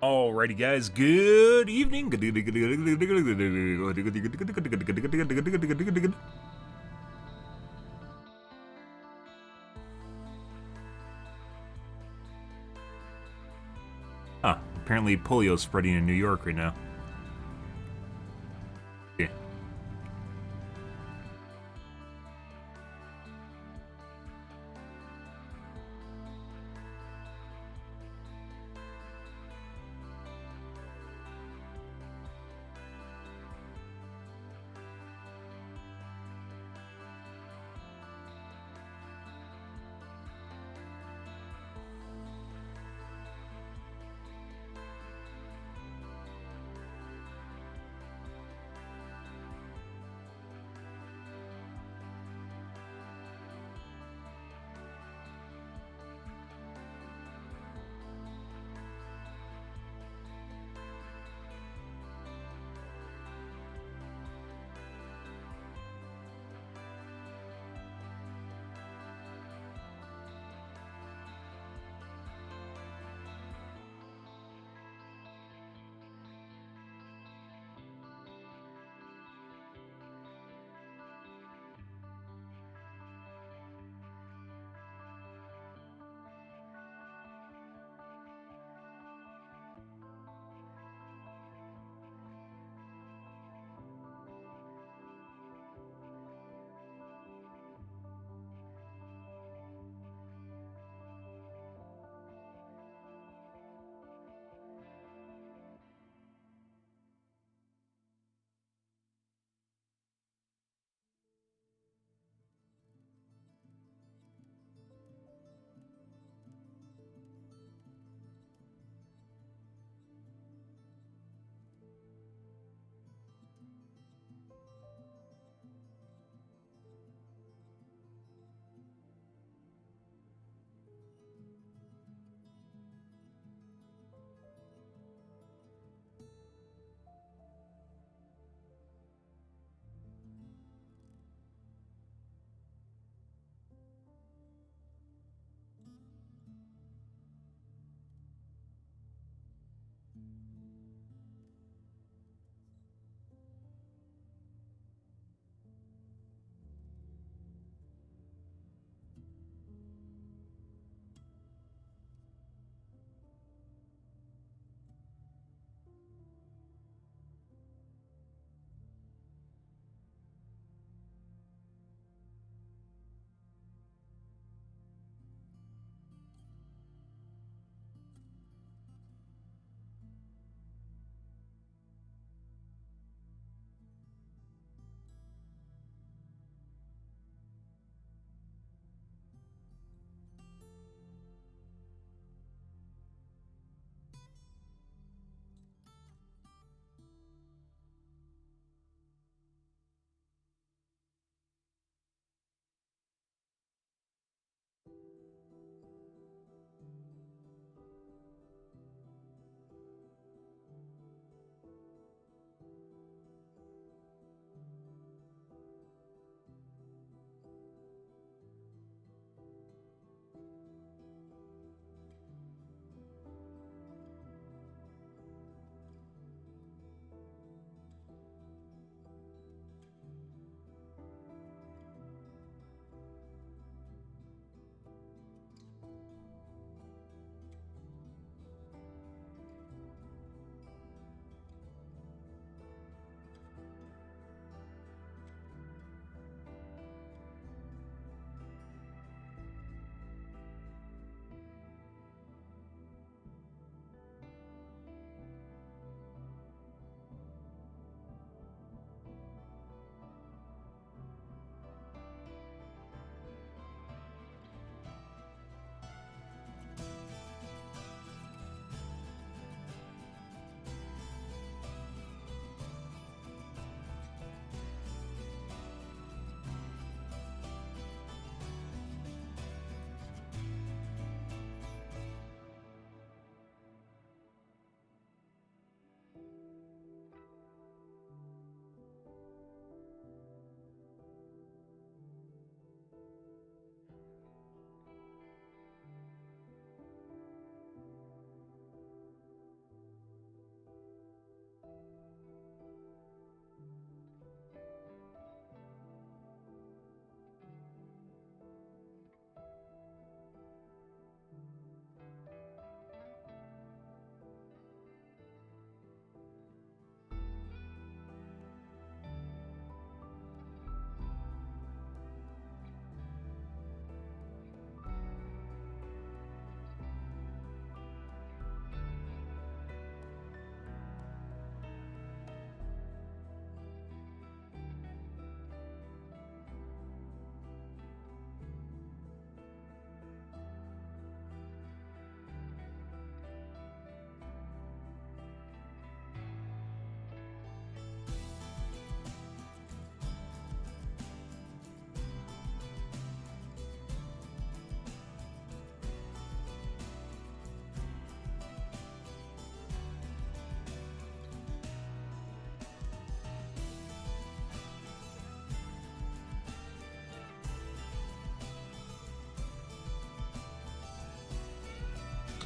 Alrighty, guys. Good evening. Apparently polio's spreading in New York right now. Yeah.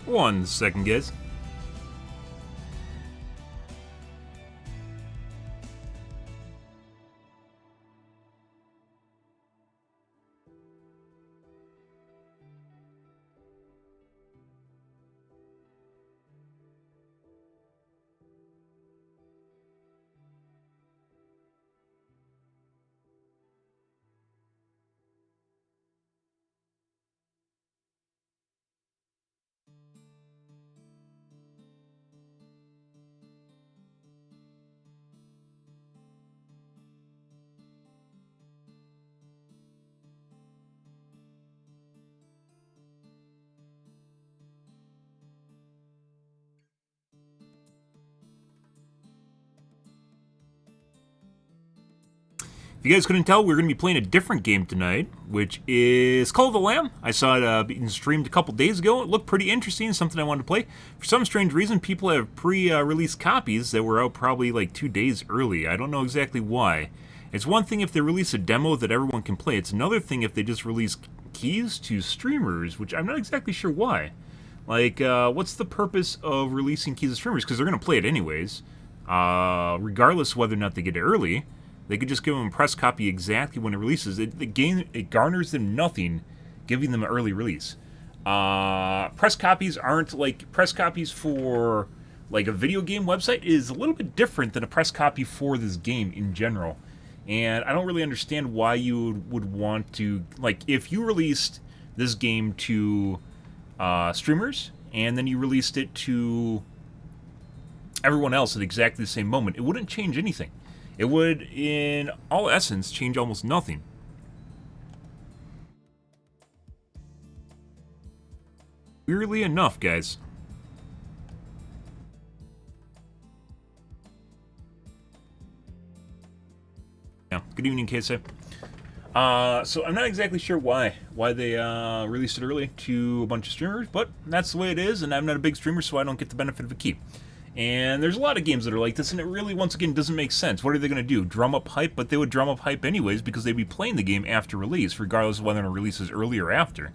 1 second, guys. If you guys couldn't tell, we're going to be playing a different game tonight, which is Cult of the Lamb. I saw it being streamed a couple days ago. It looked pretty interesting, something I wanted to play. For some strange reason, people have pre-released copies that were out probably like 2 days early. I don't know exactly why. It's one thing if they release a demo that everyone can play. It's another thing if they just release keys to streamers, which I'm not exactly sure why. Like, what's the purpose of releasing keys to streamers? Because they're going to play it anyways, regardless of whether or not they get it early. They could just give them a press copy exactly when it releases. It garners them nothing, giving them an early release. Press copies aren't like press copies for like a video game website is a little bit different than a press copy for this game in general. And I don't really understand why you would want to, like, if you released this game to streamers and then you released it to everyone else at exactly the same moment, it wouldn't change anything. It would, in all essence, change almost nothing. Weirdly enough, guys. Yeah, good evening, Casey. So I'm not exactly sure why they released it early to a bunch of streamers, but that's the way it is, and I'm not a big streamer, so I don't get the benefit of a key. And there's a lot of games that are like this, and it really, once again, doesn't make sense. What are they going to do? Drum up hype? But they would drum up hype anyways because they'd be playing the game after release, regardless of whether it releases early or after.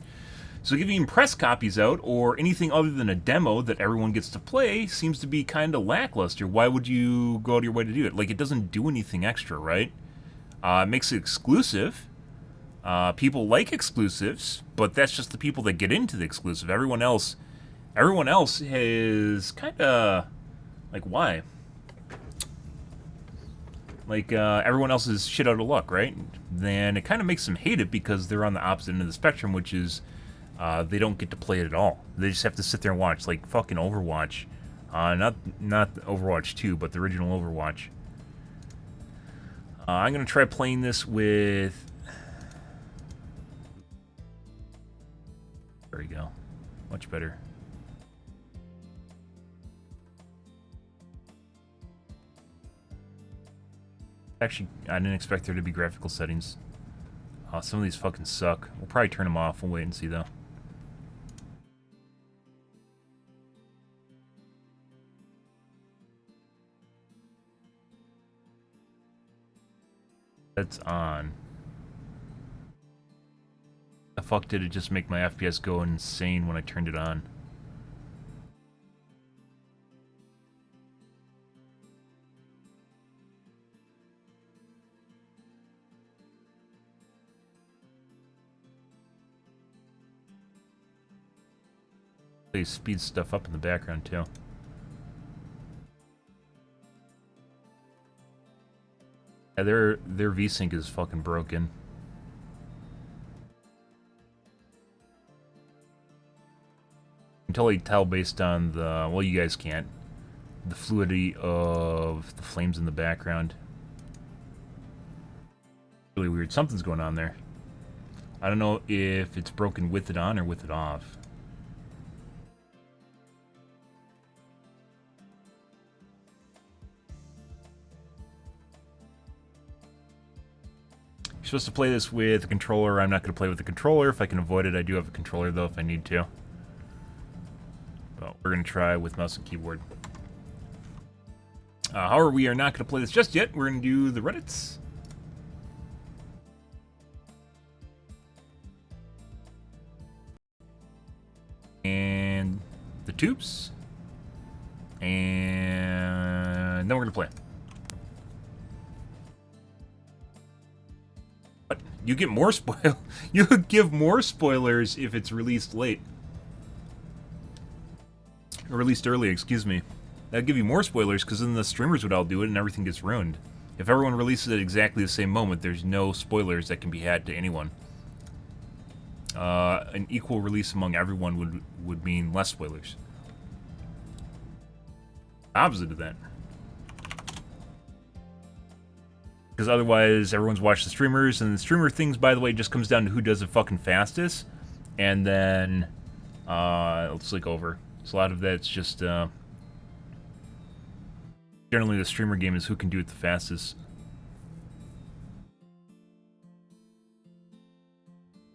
So giving press copies out, or anything other than a demo that everyone gets to play, seems to be kind of lackluster. Why would you go out of your way to do it? Like, it doesn't do anything extra, right? It makes it exclusive. People like exclusives, but that's just the people that get into the exclusive. Everyone else is kind of... Like, why? Like, everyone else is shit out of luck, right? Then it kind of makes them hate it because they're on the opposite end of the spectrum, which is they don't get to play it at all. They just have to sit there and watch, like fucking Overwatch. Not Overwatch 2, but the original Overwatch. I'm going to try playing this with... There we go. Much better. Actually, I didn't expect there to be graphical settings. Some of these fucking suck. We'll probably turn them off. We'll wait and see, though. That's on. The fuck did it just make my FPS go insane when I turned it on? They speed stuff up in the background too. Yeah, their VSync is fucking broken. You can totally tell based on the, well, you guys can't, the fluidity of the flames in the background. Really weird. Something's going on there. I don't know if it's broken with it on or with it off. You're supposed to play this with a controller. I'm not going to play with the controller. If I can avoid it, I do have a controller, though, if I need to. But we're going to try with mouse and keyboard. However, we are not going to play this just yet. We're going to do the Reddits. And tubes. And then we're going to play. What? You get more You give more spoilers if it's released late. Or released early, excuse me. That'd give you more spoilers, because then the streamers would all do it and everything gets ruined. If everyone releases it at exactly the same moment, there's no spoilers that can be had to anyone. An equal release among everyone would mean less spoilers. Opposite of that. Because otherwise, everyone's watched the streamers, and the streamer things, by the way, just comes down to who does it fucking fastest. And then, it's like over. So a lot of that's just, generally the streamer game is who can do it the fastest.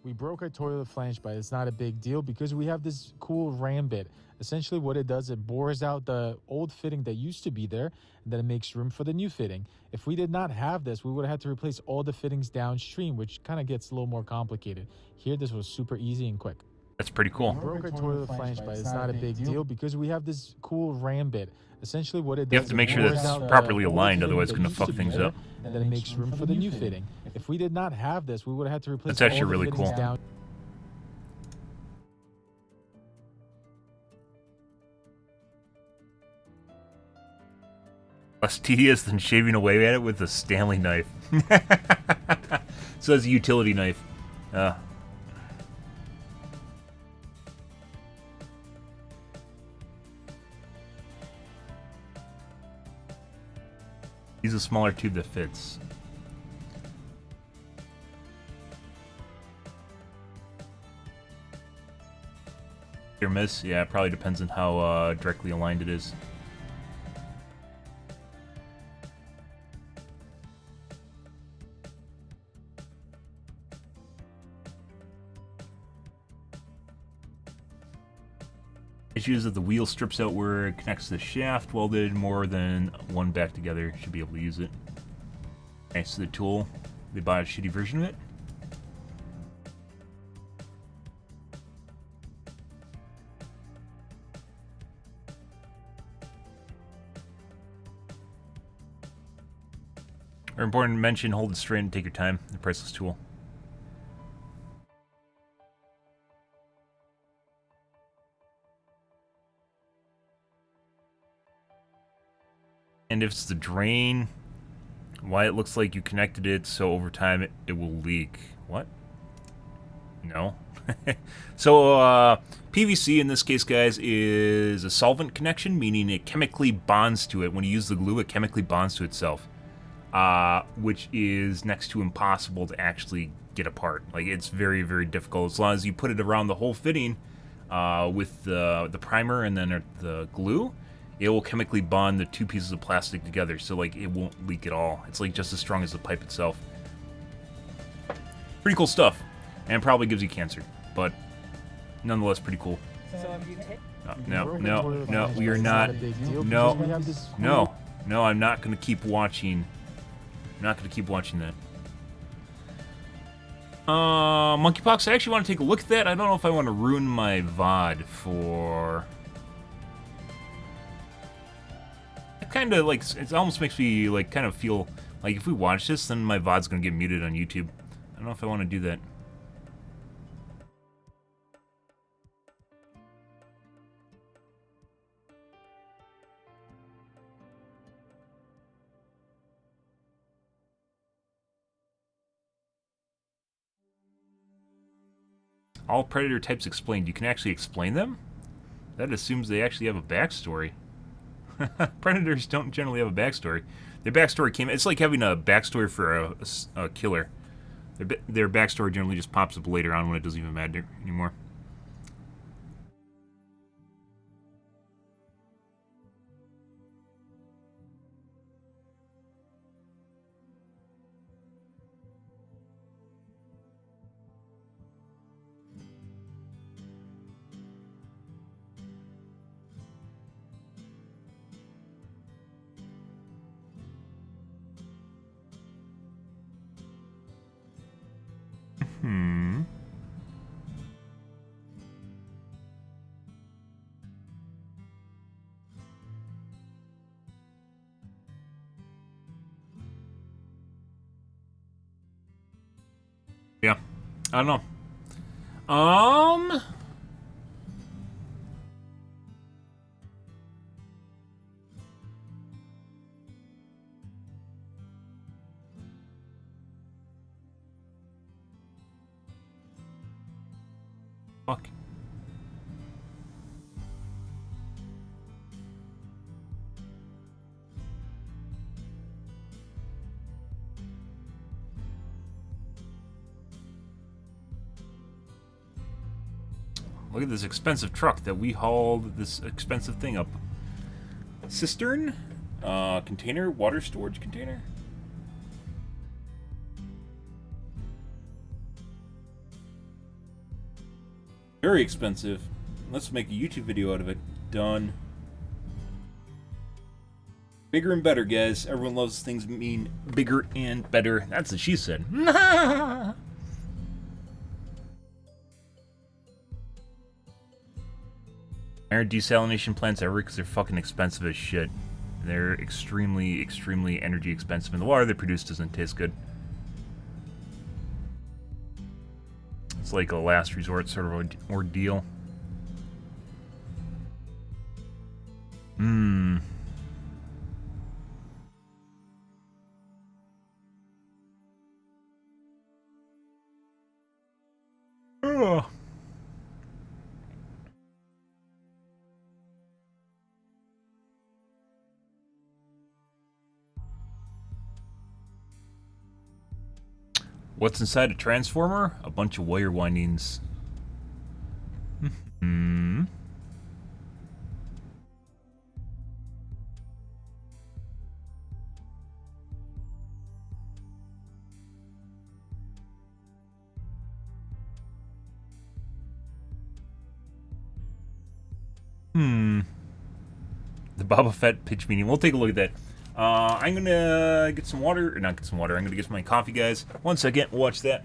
We broke our toilet flange, but it's not a big deal because we have this cool ram bit. Essentially what it does, it bores out the old fitting that used to be there, and then it makes room for the new fitting. If we did not have this, we would have had to replace all the fittings downstream, which kind of gets a little more complicated. Here, this was super easy and quick. That's pretty cool. We broke our toilet flange, but it's not a big deal because we have this cool ram bit. Essentially what it does, you have to make sure that it's properly aligned, otherwise it's going to fuck things up. And then it makes room for the new fitting. If we did not have this, we would have had to replace That's actually all the really fittings cool. down. Less tedious than shaving away at it with a Stanley knife. So it's a utility knife. Use a smaller tube that fits. Hit or miss? Yeah, it probably depends on how directly aligned it is. Issue is that the wheel strips out where it connects to the shaft. Welded more than one back together. Should be able to use it. Thanks to the tool. They bought a shitty version of it. Important to mention, hold it straight and take your time. The priceless tool. And if it's the drain, why it looks like you connected it so over time it will leak. What? No. So PVC in this case, guys, is a solvent connection, meaning it chemically bonds to it. When you use the glue, it chemically bonds to itself, which is next to impossible to actually get apart. Like, it's very, very difficult. As long as you put it around the whole fitting with the primer and then the glue, it will chemically bond the two pieces of plastic together, so like it won't leak at all. It's like just as strong as the pipe itself. Pretty cool stuff, and probably gives you cancer, but nonetheless pretty cool. No, we are not. No, I'm not gonna keep watching. I'm not gonna keep watching that. Monkeypox, I actually want to take a look at that. I don't know if I want to ruin my VOD for... Kind of like, it almost makes me like kind of feel like if we watch this, then my VOD's gonna get muted on YouTube. I don't know if I want to do that. All predator types explained. You can actually explain them? That assumes they actually have a backstory. Predators don't generally have a backstory. Their backstory came... It's like having a backstory for a killer. Their backstory generally just pops up later on when it doesn't even matter anymore. I don't know. Um. Fuck. Look at this expensive truck that we hauled this expensive thing up. Cistern? Container? Water storage container? Very expensive. Let's make a YouTube video out of it. Done. Bigger and better, guys. Everyone loves things mean bigger and better. That's what she said. Iron desalination plants everywhere because they're fucking expensive as shit. They're extremely, extremely energy expensive, and the water they produce doesn't taste good. It's like a last resort sort of ordeal. Mmm. Ugh. What's inside a transformer? A bunch of wire windings. Hmm. The Boba Fett pitch meeting. We'll take a look at that. I'm gonna get some water, or not get some water. I'm gonna get my coffee, guys. 1 second. We'll watch that.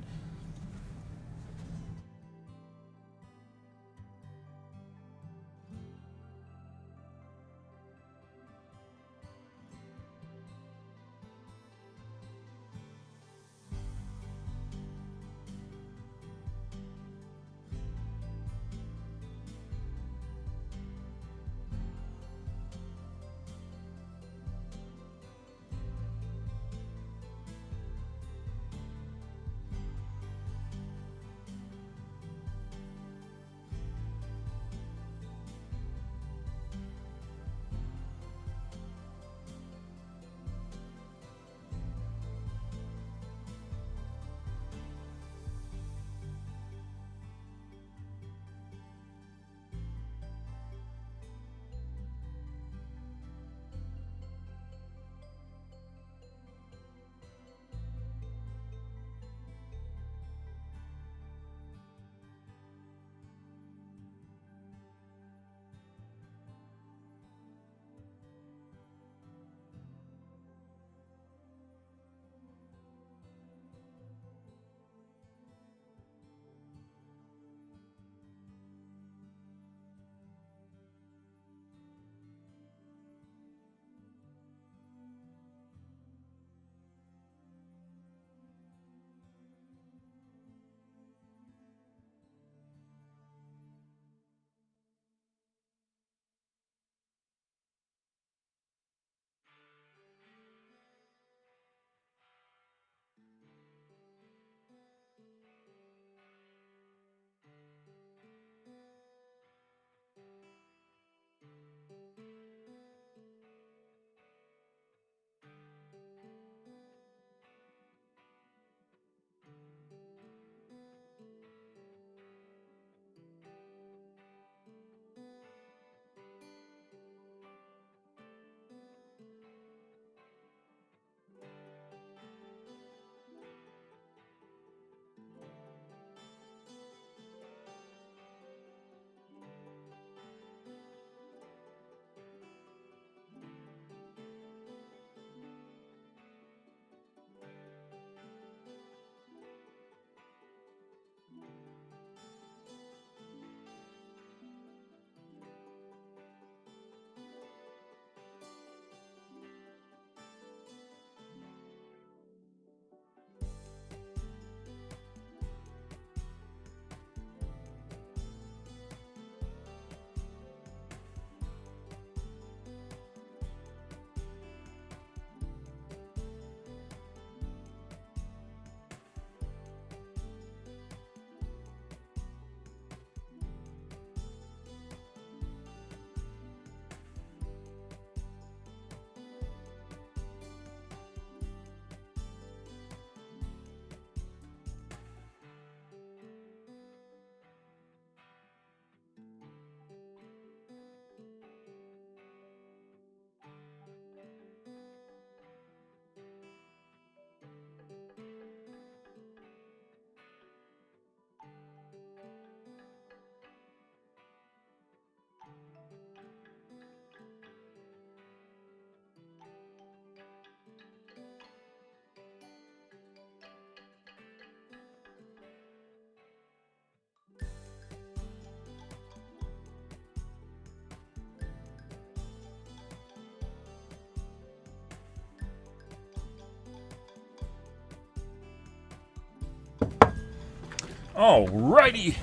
Alrighty.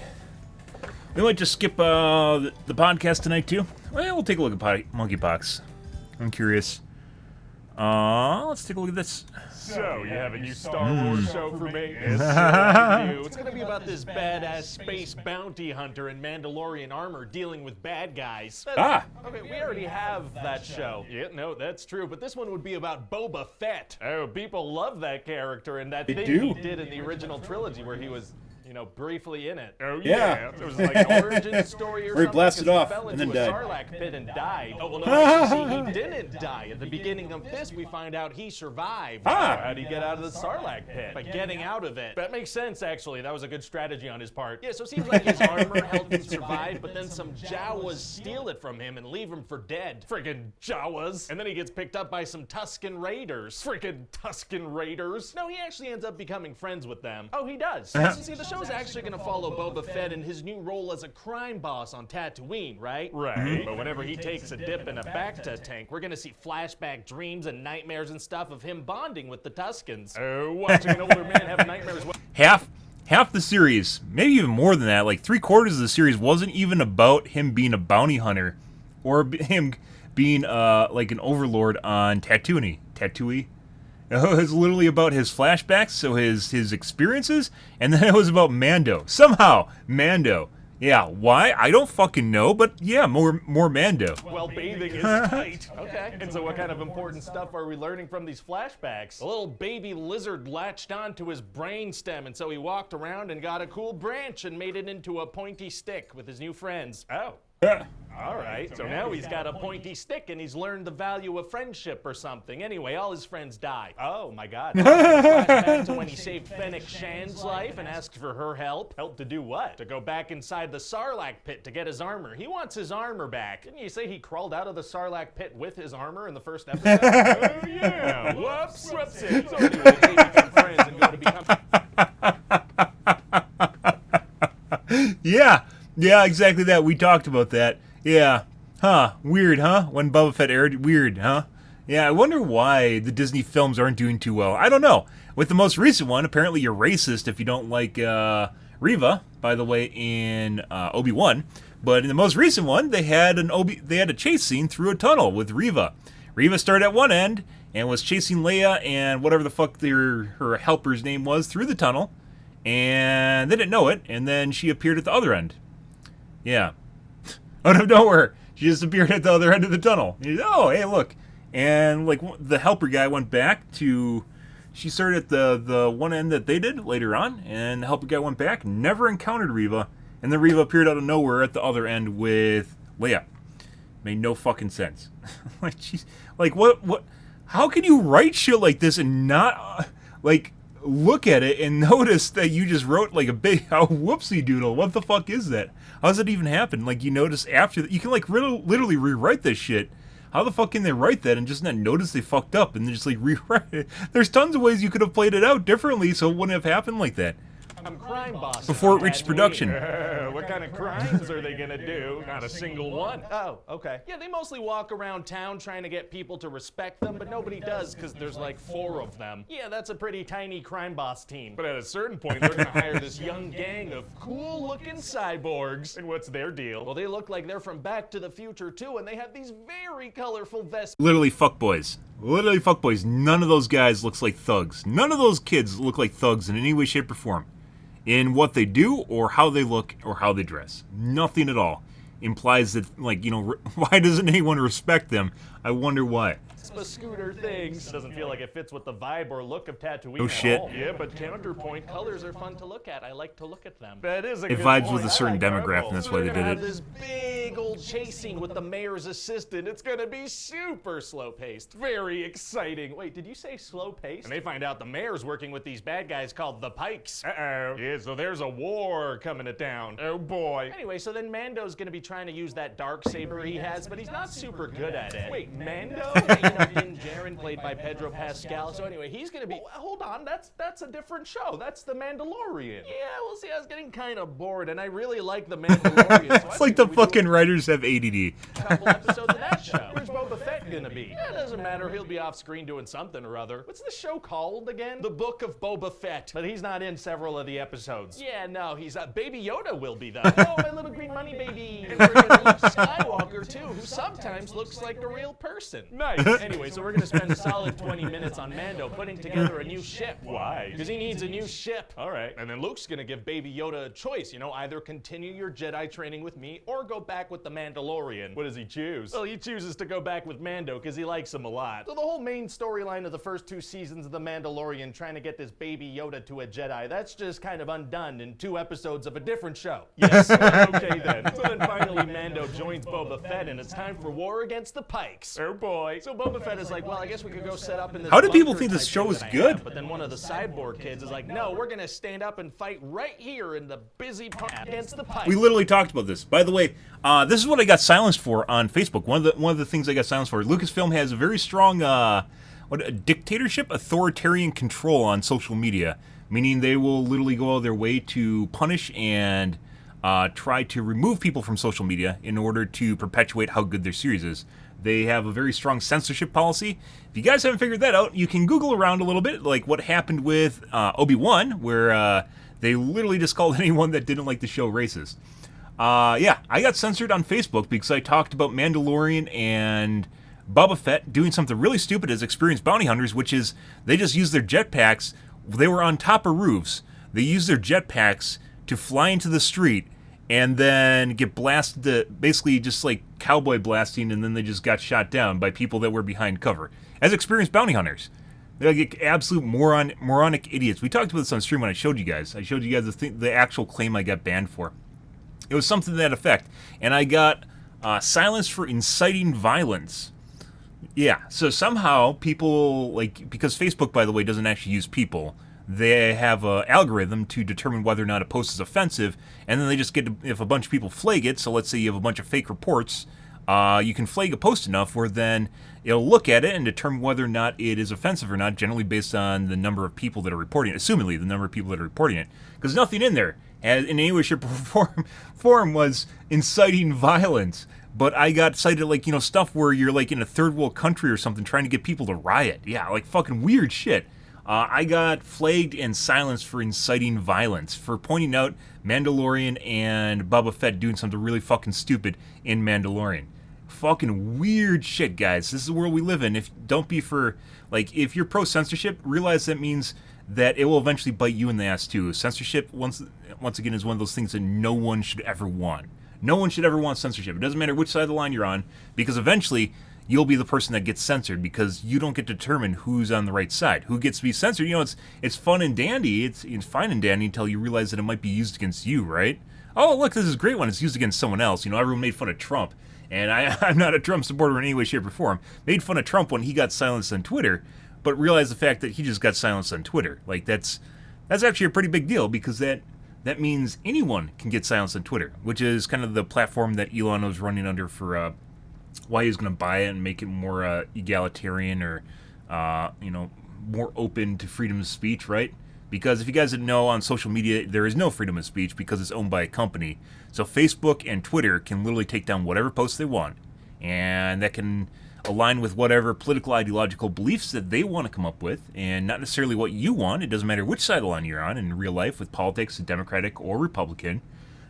We might just skip the podcast tonight too. Well, we'll take a look at monkeypox. I'm curious. Let's take a look at this. So, you have a new Star Wars show for me? Yes, I do. It's gonna be about this badass space bounty hunter in Mandalorian armor dealing with bad guys. Okay, we already have that show. Yeah, no, that's true, but this one would be about Boba Fett. Oh, people love that character and that thing he did in the original trilogy where he was, you know, briefly in it. Oh, yeah. It was like an origin story or Where he something. blasted off He fell and into then a died. Sarlacc pit and died. Oh, well, no, actually, see, he didn't die. At the beginning of this, we find out he survived. How'd he get out of the Sarlacc pit? By getting out of it. That makes sense, actually. That was a good strategy on his part. Yeah, so it seems like his armor helped him survive, but then some Jawas steal it from him and leave him for dead. Friggin' Jawas. And then he gets picked up by some Tusken Raiders. Friggin' Tusken Raiders. No, he actually ends up becoming friends with them. Oh, he does. So see, the show's actually gonna follow Boba Fett in his new role as a crime boss on Tatooine, right? Right. But whenever he takes a dip in a Bacta tank, we're gonna see flashback dreams and nightmares and stuff of him bonding with the Tuskens. Oh, watching an older man have nightmares. Half the series, maybe even more than that, like 3/4 of the series wasn't even about him being a bounty hunter or him being like an overlord on Tatooine. It was literally about his flashbacks, so his experiences, and then it was about Mando. Somehow, Mando. Yeah, why? I don't fucking know, but yeah, more Mando. Well, bathing is tight. Okay. And so what kind of important stuff are we learning from these flashbacks? A little baby lizard latched onto his brain stem, and so he walked around and got a cool branch and made it into a pointy stick with his new friends. Oh. All right, so now he's got a pointy stick and he's learned the value of friendship or something. Anyway, all his friends die. Oh my god. Flashback to when he saved Fennec Shan's life and asked for her help. Help to do what? To go back inside the Sarlacc pit to get his armor. He wants his armor back. Didn't you say he crawled out of the Sarlacc pit with his armor in the first episode? Oh yeah. Whoops. Whoopsie. So anyway, they become friends and go to become... Yeah, exactly that. We talked about that. Yeah. Huh. Weird, huh? When Boba Fett aired. Weird, huh? Yeah, I wonder why the Disney films aren't doing too well. I don't know. With the most recent one, apparently you're racist if you don't like Reva, by the way, in Obi-Wan. But in the most recent one, they had a chase scene through a tunnel with Reva. Reva started at one end and was chasing Leia and whatever the fuck her helper's name was through the tunnel. And they didn't know it, and then she appeared at the other end. Yeah. Out of nowhere, she just appeared at the other end of the tunnel. Oh, hey, look. And, like, the helper guy went back to... She started at the one end that they did later on, and the helper guy went back, never encountered Reva, and then Reva appeared out of nowhere at the other end with Leia. Made no fucking sense. Like, she's... Like, what... How can you write shit like this and not... like... look at it and notice that you just wrote like a whoopsie doodle. What the fuck is that? How does it even happen? Like, you notice after that, you can like literally rewrite this shit. How the fuck can they write that and just not notice they fucked up and then just like rewrite it? There's tons of ways you could have played it out differently so it wouldn't have happened like that. Crime boss before it reached production. What kind of crimes are they gonna do? Not a single one. Oh, okay. Yeah, they mostly walk around town trying to get people to respect them, but nobody does because there's like 4 of them. Yeah, that's a pretty tiny crime boss team. But at a certain point, they're gonna hire this young gang of cool-looking cyborgs. And what's their deal? Well, they look like they're from Back to the Future too, and they have these very colorful vests. Literally fuckboys. Literally fuckboys. None of those guys looks like thugs. None of those kids look like thugs in any way, shape, or form. In what they do, or how they look, or how they dress. Nothing at all implies that, like, you know, why doesn't anyone respect them? I wonder why. Scooter things. It doesn't feel like it fits with the vibe or look of Tatooine Oh shit. at all. Yeah, but counterpoint colors are fun to look at. I like to look at them. That is a It good vibes point. with a certain I like demographic, purple. and that's So why they're they gonna did have it. this big old chase scene with the mayor's assistant. It's gonna be super slow-paced. Very exciting. Wait, did you say slow-paced? And they find out the mayor's working with these bad guys called the Pikes. Uh-oh. Yeah, so there's a war coming to town. Oh boy. Anyway, so then Mando's gonna be trying to use that dark saber he has, but he's not super good at it. Wait, Mando? Yeah, you know, Din Djarin played by Pedro Pascal. So anyway, he's gonna be... hold on, that's a different show. That's The Mandalorian. Yeah, well, see, I was getting kind of bored, and I really like The Mandalorian. So It's like the fucking writers have ADD. couple episodes of that. that show? Where's Boba Fett gonna be? It doesn't matter, he'll be off screen doing something or other. What's the show called again? The Book of Boba Fett. But he's not in several of the episodes. Yeah, no, he's Baby Yoda will be though. Oh, my little green money baby. And we're gonna Luke Skywalker too, who sometimes looks like a real person. Nice. Anyway, so we're gonna spend a solid 20 minutes on Mando putting together a new ship. Why? Because he needs a new ship. All right. And then Luke's gonna give Baby Yoda a choice, you know, either continue your Jedi training with me or go back with the Mandalorian. What does he choose? Well, he chooses to go back with Mando because he likes him a lot. So the whole main storyline of the first 2 seasons of the Mandalorian trying to get this Baby Yoda to a Jedi, that's just kind of undone in 2 episodes of a different show. Yes, okay then. So then finally Mando joins Boba Fett and it's time for war against the Pikes. Oh boy. So Boba Fett is like, well, I guess we could go set up in this How do people bunker think this type show thing is that I good? have. But then one of the cyborg kids is like, no, we're gonna stand up and fight right here in the busy part against the Pikes. We literally talked about this. By the way, this is what I got silenced for on Facebook. One of the things I got silenced for. Lucasfilm has a very strong dictatorship, authoritarian control on social media, meaning they will literally go out of their way to punish and try to remove people from social media in order to perpetuate how good their series is. They have a very strong censorship policy. If you guys haven't figured that out, you can Google around a little bit, like what happened with Obi-Wan, where they literally just called anyone that didn't like the show racist. Yeah, I got censored on Facebook because I talked about Mandalorian and Boba Fett doing something really stupid as experienced bounty hunters, which is they just used their jetpacks. They were on top of roofs. They used their jetpacks to fly into the street and then get blasted, basically just like cowboy blasting, and then they just got shot down by people that were behind cover as experienced bounty hunters. They're like absolute moronic idiots. We talked about this on stream when I showed you guys. I showed you guys the actual claim I got banned for. It was something to that effect, and I got silenced for inciting violence. Yeah, so somehow people, like, because Facebook, by the way, doesn't actually use people, they have an algorithm to determine whether or not a post is offensive, and then they just get to, if a bunch of people flag it, so let's say you have a bunch of fake reports, you can flag a post enough where then it'll look at it and determine whether or not it is offensive or not, generally based on the number of people that are reporting it, assumingly the number of people that are reporting it, because nothing in there in any way, shape, or form was inciting violence. But I got cited, like, you know, stuff where you're, like, in a third world country or something trying to get people to riot. Yeah, like, fucking weird shit. I got flagged and silenced for inciting violence, for pointing out Mandalorian and Boba Fett doing something really fucking stupid in Mandalorian. Fucking weird shit, guys. This is the world we live in. Don't be for, like, if you're pro-censorship, realize that means that it will eventually bite you in the ass, too. Censorship, once again, is one of those things that no one should ever want. No one should ever want censorship. It doesn't matter which side of the line you're on, because eventually you'll be the person that gets censored, because you don't get to determine who's on the right side, who gets to be censored. You know, it's fun and dandy. It's fine and dandy until you realize that it might be used against you, right? Oh, look, this is great when it's used against someone else. You know, everyone made fun of Trump, and I'm not a Trump supporter in any way, shape, or form. Made fun of Trump when he got silenced on Twitter, but realized the fact that he just got silenced on Twitter. Like, that's actually a pretty big deal, because that means anyone can get silenced on Twitter, which is kind of the platform that Elon was running under for why he was going to buy it and make it more egalitarian or, you know, more open to freedom of speech, right? Because if you guys didn't know, on social media, there is no freedom of speech because it's owned by a company. So Facebook and Twitter can literally take down whatever post they want, and that can align with whatever political ideological beliefs that they want to come up with, and not necessarily what you want. It doesn't matter which side of the line you're on in real life with politics, Democratic or Republican.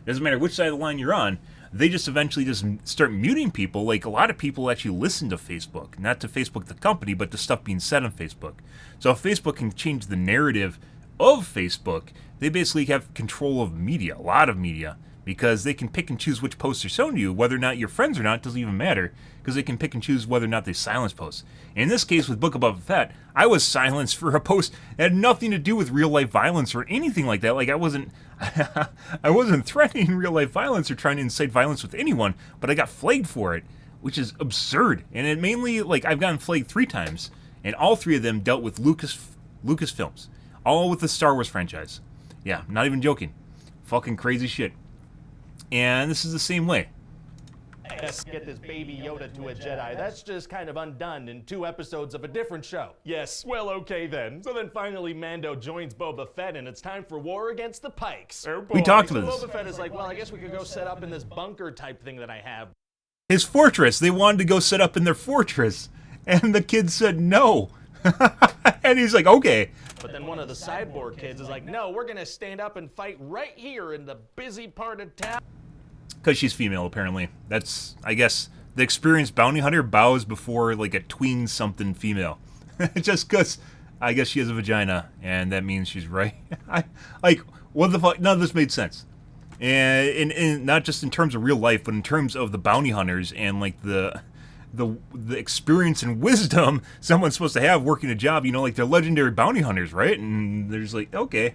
It doesn't matter which side of the line you're on. They just eventually just start muting people. Like, a lot of people actually listen to Facebook, not to Facebook the company, but to stuff being said on Facebook. So if Facebook can change the narrative of Facebook, they basically have control of media, a lot of media, because they can pick and choose which posts are shown to you. Whether or not you're friends or not doesn't even matter, because they can pick and choose whether or not they silence posts. And in this case with Book of Boba Fett, I was silenced for a post that had nothing to do with real life violence or anything like that. Like, I wasn't threatening real life violence or trying to incite violence with anyone, but I got flagged for it, which is absurd. And it mainly, like, I've gotten flagged 3 times, and all 3 of them dealt with Lucasfilms, all with the Star Wars franchise. Yeah, not even joking. Fucking crazy shit. And this is the same way. Let's get this Baby Yoda to a Jedi. That's just kind of undone in 2 episodes of a different show. Yes, well, okay then. So then finally Mando joins Boba Fett, and it's time for war against the Pikes. Oh boy. We talked about this. Boba Fett is like, well, I guess we could go set up in this bunker type thing that I have. his fortress. They wanted to go set up in their fortress. And the kid said no. And he's like, okay. But then one of the cyborg kids is like, no, we're going to stand up and fight right here in the busy part of town. Because she's female, apparently. That's, I guess, the experienced bounty hunter bows before, like, a tween-something female. Just because, I guess she has a vagina, and that means she's right. Like, what the fuck? None of this made sense. And in not just in terms of real life, but in terms of the bounty hunters and, like, the experience and wisdom someone's supposed to have working a job, you know, like they're legendary bounty hunters, right? And there's like, okay,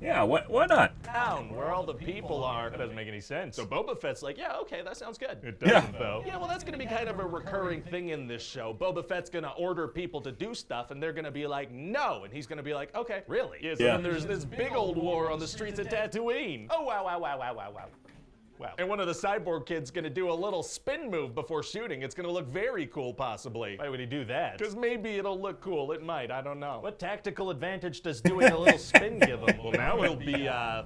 yeah, why not? Town where all the people are. That doesn't make any sense. So Boba Fett's like, yeah, okay, that sounds good. It doesn't, though. Yeah, well, that's gonna be kind of a recurring thing in this show. Boba Fett's gonna order people to do stuff, and they're gonna be like, no, and he's gonna be like, okay, really? Yeah, so then there's this big old war on the streets of Tatooine. Oh, wow. Wow. And one of the cyborg kids gonna do a little spin move before shooting. It's gonna look very cool, possibly. Why would he do that? Because maybe it'll look cool. It might. I don't know. What tactical advantage does doing a little spin give him? Well, now he'll be, I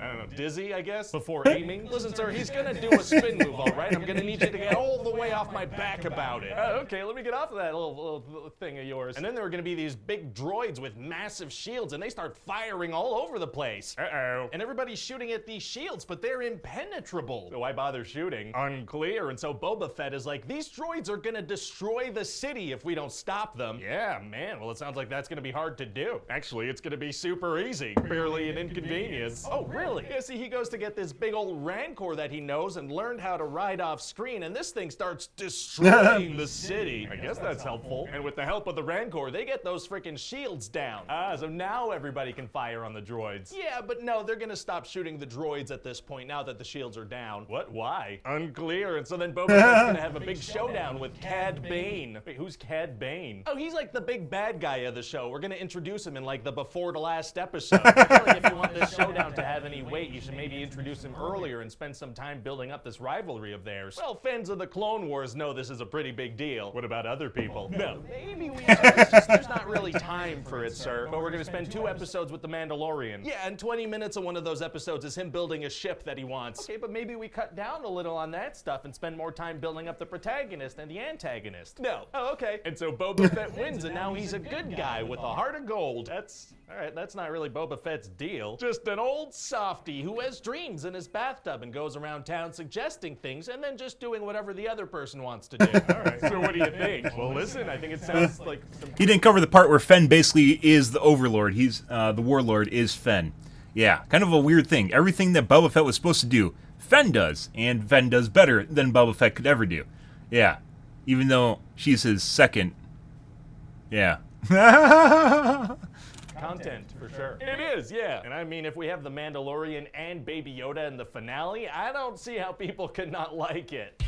don't know, dizzy, I guess, before aiming. Listen, sir, he's gonna do a spin move, all right? I'm gonna need you to get all the way off my back about it. Okay, let me get off of that little thing of yours. And then there are gonna be these big droids with massive shields, and they start firing all over the place. Uh-oh. And everybody's shooting at these shields, but they're impenetrable. So why bother shooting? Unclear. And so Boba Fett is like, these droids are gonna destroy the city if we don't stop them. Yeah, man, well, it sounds like that's gonna be hard to do. Actually, it's gonna be super easy. Barely an inconvenience. Oh, really? Yeah, see, he goes to get this big old Rancor that he knows and learned how to ride off screen, and this thing starts destroying the city. I guess that's helpful. And with the help of the Rancor, they get those freaking shields down. So now everybody can fire on the droids. Yeah, but no, they're gonna stop shooting the droids at this point now that the shields are down. What? Why? Unclear. And so then Boba Fett's gonna have a big showdown with Cad Bane. Wait, who's Cad Bane? Oh, he's like the big bad guy of the show. We're gonna introduce him in like the before to last episode. I feel like if you want this showdown to have any weight, you should maybe introduce him earlier and spend some time building up this rivalry of theirs. Well, fans of the Clone Wars know this is a pretty big deal. What about other people? No. Maybe there's not really time for it, sir. But we're gonna spend 2 episodes with the Mandalorian. Yeah, and 20 minutes of one of those episodes is him building a ship that he wants. Okay, but maybe we cut down a little on that stuff and spend more time building up the protagonist and the antagonist. No. Oh, okay. And so Boba Fett wins, and now he's a good guy with a heart of gold. Alright, that's not really Boba Fett's deal. Just an old softy who has dreams in his bathtub and goes around town suggesting things and then just doing whatever the other person wants to do. Alright, so what do you think? Well, listen, I think it sounds like some... He didn't cover the part where Fenn basically is the overlord. He's, the warlord is Fenn. Yeah, kind of a weird thing. Everything that Boba Fett was supposed to do, Fenn does. And Fenn does better than Boba Fett could ever do. Yeah. Even though she's his second. Yeah. Content, for sure. It is, yeah. And I mean, if we have the Mandalorian and Baby Yoda in the finale, I don't see how people could not like it.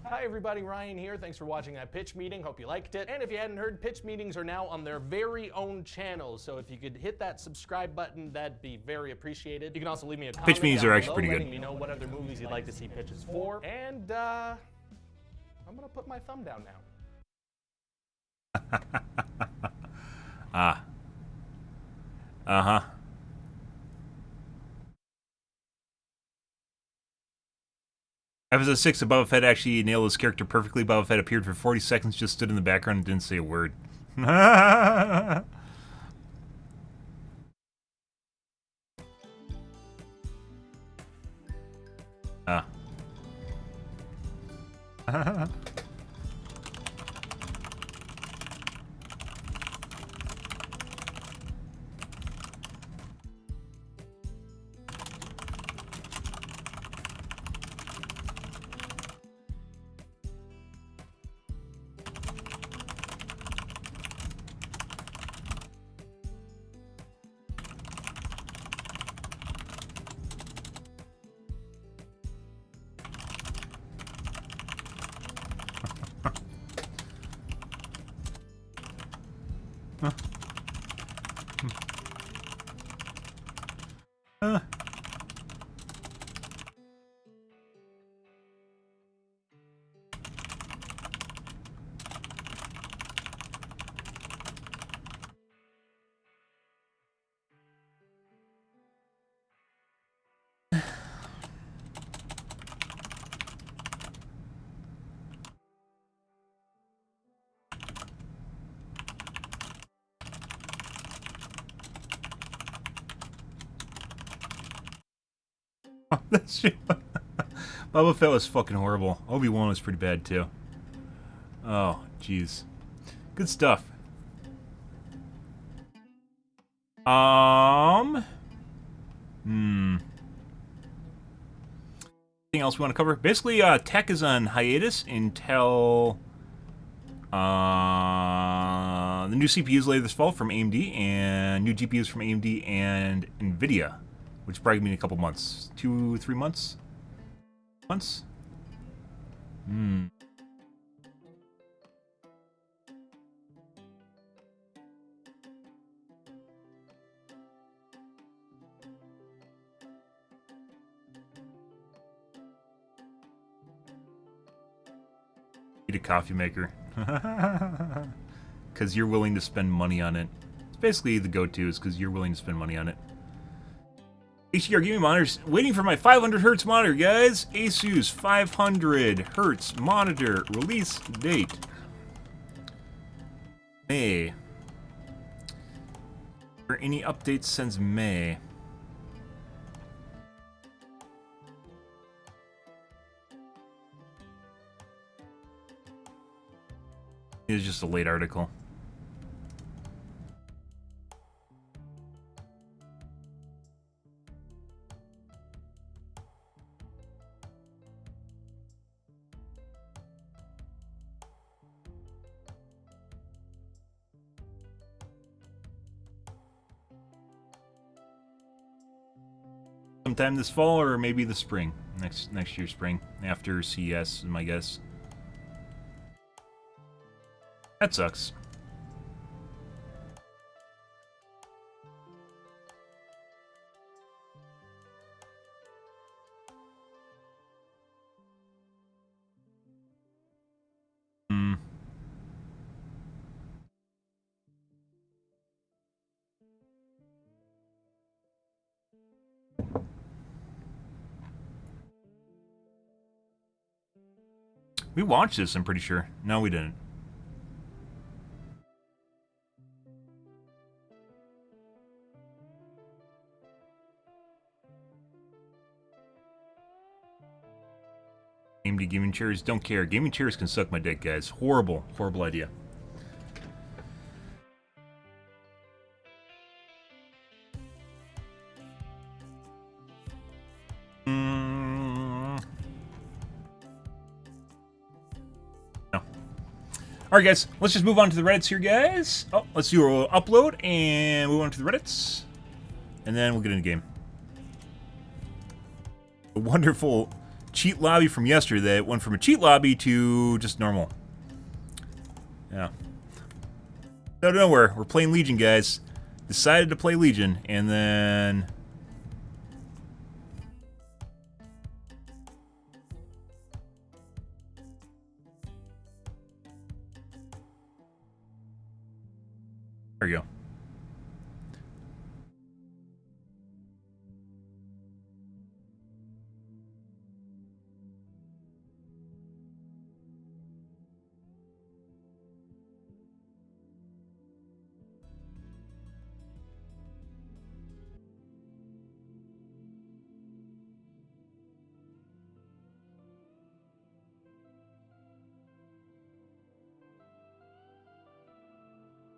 Hi everybody, Ryan here. Thanks for watching that pitch meeting. Hope you liked it. And if you hadn't heard, pitch meetings are now on their very own channel. So if you could hit that subscribe button, that'd be very appreciated. You can also leave me a comment pitch meetings down are actually below, pretty letting good. me know what other movies you'd like to see pitches for. And I'm gonna put my thumb down now. Uh-huh. Episode 6 of Boba Fett actually nailed his character perfectly. Boba Fett appeared for 40 seconds, just stood in the background and didn't say a word. That shit. Boba Fett was fucking horrible. Obi-Wan was pretty bad too. Oh, jeez. Good stuff. Anything else we want to cover? Basically, tech is on hiatus until the new CPUs later this fall from AMD and new GPUs from AMD and NVIDIA, which probably mean a couple months. 2-3 months? Months? Need a coffee maker. Because you're willing to spend money on it. It's basically the go-to is because you're willing to spend money on it. HDR gaming monitors. Waiting for my 500 hertz monitor, guys. Asus 500 hertz monitor. Release date. May. Or any updates since May? It's just a late article. Sometime this fall or maybe the spring. Next year spring. After CES is my guess. That sucks. We watched this, I'm pretty sure. No, we didn't. AMD gaming chairs, don't care. Gaming chairs can suck my dick, guys. Horrible, horrible idea. Alright guys, let's just move on to the Reddits here, guys. Oh, let's do an upload and move on to the Reddits. And then we'll get in the game. A wonderful cheat lobby from yesterday that went from a cheat lobby to just normal. Yeah. Out of nowhere, we're playing Legion, guys. Decided to play Legion, and then... There we go.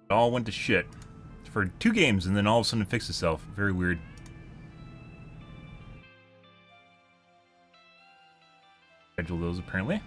It all went to shit for 2 games, and then all of a sudden it fixed itself. Very weird. Schedule those, apparently.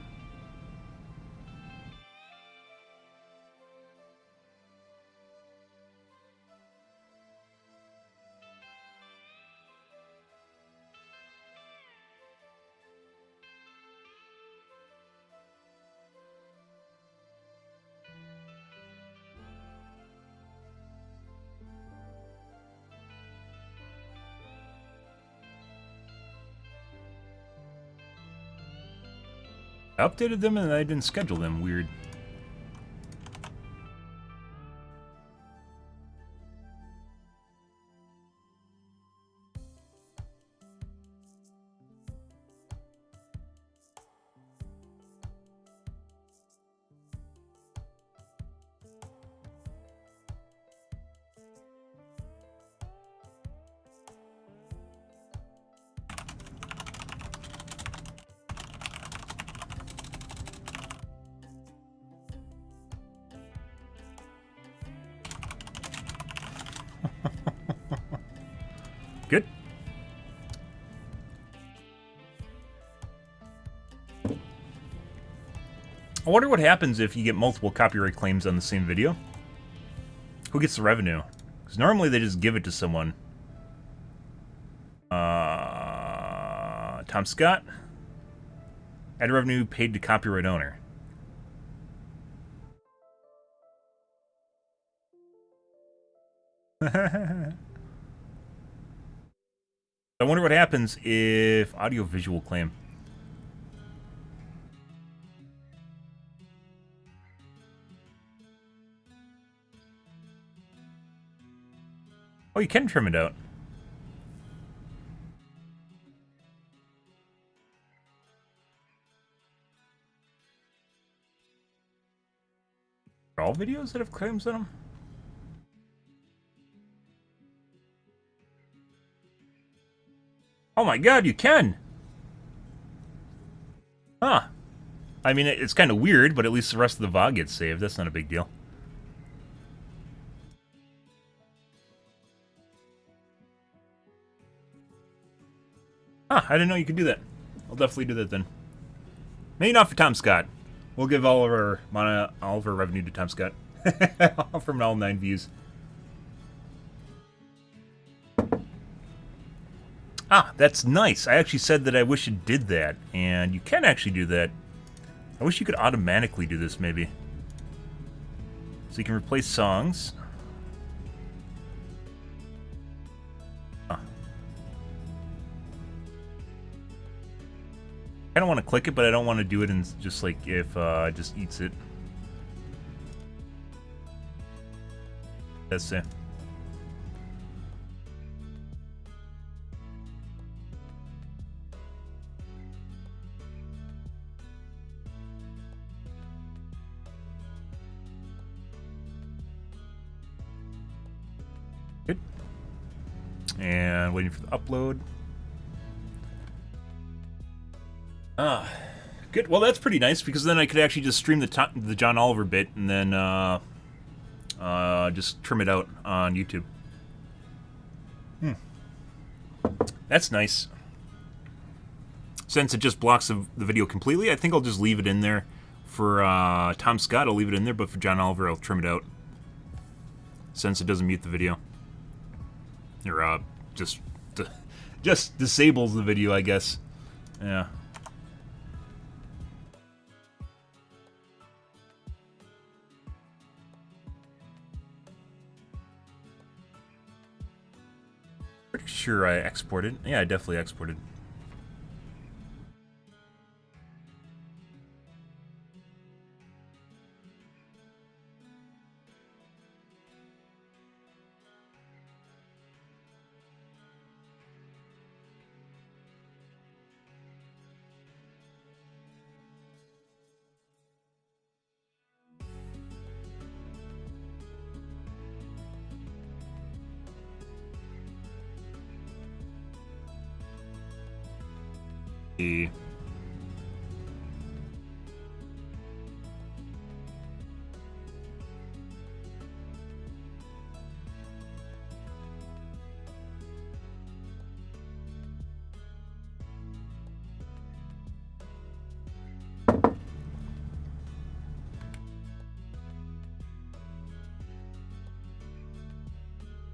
I updated them and I didn't schedule them. Weird. I wonder what happens if you get multiple copyright claims on the same video. Who gets the revenue? Because normally they just give it to someone. Tom Scott. Ad revenue paid to copyright owner. I wonder what happens if audio-visual claim. Oh, you can trim it out. Are all videos that have claims on them? Oh my god, you can! Huh. I mean, it's kind of weird, but at least the rest of the VOD gets saved. That's not a big deal. Huh, I didn't know you could do that. I'll definitely do that then. Maybe not for Tom Scott. We'll give all of our revenue to Tom Scott. From all 9 views. Ah, that's nice. I actually said that I wish it did that, and you can actually do that. I wish you could automatically do this, maybe. So you can replace songs. Huh. I don't want to click it, but I don't want to do it in just like if it just eats it. That's it. Good. And waiting for the upload. Good. Well, that's pretty nice because then I could actually just stream the John Oliver bit and then just trim it out on YouTube. That's nice. Since it just blocks the video completely, I think I'll just leave it in there. For Tom Scott, I'll leave it in there, but for John Oliver, I'll trim it out. Since it doesn't mute the video. Or just disables the video, I guess. Yeah. Pretty sure I exported. Yeah, I definitely exported.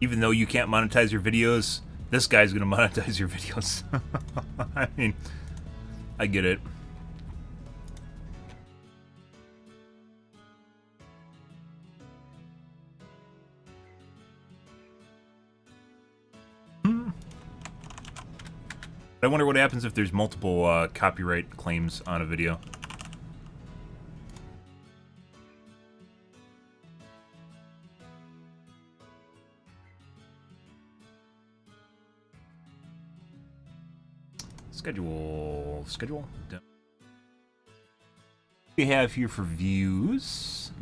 Even though you can't monetize your videos, this guy's gonna monetize your videos. I mean, I get it. I wonder what happens if there's multiple copyright claims on a video. Schedule. Done. We have here for views.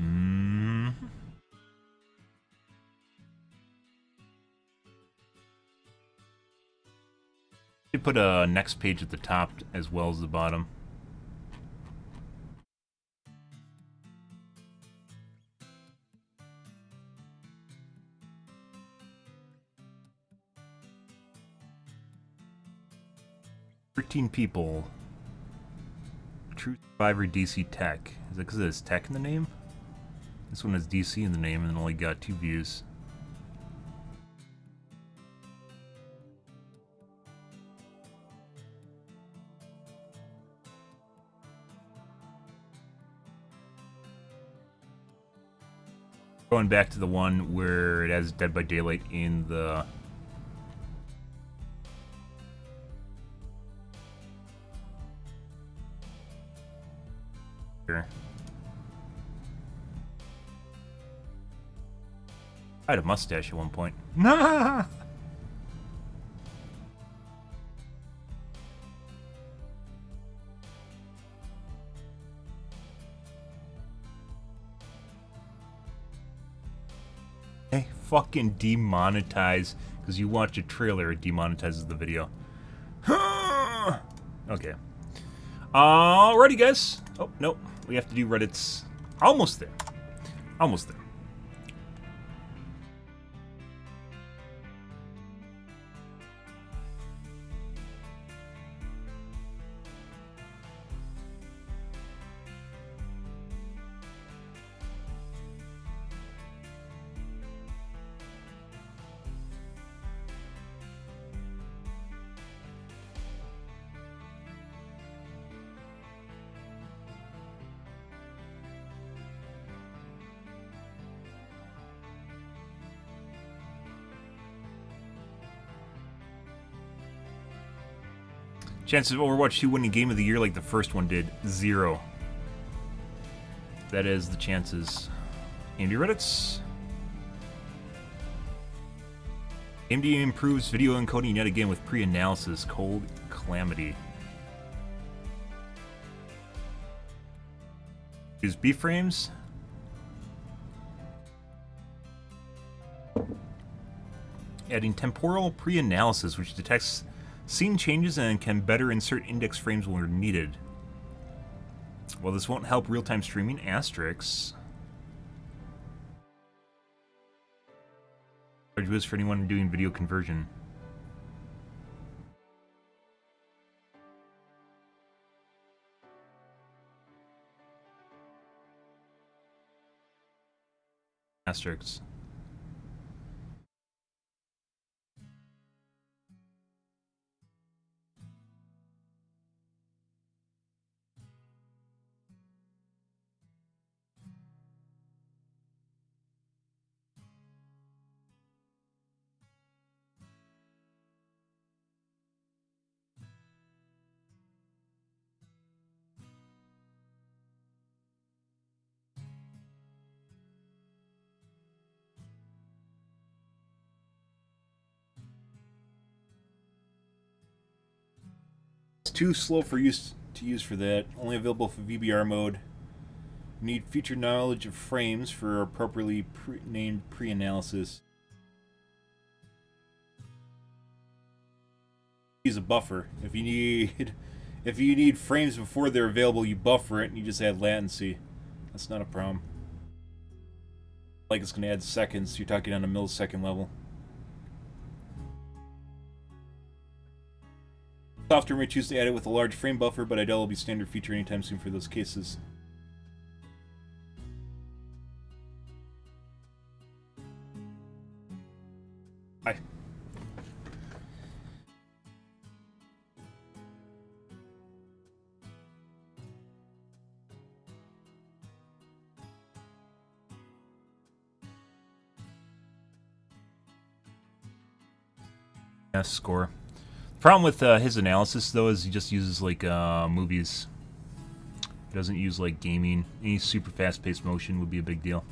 We put a next page at the top as well as the bottom. People True Survivor DC Tech. Is it because it has Tech in the name? This one has DC in the name and only got 2 views. Going back to the one where it has Dead by Daylight in the... Sure. I had a mustache at one point. Nah! Hey, fucking demonetize. Because you watch a trailer, it demonetizes the video. Okay. Alrighty, guys. Oh, nope. We have to do Reddit's... Almost there. Almost there. Chances of Overwatch 2 winning Game of the Year like the first one did, 0. That is the chances. AMD Reddits. AMD improves video encoding yet again with pre-analysis. Cold calamity. Use B-frames. Adding temporal pre-analysis, which detects scene changes and can better insert index frames where needed. Well, this won't help real-time streaming. Asterisks. Charge for anyone doing video conversion. Asterisks. Too slow for use for that. Only available for VBR mode. Need feature knowledge of frames for appropriately named pre-analysis. Use a buffer. If you need frames before they're available, you buffer it and you just add latency. That's not a problem. Like it's gonna add seconds. You're talking on a millisecond level. Software may choose to add it with a large frame buffer, but I doubt it'll be standard feature anytime soon for those cases. Hi. S score. Problem with his analysis, though, is he just uses, like, movies. He doesn't use, like, gaming. Any super fast-paced motion would be a big deal.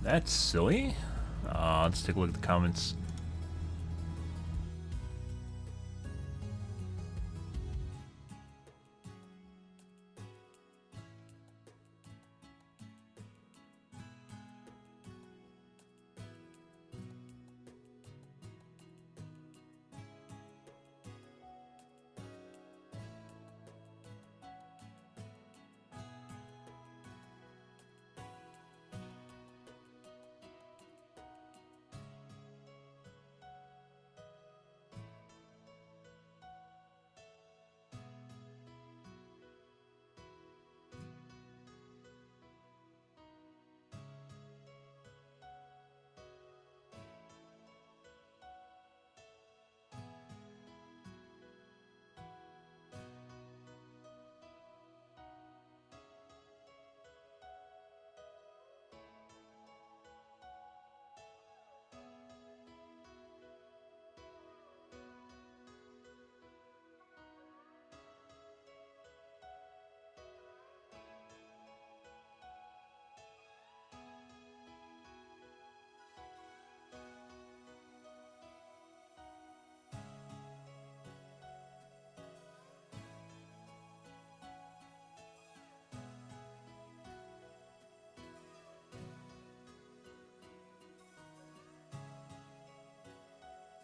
That's silly. Let's take a look at the comments.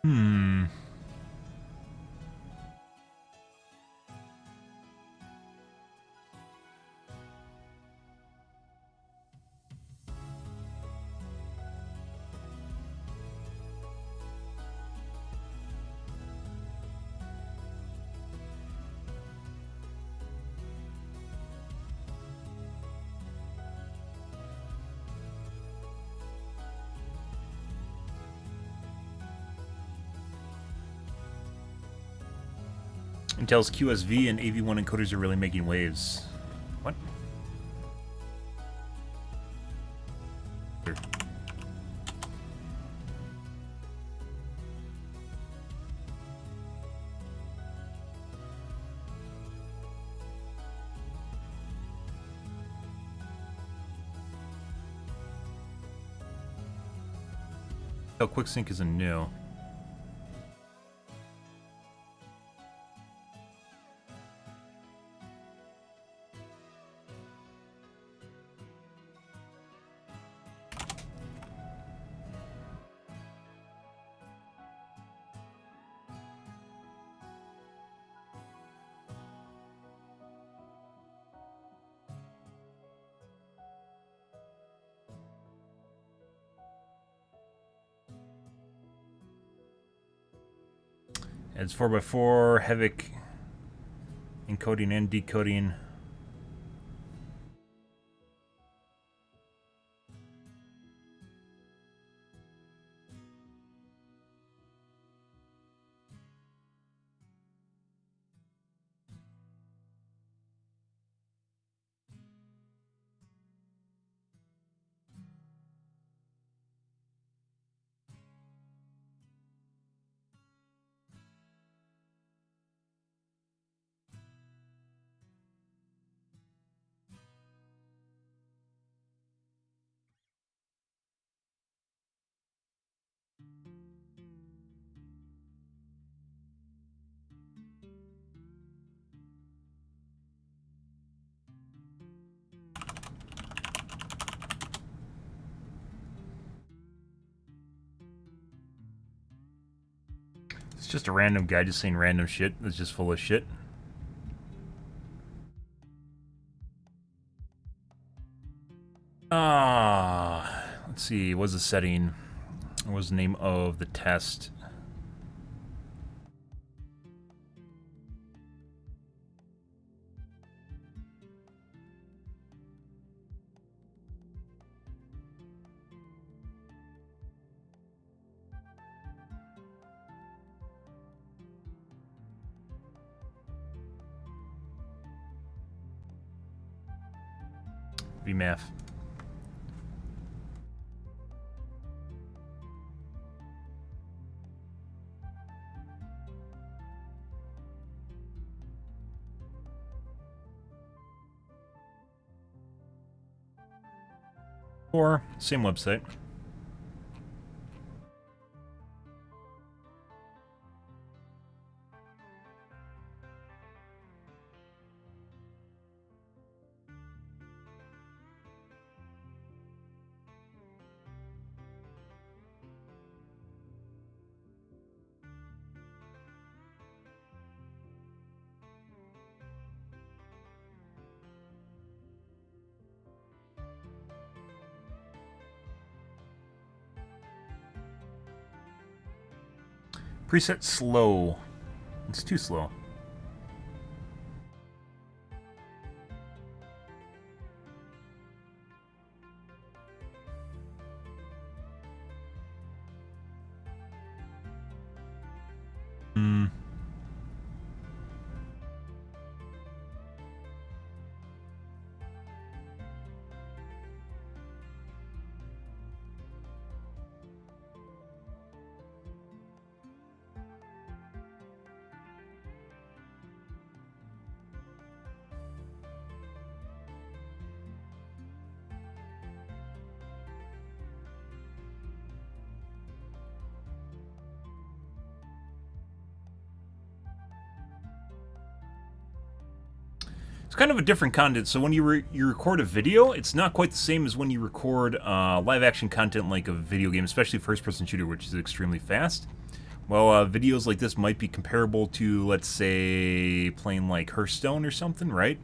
Hmm. Intel's QSV and AV1 encoders are really making waves. What? Here. Intel QuickSync isn't new. It's 4x4, Havoc encoding and decoding. It's just a random guy just saying random shit that's just full of shit. Let's see, what was the setting? What was the name of the test? VMAF. Or same website. Preset slow. It's too slow. It's kind of a different content. So when you record a video, it's not quite the same as when you record live action content like a video game, especially first-person shooter, which is extremely fast. Well, videos like this might be comparable to, let's say, playing like Hearthstone or something, right?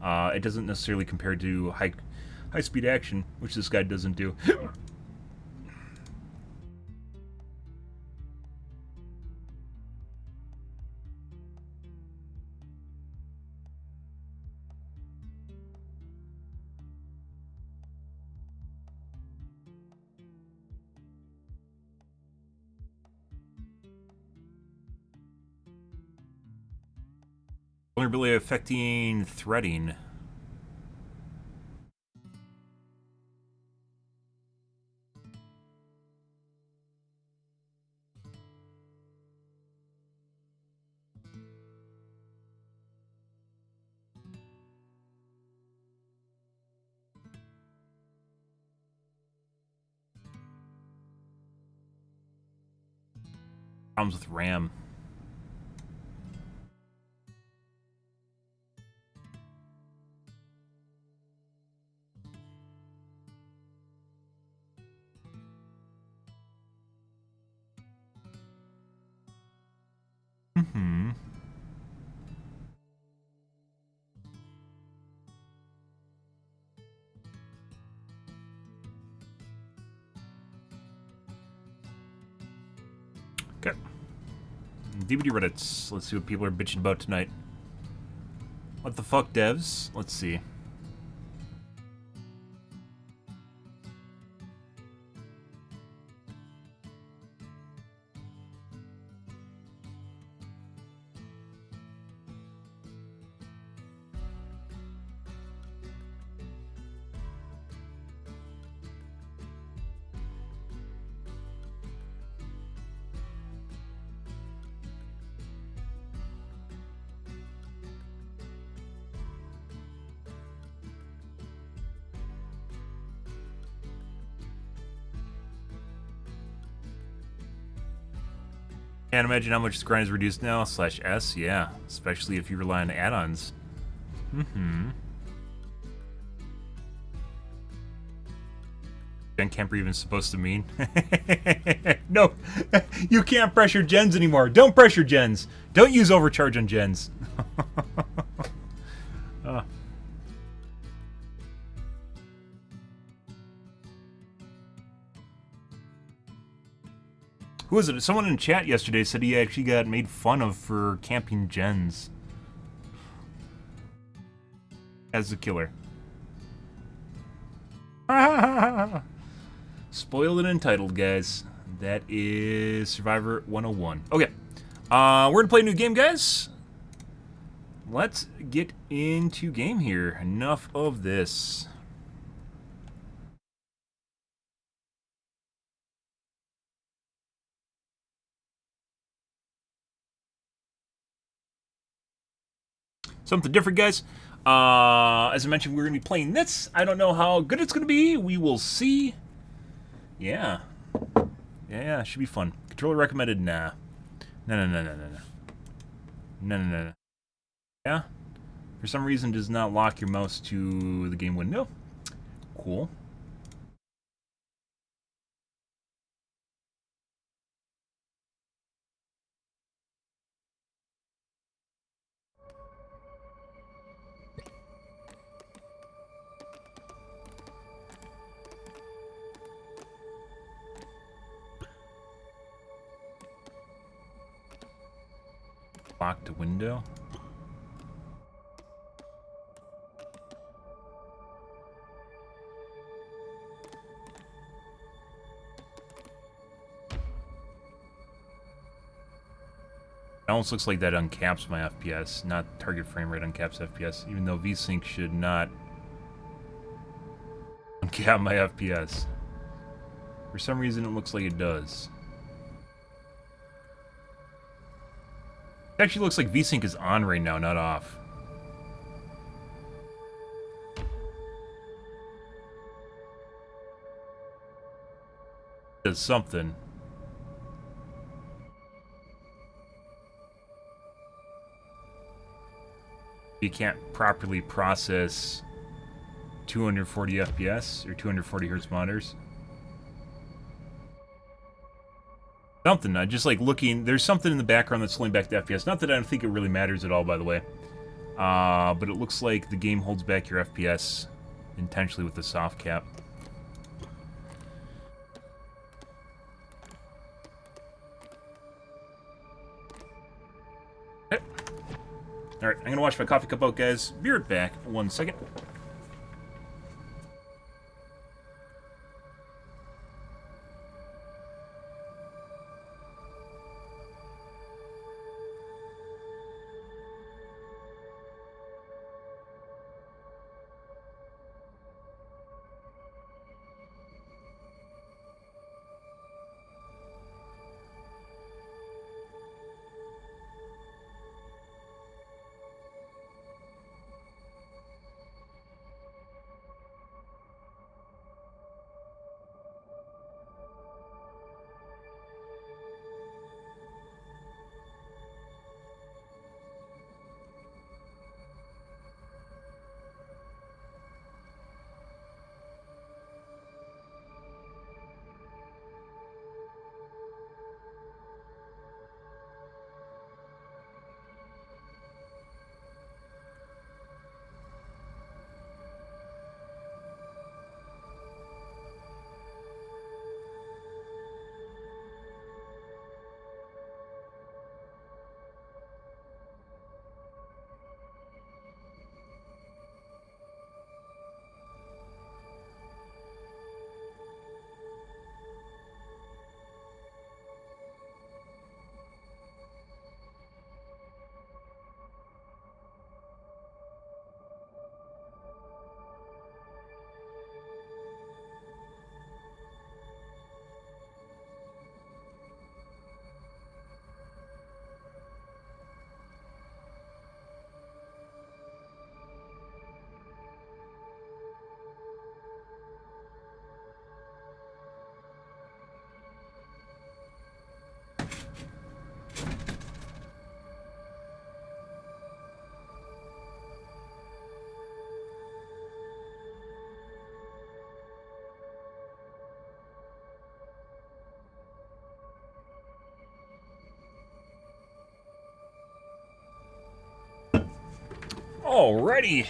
It doesn't necessarily compare to high-speed action, which this guy doesn't do. Vulnerability affecting threading. Problems with RAM. Okay. DVD Reddits. Let's see what people are bitching about tonight. What the fuck, devs? Let's see. Can't imagine how much this grind is reduced now. /S, yeah. Especially if you rely on add-ons. Gen camper even supposed to mean? No, you can't pressure gens anymore. Don't pressure gens. Don't use overcharge on gens. Who was it? Someone in chat yesterday said he actually got made fun of for camping gens as a killer. Spoiled and entitled, guys. That is Survivor 101. Okay. We're going to play a new game, guys. Let's get into game here. Enough of this. Something different, guys. As I mentioned, we're going to be playing this. I don't know how good it's going to be. We will see. Yeah. Yeah, it should be fun. Controller recommended? Nah. No. Yeah? For some reason, does not lock your mouse to the game window. Cool. Locked window. It almost looks like that uncaps my FPS, not target frame rate uncaps FPS, even though VSync should not uncap my FPS. For some reason, it looks like it does. It actually looks like VSync is on right now, not off. Does something. You can't properly process 240 FPS or 240 Hertz monitors. Something. I just like looking. There's something in the background that's slowing back the FPS. Not that I don't think it really matters at all, by the way. But it looks like the game holds back your FPS intentionally with the soft cap. Okay. Alright, I'm gonna wash my coffee cup out, guys. Be right back. 1 second. Alrighty.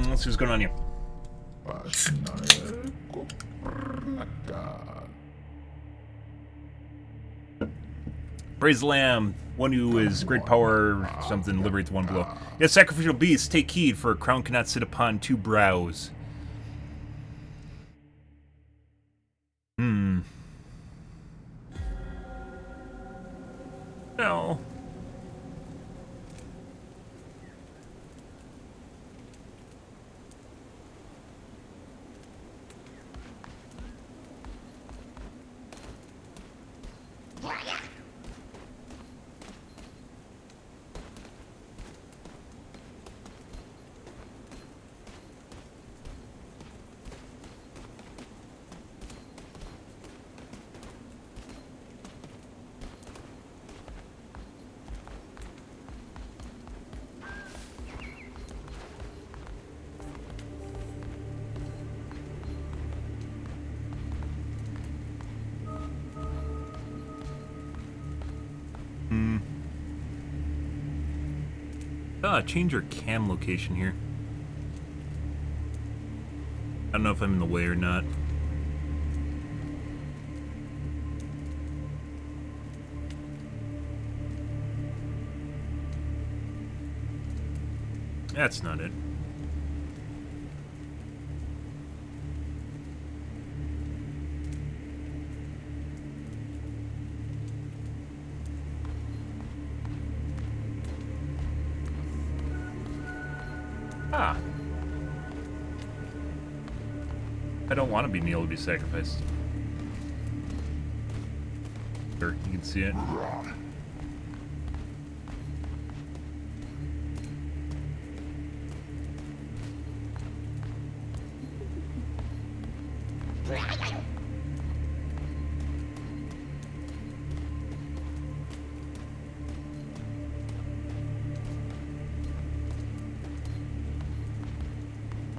Let's see what's going on here. Praise the Lamb, one who is great power, something, liberates one blow. Yes, sacrificial beasts, take heed, for a crown cannot sit upon two brows. No. Change your cam location here. I don't know if I'm in the way or not. That's not it. Ah. I don't want to be Neil to be sacrificed. Sure, you can see it.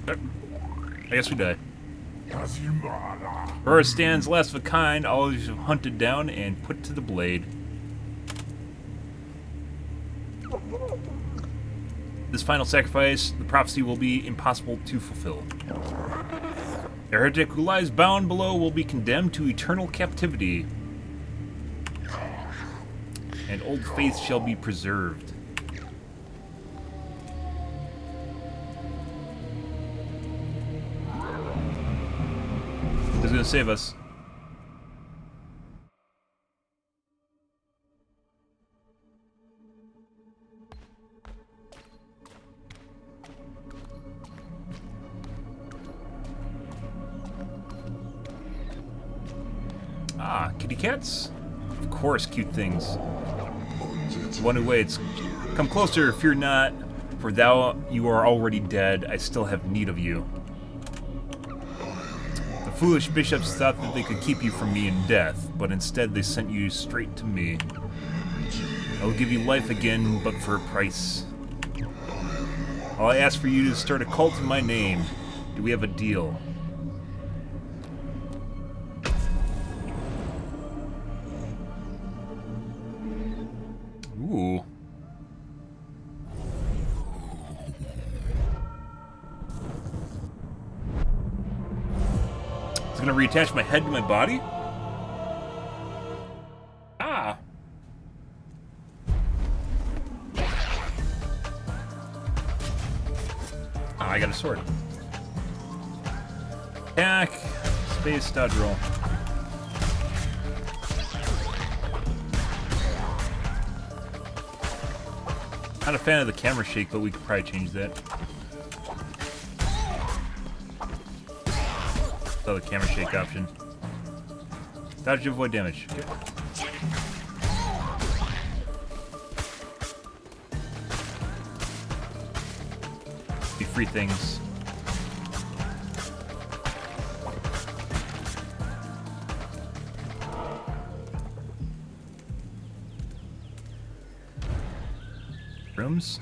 I guess we die. Aurora stands last of a kind, all of you have hunted down and put to the blade. This final sacrifice, the prophecy will be impossible to fulfill. The heretic who lies bound below will be condemned to eternal captivity, and old faith shall be preserved. Who's gonna save us? Ah, kitty cats? Of course, cute things. One who waits. Come closer, fear not, for you are already dead. I still have need of you. The foolish bishops thought that they could keep you from me in death, but instead they sent you straight to me. I will give you life again, but for a price. All I ask for you to start a cult in my name. Do we have a deal? Ooh. It's gonna reattach my head to my body? Ah. Ah, I got a sword. Attack. Space, dodge roll. Not a fan of the camera shake, but we could probably change that. So the camera shake option. Dodge to avoid damage. Okay. Be free things. Rooms.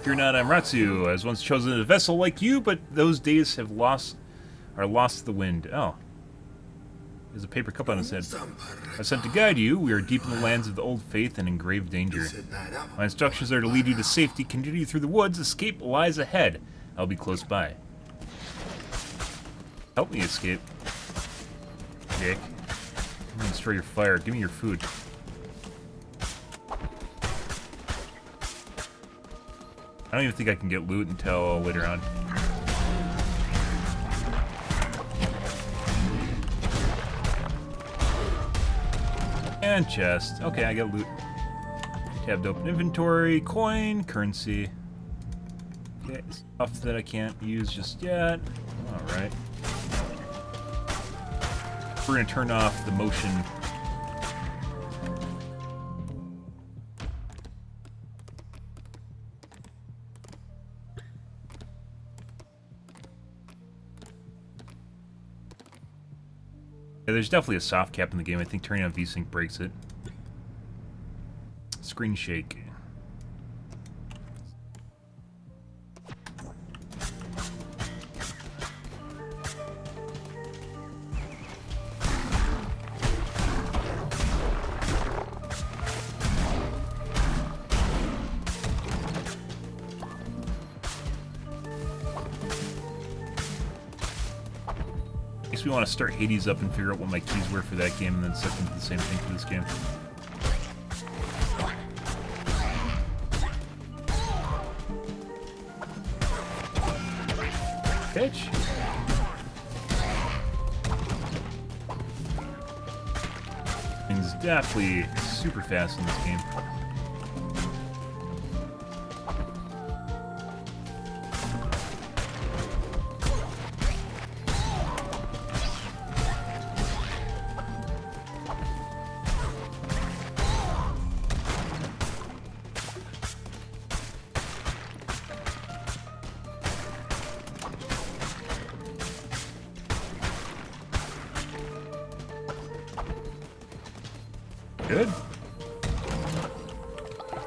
Fear not, I'm Ratsu. I was once chosen a vessel like you, but those days are lost to the wind. Oh. There's a paper cup on his head. I sent to guide you. We are deep in the lands of the old faith and in grave danger. My instructions are to lead you to safety, continue through the woods, escape lies ahead. I'll be close by. Help me escape. Dick. I'm gonna destroy your fire. Give me your food. I don't even think I can get loot until later on. And chest. Okay, I got loot. Tab to open inventory, coin, currency. Okay, stuff that I can't use just yet. Alright. We're gonna turn off the motion. Yeah, there's definitely a soft cap in the game. I think turning on VSync breaks it. Screen shake. We want to start Hades up and figure out what my keys were for that game and then set them to the same thing for this game. Pitch. Things definitely super fast in this game. Good.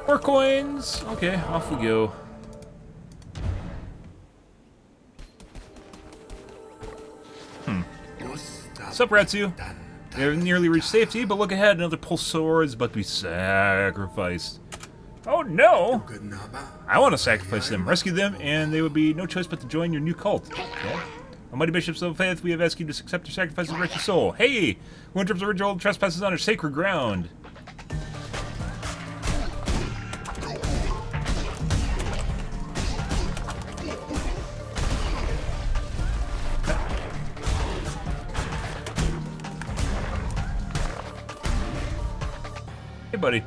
More coins. Okay, off we go. Sup, Ratsu? We have nearly reached safety, but look ahead, another pulsar is about to be sacrificed. Oh no! I want to sacrifice them, rescue them, and they would be no choice but to join your new cult. Okay. Almighty Bishops of Faith, we have asked you to accept your sacrifice of righteous soul. Hey! Who interrupts the ritual trespasses on our sacred ground? Hey, buddy.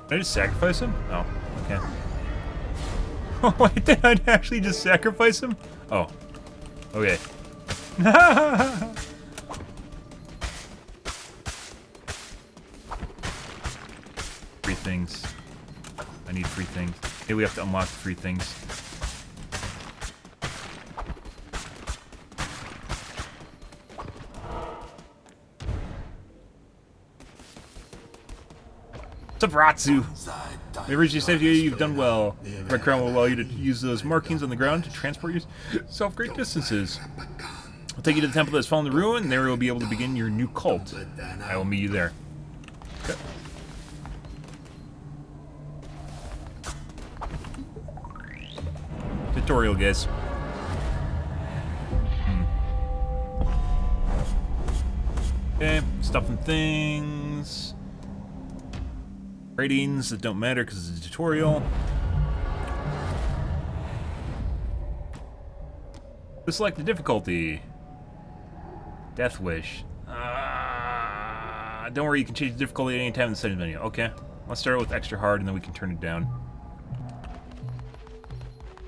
Did I just sacrifice him? Oh, okay. Oh, wait, did I actually just sacrifice him? Oh. Okay. Free things. I need free things. Hey, we have to unlock the free things. Sabratsu! We reached your safety, you've done well. Red Crown will allow you to use those markings on the ground to transport yourself great distances. I'll take you to the temple that's fallen to ruin, and there you'll be able to begin your new cult. I will meet you there. Okay. Tutorial, guys. Okay, stuff and things. Ratings that don't matter because it's a tutorial. Select the difficulty. Death Wish. Don't worry, you can change the difficulty at any time in the settings menu. Okay, let's start with extra hard and then we can turn it down.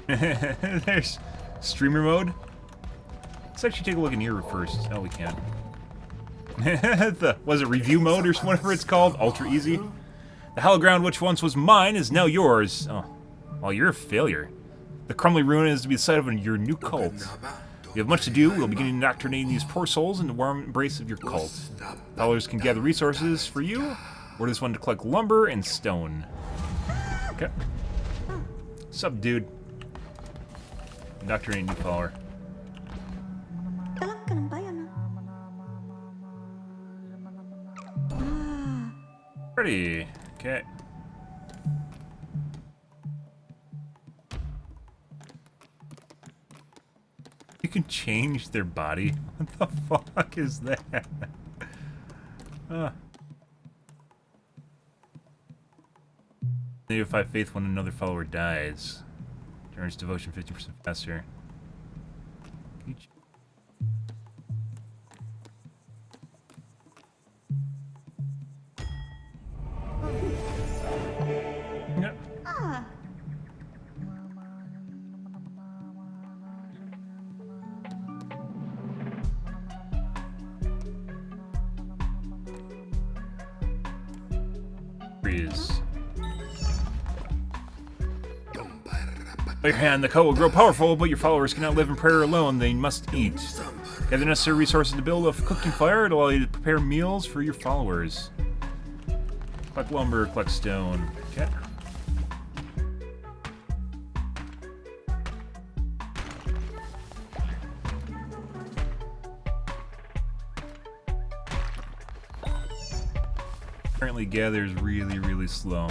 There's streamer mode. Let's actually take a look in here first. Oh, we can't. Was it review mode or whatever it's called? Ultra easy. The hallowed ground which once was mine is now yours. Oh, well, you're a failure. The crumbly ruin is to be the site of your new cult. You have much to do. We'll begin indoctrinating these poor souls in the warm embrace of your cult. Followers can gather resources for you. Or this one to collect lumber and stone. Okay. Sup, dude? Indoctrinating new follower. Ready. Okay. You can change their body? What the fuck is that? Notify faith when another follower dies. Turns devotion 50% faster. By your hand, the cult will grow powerful, but your followers cannot live in prayer alone. They must eat. Gather the necessary resources to build a cooking fire to allow you to prepare meals for your followers. Collect lumber, collect stone. Okay. Apparently gathers really, really slow.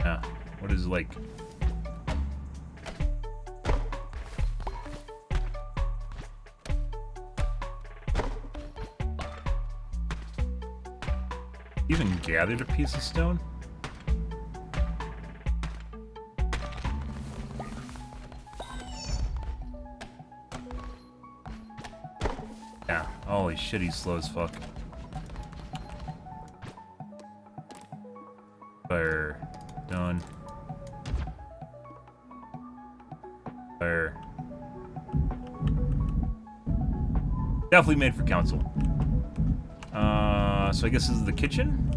Yeah, what is like... Even gathered a piece of stone? Yeah, holy shit, he's slow as fuck. Fire. Done. Fire. Definitely made for council. So I guess this is the kitchen?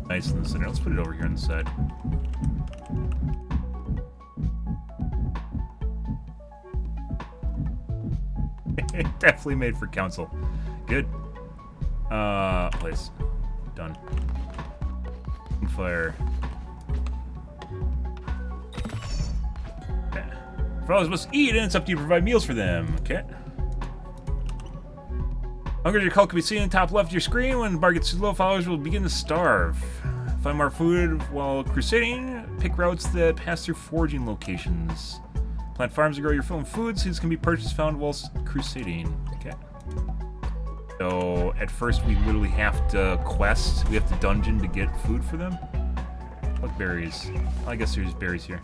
Nice in the center. Let's put it over here on the side. Definitely made for council. Good. Place. Done. Fire. Okay. Followers must eat, and it's up to you to provide meals for them. Okay. Hunger your cult can be seen in the top left of your screen. When the bar gets too low, followers will begin to starve. Find more food while crusading. Pick routes that pass through foraging locations. Plant farms to grow your own foods. These can be purchased found whilst crusading. Okay. So, at first we literally have to quest. We have to dungeon to get food for them. What berries? I guess there's berries here.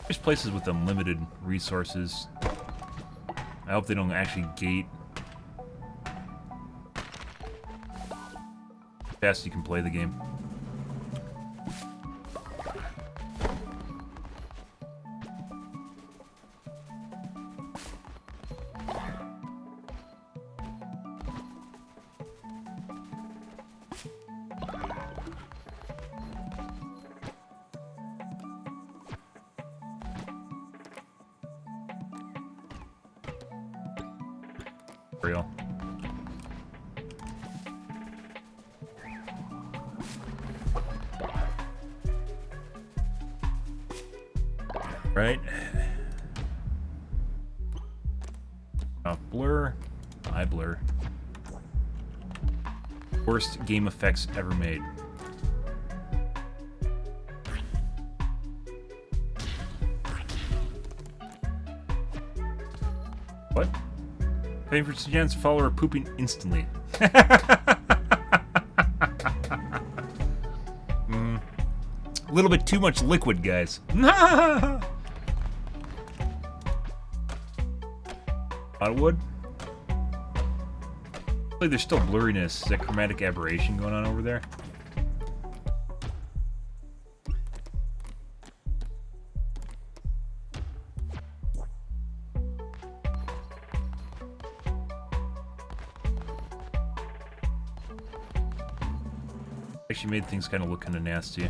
There's places with unlimited resources. I hope they don't actually gate how fast you can play the game. Real. Right. Blur. I blur. Worst game effects ever made. What? Paying for chance follower pooping instantly. A little bit too much liquid, guys. Out of wood? Like there's still blurriness. Is that chromatic aberration going on over there? Actually made things kind of look kind of nasty.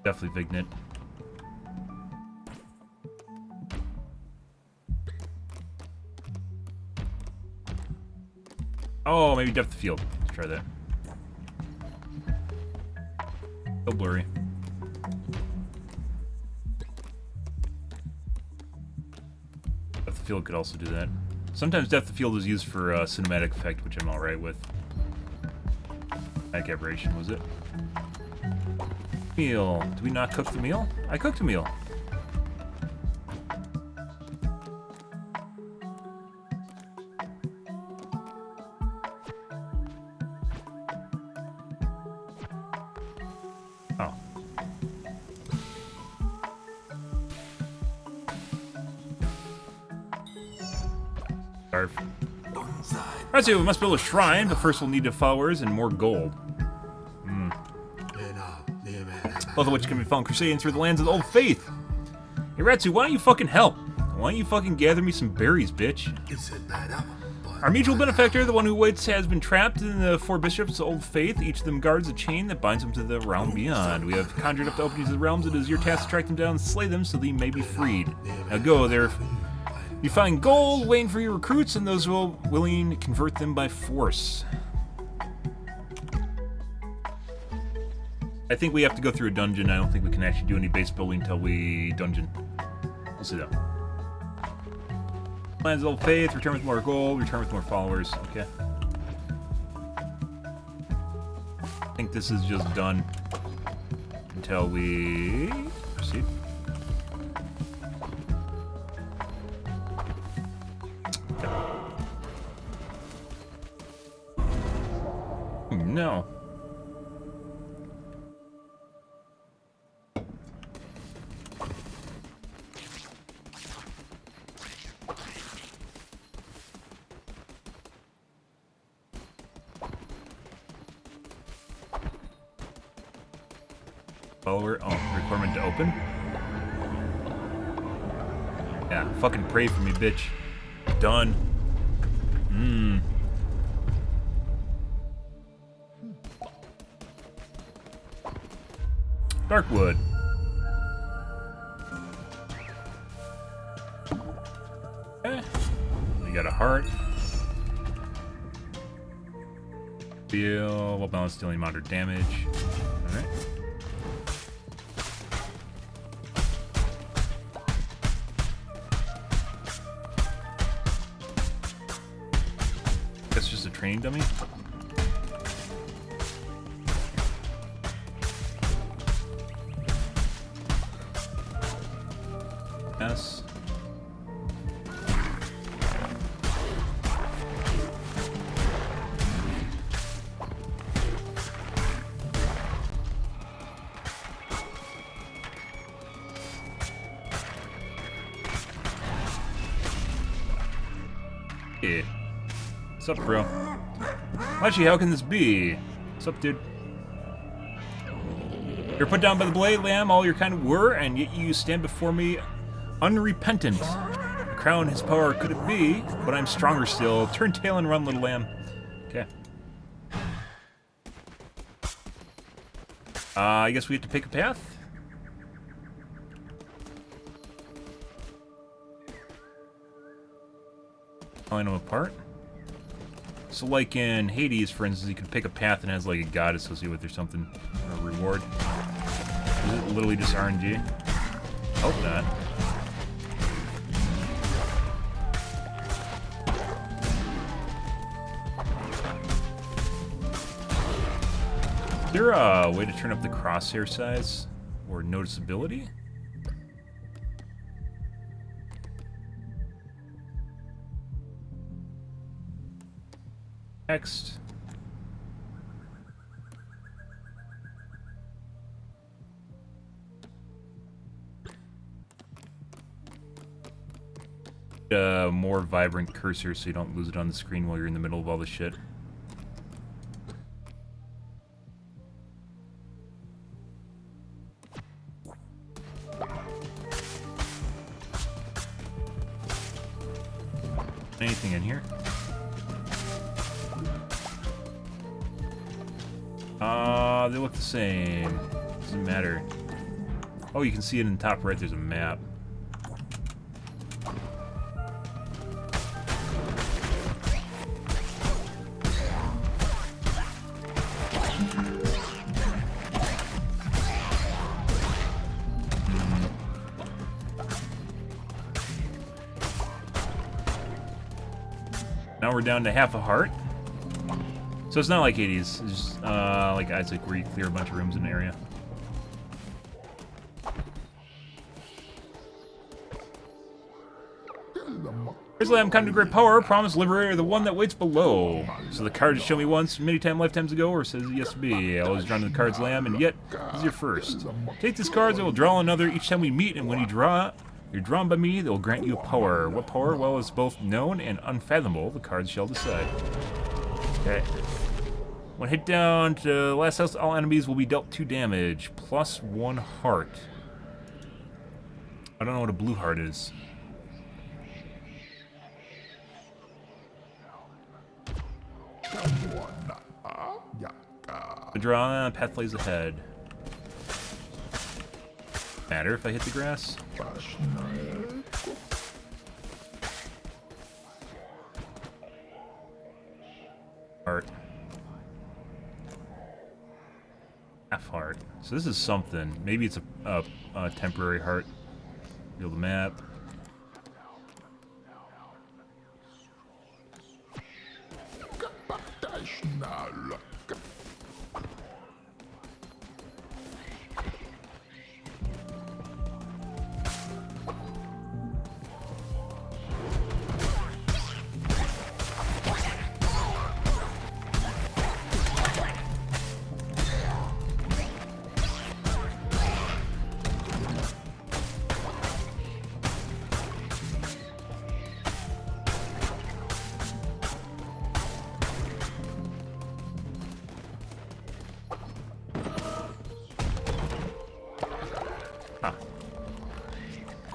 Definitely Vignet. Oh, maybe depth of field. Let's try that. Still blurry. Depth of field could also do that. Sometimes depth of field is used for cinematic effect, which I'm alright with. Like aberration, was it? Meal. Did we not cook the meal? I cooked a meal. Oh. Starve. Alright, so we must build a shrine, but first we'll need the followers and more gold. Both of which can be found crusading through the lands of the old faith. Hey Ratsu, why don't you fucking help? Why don't you fucking gather me some berries, bitch? Our mutual benefactor, the one who waits, has been trapped in the four bishops of the old faith. Each of them guards a chain that binds them to the realm beyond. We have conjured up the openings of the realms. It is your task to track them down and slay them so they may be freed. Now go there. You find gold waiting for your recruits, and those who are willing to convert them by force. I think we have to go through a dungeon. I don't think we can actually do any base building until we dungeon. We'll see though. Lands of Old Faith, return with more gold, return with more followers. Okay. I think this is just done until we proceed. Okay. No. Follower. Oh, requirement to open. Yeah, fucking pray for me, bitch. Done. Darkwood. Okay. We got a heart. Feel. Well balanced, dealing moderate damage. Alright. That's just a training dummy. Yes. Yeah. What's up, bro? Actually, how can this be? What's up, dude? You're put down by the blade, lamb, all your kind were, and yet you stand before me unrepentant. The crown, his power could it be, but I'm stronger still. Turn tail and run, little lamb. Okay. I guess we have to pick a path. Line them apart. So like in Hades, for instance, you can pick a path and it has like a god associated with it or something, or a reward. Is it literally just RNG? Hope not. Is there a way to turn up the crosshair size or noticeability? Text. More vibrant cursor so you don't lose it on the screen while you're in the middle of all this shit. Anything in here? They look the same. Doesn't matter. Oh, you can see it in the top right, there's a map. Now we're down to half a heart. So it's not like Hades. It's just like Isaac, where you clear a bunch of rooms in an area. Here's I'm come to great power, promise liberator, the one that waits below. So the card has shown me once, many lifetimes ago, or says yes to be. I always drawn to the card's lamb, and yet is your first. Take these cards, I will draw another each time we meet, and when you draw, you're drawn by me, they will grant you power. What power? Well, it's both known and unfathomable. The cards shall decide. Okay. When hit down to the last house, all enemies will be dealt 2 damage, plus 1 heart. I don't know what a blue heart is. The draw, path lays ahead. Matter if I hit the grass? Heart. Half heart. So this is something. Maybe it's a temporary heart. Build the map.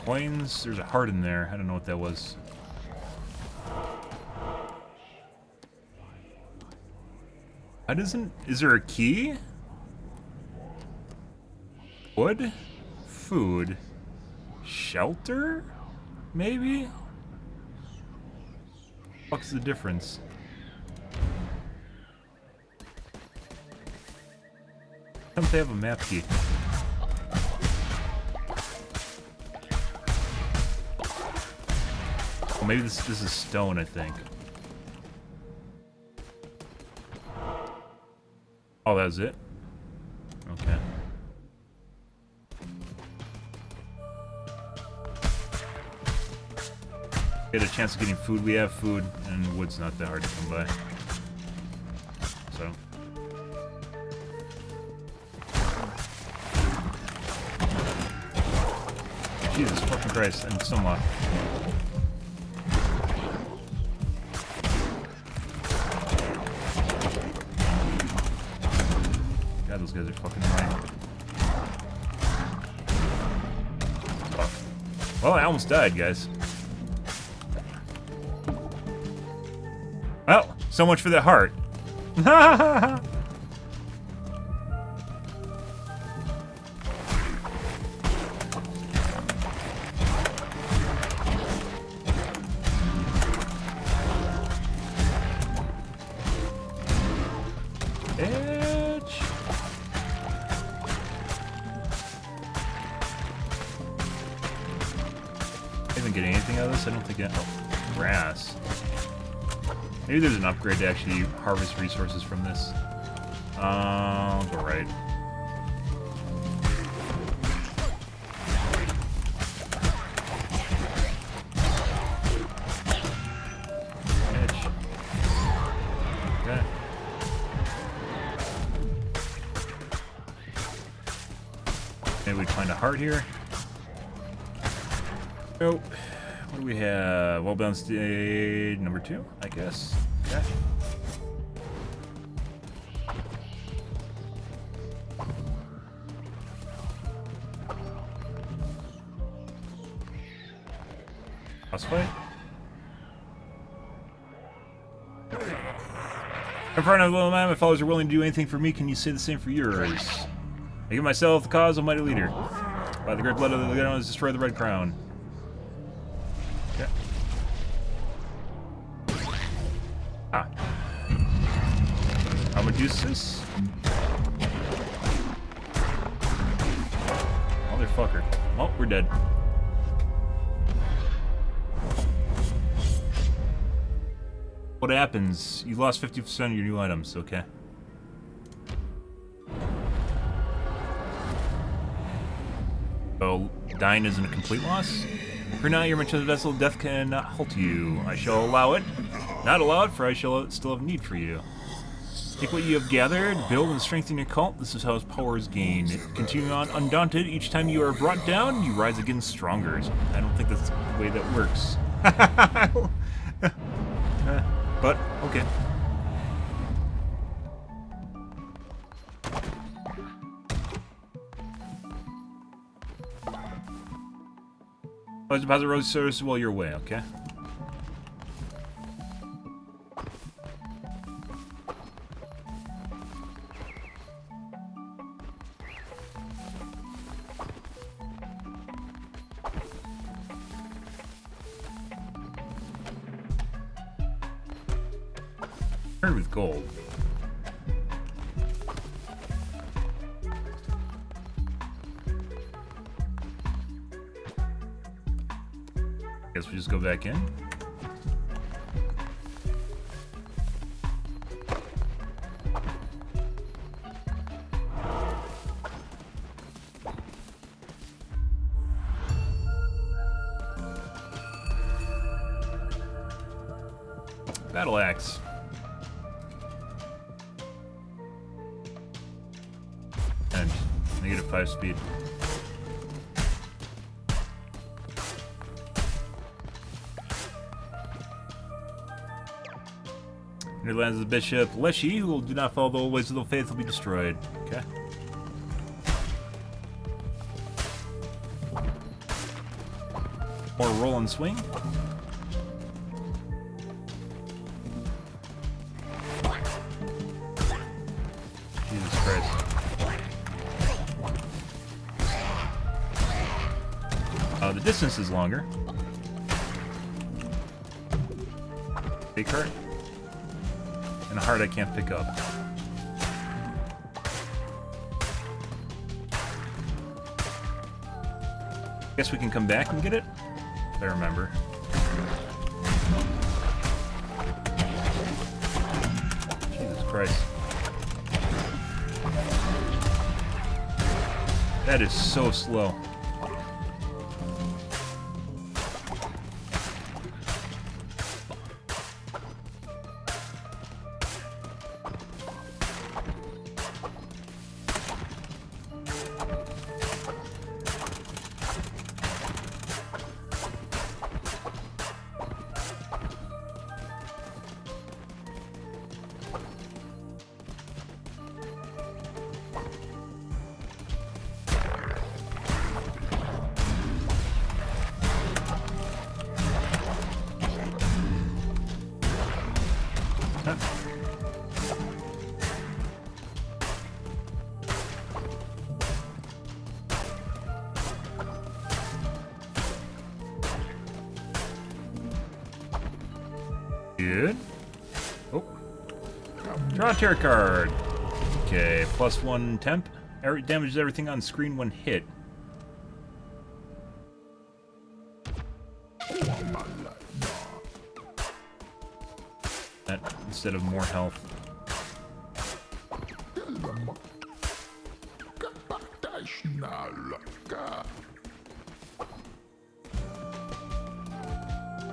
Coins. There's a heart in there. I don't know what that was. How doesn't... Is there a key? Wood? Food? Shelter? Maybe? What's the difference? Sometimes they have a map key. Oh, maybe this is stone, I think. Oh, that was it? Okay. Get a chance of getting food. We have food, and wood's not that hard to come by. So. Jesus fucking Christ, I'm so lost. God, those guys are fucking annoying. Fuck. Well, I almost died, guys. Well, so much for that heart. Edge. I didn't get anything out of this. I don't think I... Oh, grass. Maybe there's an upgrade to actually harvest resources from this. I'll go right. Edge. Okay. Maybe we'd find a heart here. Nope. What do we have? Well-balanced stage number 2, I guess. Okay. Boss fight. In front of the little man, my followers are willing to do anything for me. Can you say the same for yours? I give myself the cause, almighty leader. By the great blood of the Legiones, destroy the Red Crown. Okay. Ah. Amadusis? Motherfucker. Oh, we're dead. What happens? You lost 50% of your new items, okay. So, dying isn't a complete loss? For now, your mention of the vessel, death cannot halt you. I shall allow it. Not allow it, for I shall still have need for you. Take what you have gathered, build and strengthen your cult. This is how its power is gained. Continue on undaunted. Each time you are brought down, you rise again stronger. I don't think that's the way that works. But, okay. Always deposit rose service while you're away, okay? With gold. Guess we just go back in. Battle axe. And -5 speed. Near the lands of the Bishop Leshy, who will do not follow the old ways of the faith, will be destroyed. Okay. Or roll and swing. Jesus Christ. The distance is longer. Big heart. And a heart I can't pick up. Guess we can come back and get it? If I remember. Jesus Christ. That is so slow. Good. Oh. Draw a tarot card. Okay, +1 temp. Damages everything on screen when hit. That instead of more health.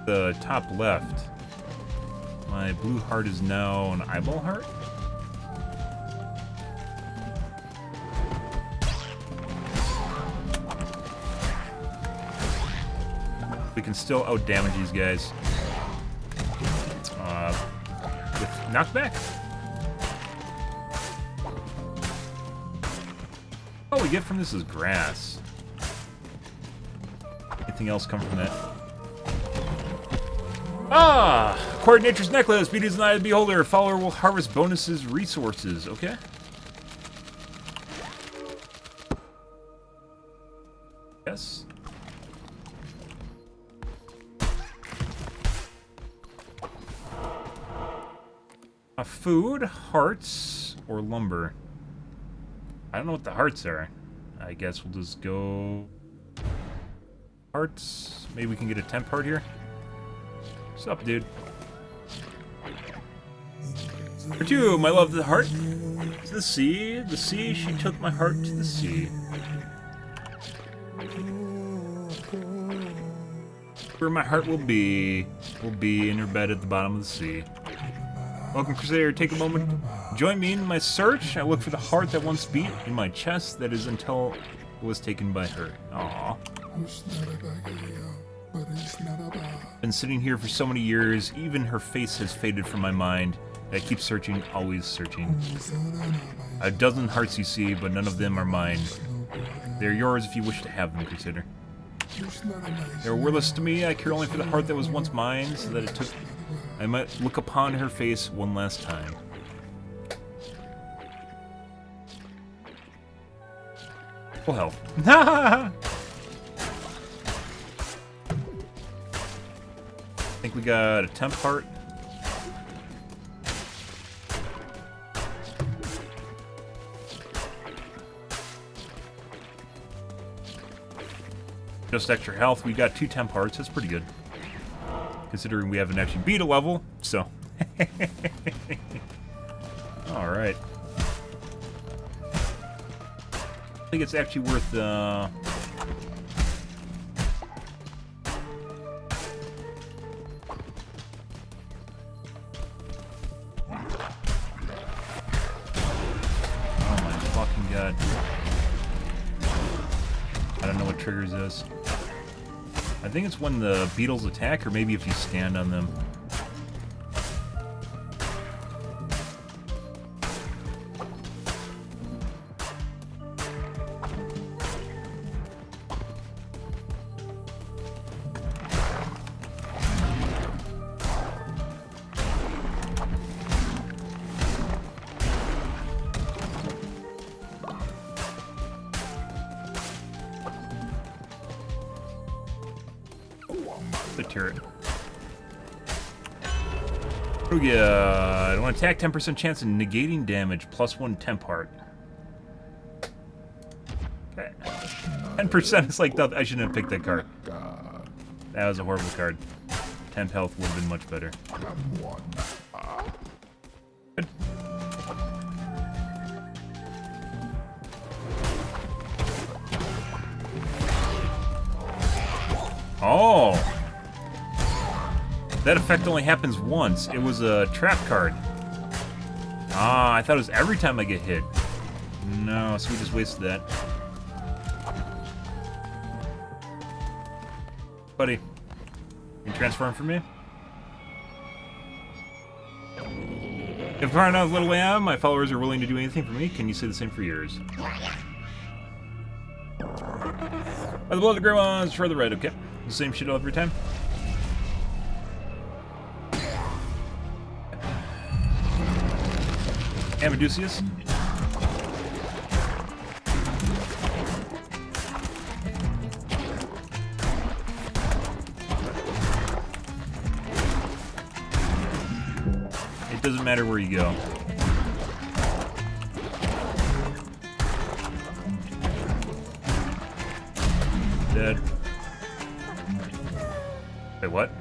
The top left. My blue heart is now an eyeball heart? We can still out-damage these guys. With knockback? All we get from this is grass. Anything else come from that? Ah! Acquired Nature's Necklace. Beauty is an eye of the beholder. Follower will harvest bonuses, resources. Okay. Yes. Food, hearts, or lumber. I don't know what the hearts are. I guess we'll just go... hearts. Maybe we can get a temp heart here. What's up, dude? For two, my love to the heart. To the sea. The sea, she took my heart to the sea. Where my heart will be in her bed at the bottom of the sea. Welcome, Crusader. Take a moment. Join me in my search. I look for the heart that once beat in my chest. That is until it was taken by her. Aww. Been sitting here for so many years. Even her face has faded from my mind. I keep searching, always searching. A dozen hearts you see, but none of them are mine. They're yours if you wish to have them, Crusader. They're worthless to me. I care only for the heart that was once mine, so that it took... I might look upon her face one last time. Full health. I think we got a temp heart. Just extra health. We got 2 temp hearts. That's pretty good. Considering we haven't actually beat a level, so. Alright. I think it's actually worth, Oh my fucking god. I don't know what triggers this. I think it's when the beetles attack, or maybe if you stand on them. the turret. Oh yeah, I want to attack 10% chance of negating damage, +1 temp heart. Okay. 10% is like, I shouldn't have picked that card. That was a horrible card. Temp health would have been much better. Good. Oh! That effect only happens once. It was a trap card. Ah, I thought it was every time I get hit. No, so we just wasted that. Buddy, can you transform for me? If far enough little way I am, my followers are willing to do anything for me. Can you say the same for yours? By the blood of the gray ones, further red, okay. The same shit every time. Amadusius. It doesn't matter where you go. Dead. Wait, what?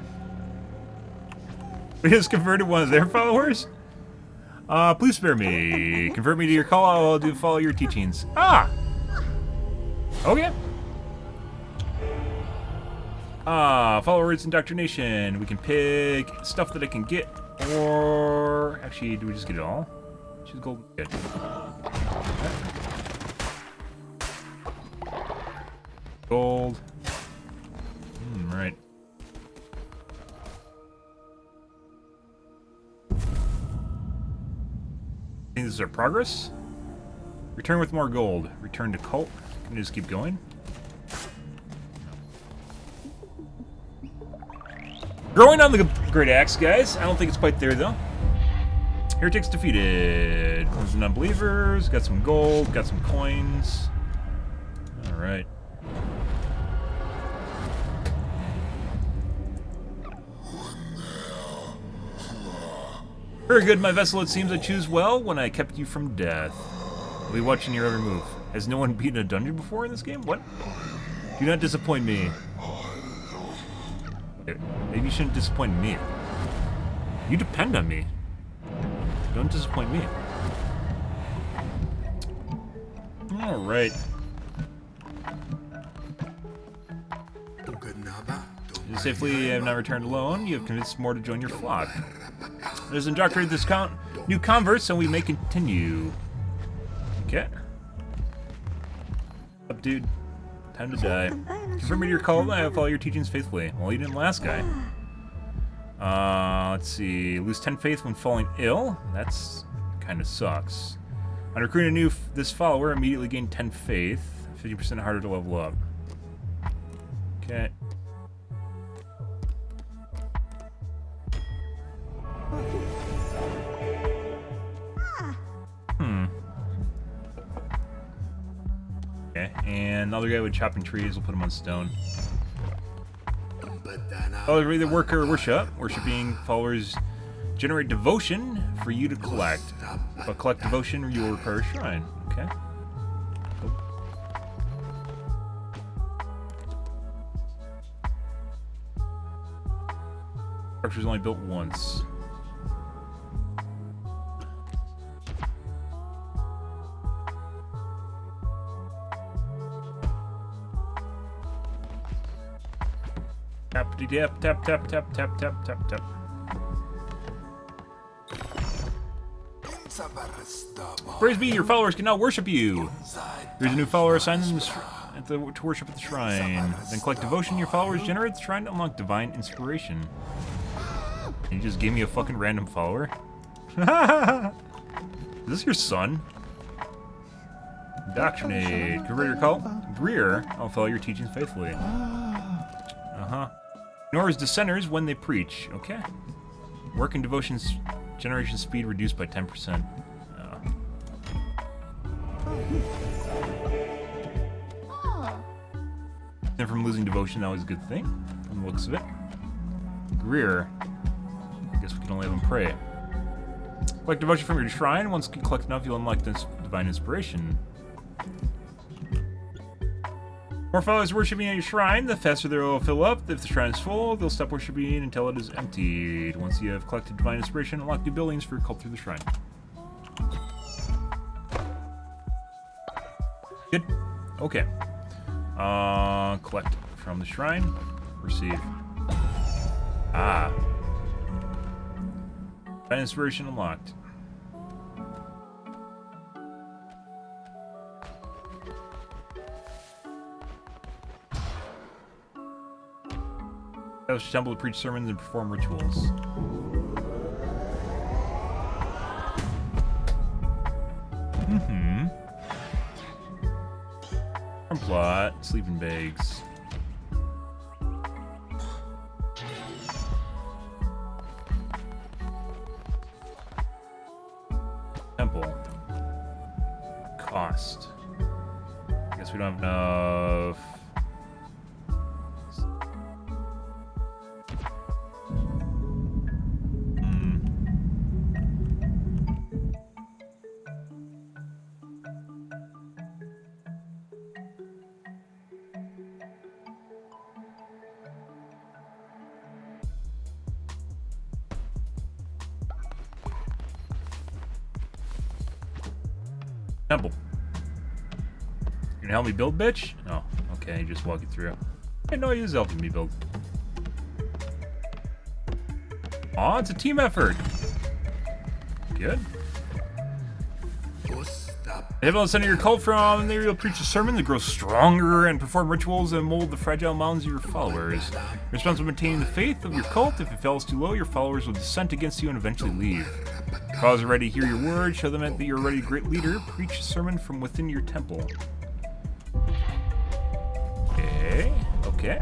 We just converted one of their followers? Please spare me. Convert me to your call. I'll follow your teachings. Ah! Okay. Followers indoctrination. We can pick stuff that I can get, or... Actually, do we just get it all? Choose gold. Good. Gold. Right. I think this is our progress. Return with more gold. Return to cult. Can we just keep going? Growing on the Great Axe, guys. I don't think it's quite there, though. Heretics defeated. Some unbelievers. Got some gold. Got some coins. Alright. Very good, my vessel. It seems I choose well when I kept you from death. I'll be watching your every move. Has no one beaten a dungeon before in this game? What? Do not disappoint me. Maybe you shouldn't disappoint me. You depend on me. Don't disappoint me. Alright. You safely have not returned alone. You have convinced more to join your flock. There's indoctrinated this new converts, and we may continue. Okay. Up, dude. Time to die. Confirm me to your call. I follow your teachings faithfully. Well, you didn't last guy. Let's see. Lose 10 faith when falling ill. That's kind of sucks. On recruiting this follower, immediately gain 10 faith. 50% harder to level up. Okay. Okay, and another guy with chopping trees, we'll put him on stone. Oh, the worker worshipping followers generate devotion for you to collect. But collect devotion, you will require a shrine. Okay. Cool. Structure's only built once. Tap tap tap tap tap tap tap tap tap. Praise be, your followers can now worship you. There's a new follower assigned them to worship at the shrine. Then collect devotion. Your followers generate the shrine to unlock divine inspiration. And you just gave me a fucking random follower? Is this your son? Indoctrinate. Convert your cult. Greer. I'll follow your teachings faithfully. Uh-huh. Nor is dissenters when they preach. Okay. Work and devotion's generation speed reduced by 10%. And from losing devotion, that was a good thing, from the looks of it. Greer. I guess we can only have him pray. Collect devotion from your shrine. Once you collect enough, you'll unlock this divine inspiration. More followers worshiping at your shrine, the faster they will fill up. If the shrine is full, they'll stop worshiping until it is emptied. Once you have collected divine inspiration, unlock new buildings for your cult through the shrine. Good. Okay. Collect from the shrine. Receive. Ah. Divine inspiration unlocked. Establish a temple to preach sermons and perform rituals. Plot, sleeping bags. Temple. Cost. I guess we don't have enough. Temple. You gonna help me build, bitch? Oh, okay, just walk you through. I know he's helping me build. Aw, it's a team effort. Good. If I'll send your cult from there, you'll preach a sermon that grows stronger and perform rituals and mold the fragile mounds of your followers. You're responsible for maintaining the faith of your cult. If it falls too low, your followers will dissent against you and eventually leave. If followers are ready to hear your word, show them that you're already a great leader. Preach a sermon from within your temple. Okay, okay.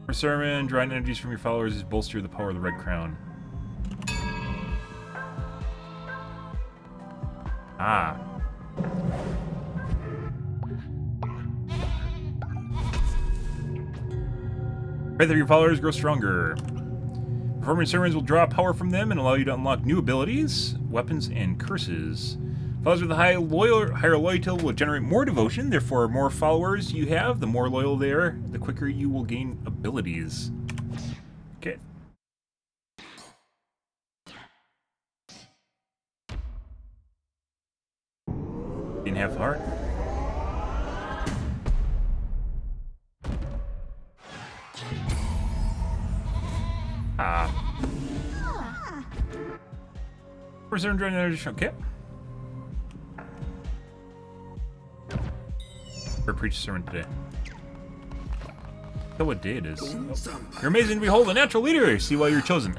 For sermon, drawing energies from your followers is bolster the power of the Red Crown. Ah. Faith of your followers grow stronger. Performing sermons will draw power from them and allow you to unlock new abilities, weapons, and curses. Followers with a higher loyalty will generate more devotion. Therefore, the more followers you have, the more loyal they are, the quicker you will gain abilities. Okay. Didn't have heart. Ah. Reserve during energy. Okay. Or preach a sermon today. Tell what day it is. Oh. You're amazing to behold, a natural leader. See why you're chosen.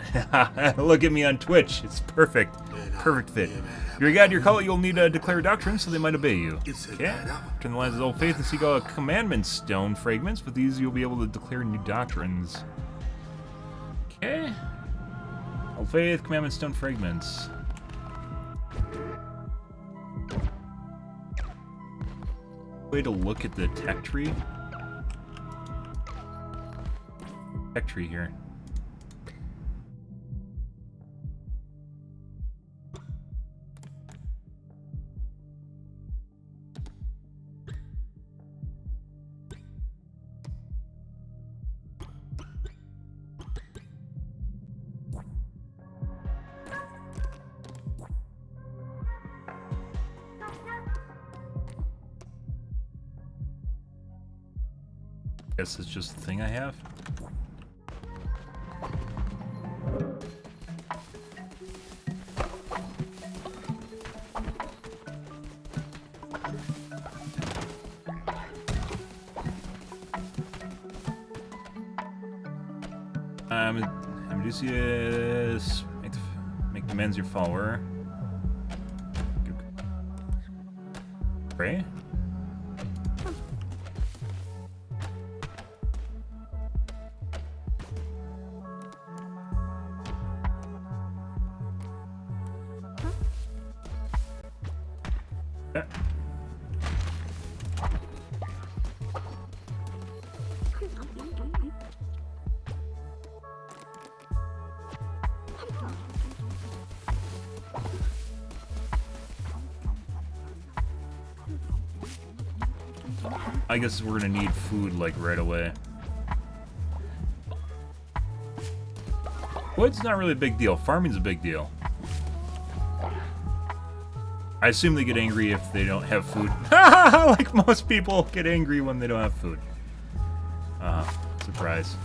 Look at me on Twitch. It's perfect. Perfect fit. If you're a guide to your cult, you'll need to declare doctrine so they might obey you. Okay. Turn the lines of old faith and seek out commandment stone fragments. With these, you'll be able to declare new doctrines. Okay. Old faith, commandment stone fragments. Way to look at the tech tree. Tech tree here. Guess it's just the thing I have. Amedicius, make the men's your follower. Pray. I guess we're gonna need food, like, right away. Wood's not really a big deal. Farming's a big deal. I assume they get angry if they don't have food. Like most people get angry when they don't have food. Surprise.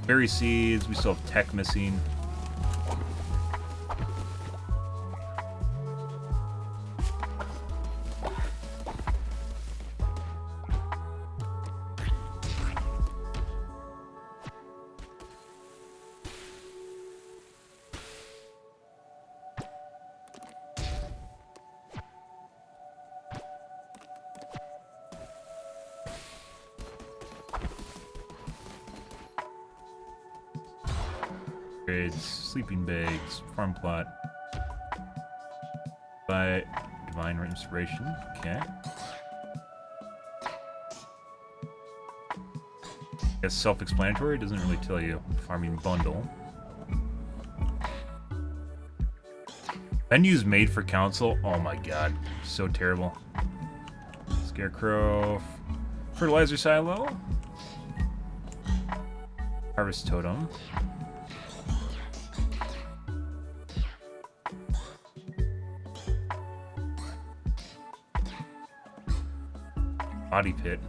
Berry seeds, we still have tech missing. Sleeping bags, farm plot. By divine inspiration. Okay. Guess self-explanatory, doesn't really tell you. Farming bundle. Menus made for council. Oh my god. So terrible. Scarecrow. Fertilizer silo. Harvest totem. Body pit.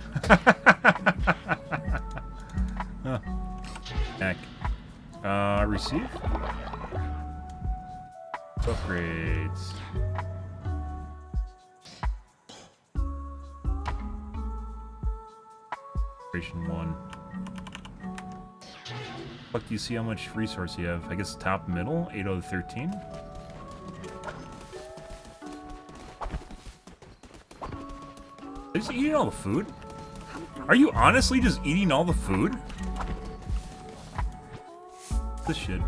Huh. Heck. Receive. Upgrades. Operation 1. Fuck, do you see how much resource you have? I guess top middle, 8 out of 13. Is he eating all the food? Are you honestly just eating all the food? This shit.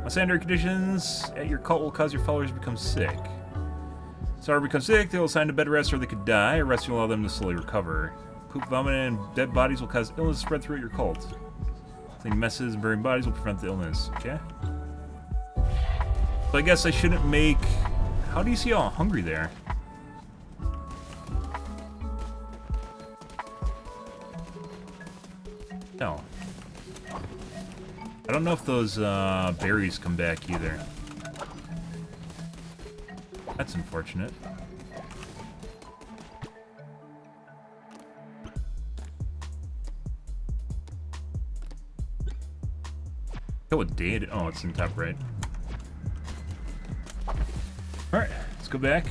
Sanitary conditions at your cult will cause your followers to become sick. So if they become sick, they will assign to bed rest or they could die. Rest will allow them to slowly recover. Poop, vomit, and dead bodies will cause illness to spread throughout your cult. Cleaning messes and burying bodies will prevent the illness. Okay? So I guess I shouldn't make... How do you see all hungry there? No. I don't know if those berries come back either. That's unfortunate. Oh, what day it? Oh, it's in top right. Alright, let's go back.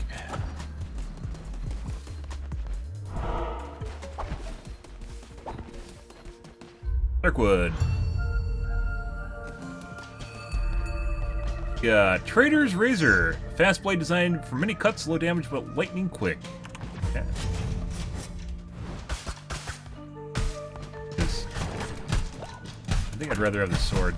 Darkwood. Yeah, Trader's Razor. Fast blade designed for many cuts, low damage, but lightning quick. Okay. I think I'd rather have the sword.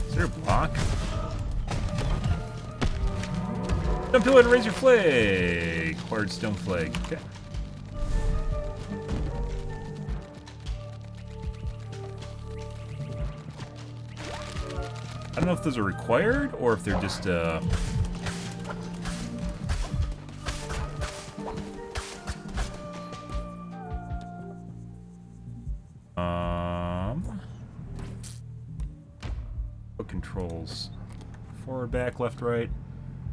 Is there a block? Jump to it and raise your flag. Acquired stone flag. Okay. I don't know if those are required or if they're just what controls? Forward, back, left, right.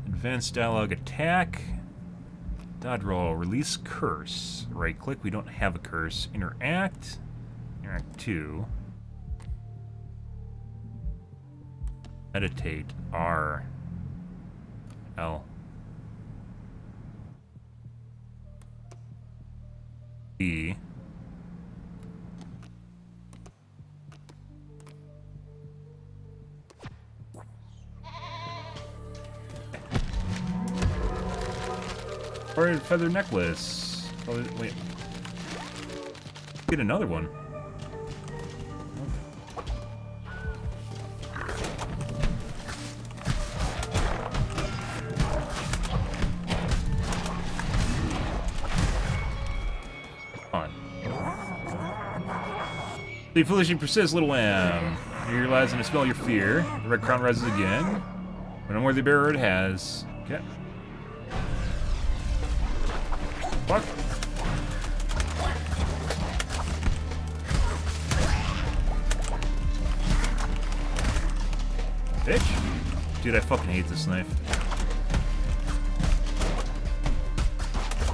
Advanced dialogue attack. Dodge roll. Release curse. Right click. We don't have a curse. Interact. Interact 2. Meditate. R. L. E. Or a feather necklace. Oh, wait. Get another one. On. They foolishly persist, little lamb. Here lies and I smell your fear. The red crown rises again. An unworthy bearer it has. Okay. Fuck. Bitch. Dude, I fucking hate this knife.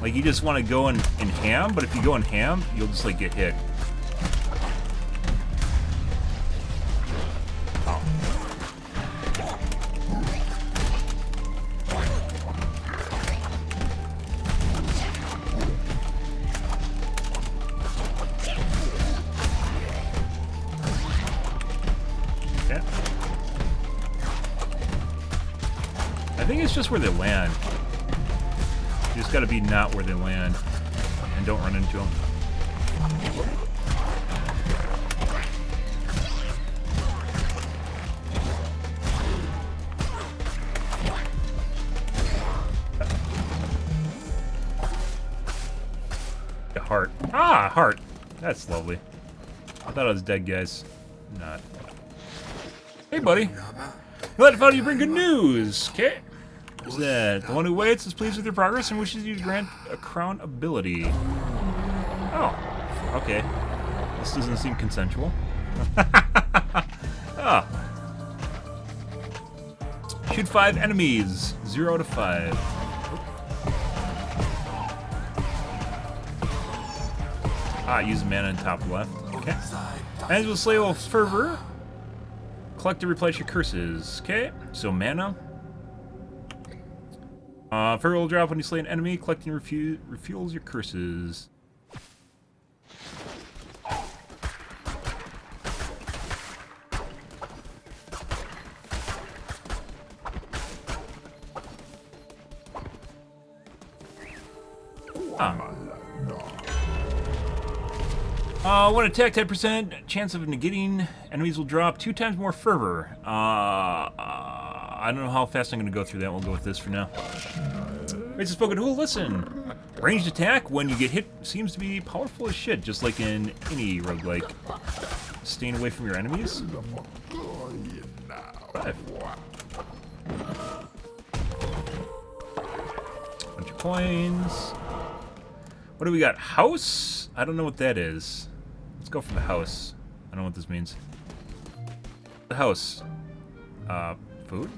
Like, you just want to go in ham, but if you go in ham, you'll just, like, get hit. Oh. Okay. I think it's just where they land. You just gotta be not where they land. And don't run into them. A heart. Ah, heart. That's lovely. I thought I was dead, guys. Not. Hey, buddy. Glad to find you bring good news. Okay. Who's that? The one who waits is pleased with your progress and wishes you to grant a crown ability. Oh. Okay. This doesn't seem consensual. Ah. Shoot 5 enemies. 0 to 5. Ah, use mana in top left. Okay. As will slay with fervor. Collect to replace your curses. Okay. So mana. Fervor will drop when you slay an enemy. Collecting refuels your curses. When attack 10%, chance of negating enemies will drop 2 times more fervor. I don't know how fast I'm going to go through that. We'll go with this for now. Rates of spoken, who will listen? Ranged attack when you get hit seems to be powerful as shit, just like in any roguelike. Staying away from your enemies. 5. Bunch of coins. What do we got? House? I don't know what that is. Let's go for the house. I don't know what this means. The house. Food?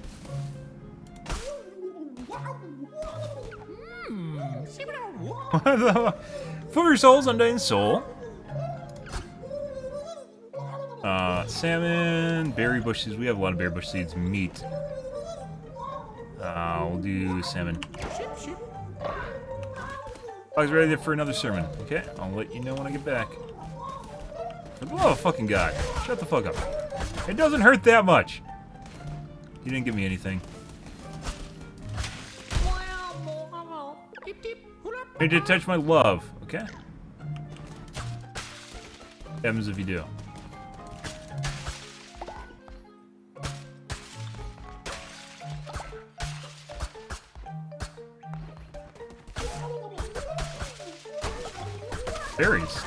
For your soul's undying soul. Salmon, berry bush seeds. We have a lot of berry bush seeds. Meat. We'll do salmon. I was ready for another sermon. Okay, I'll let you know when I get back. For the love of fucking God, shut the fuck up. It doesn't hurt that much. You didn't give me anything. I need to touch my love, okay? What happens if you do? Berries.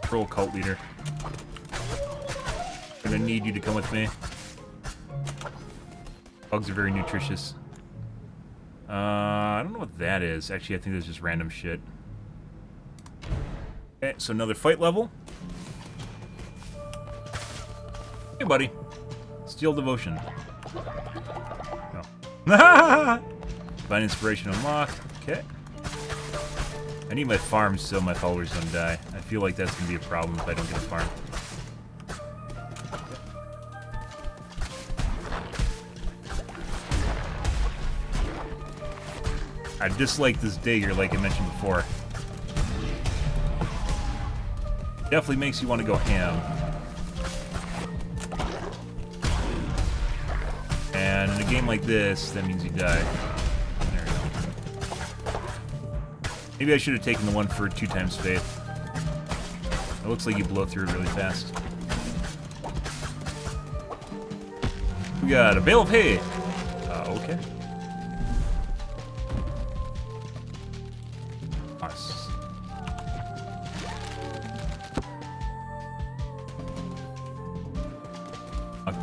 Troll cult leader. I'm gonna need you to come with me. Bugs are very nutritious. I don't know what that is. Actually, I think that's just random shit. Okay, so another fight level. Hey, buddy. Steel devotion. Oh. Divine inspiration unlocked. Okay. I need my farm so my followers don't die. I feel like that's gonna be a problem if I don't get a farm. I dislike this dagger, like I mentioned before. Definitely makes you want to go ham. And in a game like this, that means you die. There we go. Maybe I should have taken the one for 2 times faith. It looks like you blow through it really fast. We got a bale of hay. Okay.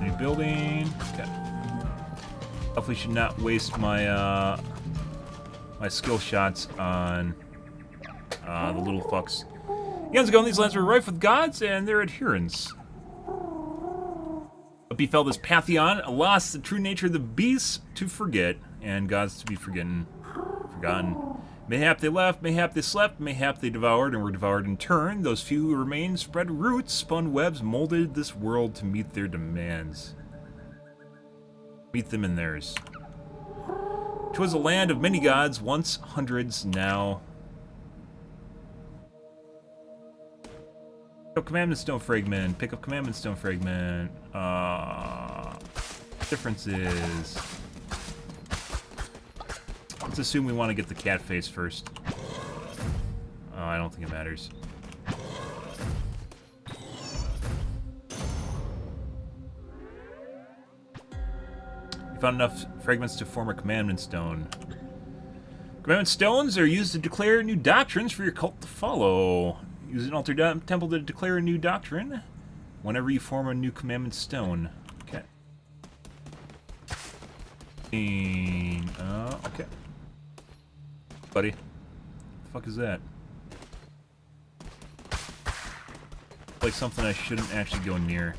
New building. Okay. Definitely should not waste my my skill shots on the little fucks. Eons ago, these lands were rife with gods and their adherents. But befell this Pantheon, alas, the true nature of the beasts to forget, and gods to be forgotten. Mayhap they left, mayhap they slept, mayhap they devoured and were devoured in turn. Those few who remained spread roots, spun webs, molded this world to meet their demands. Meet them in theirs. 'Twas a land of many gods, once hundreds, now. Pick up Commandment Stone Fragment. Pick up Commandment Stone Fragment. Differences. Let's assume we want to get the cat face first. I don't think it matters. We found enough fragments to form a Commandment Stone. Commandment Stones are used to declare new doctrines for your cult to follow. Use an altar temple to declare a new doctrine whenever you form a new Commandment Stone. Okay. Okay. Buddy. What the fuck is that? Like something I shouldn't actually go near.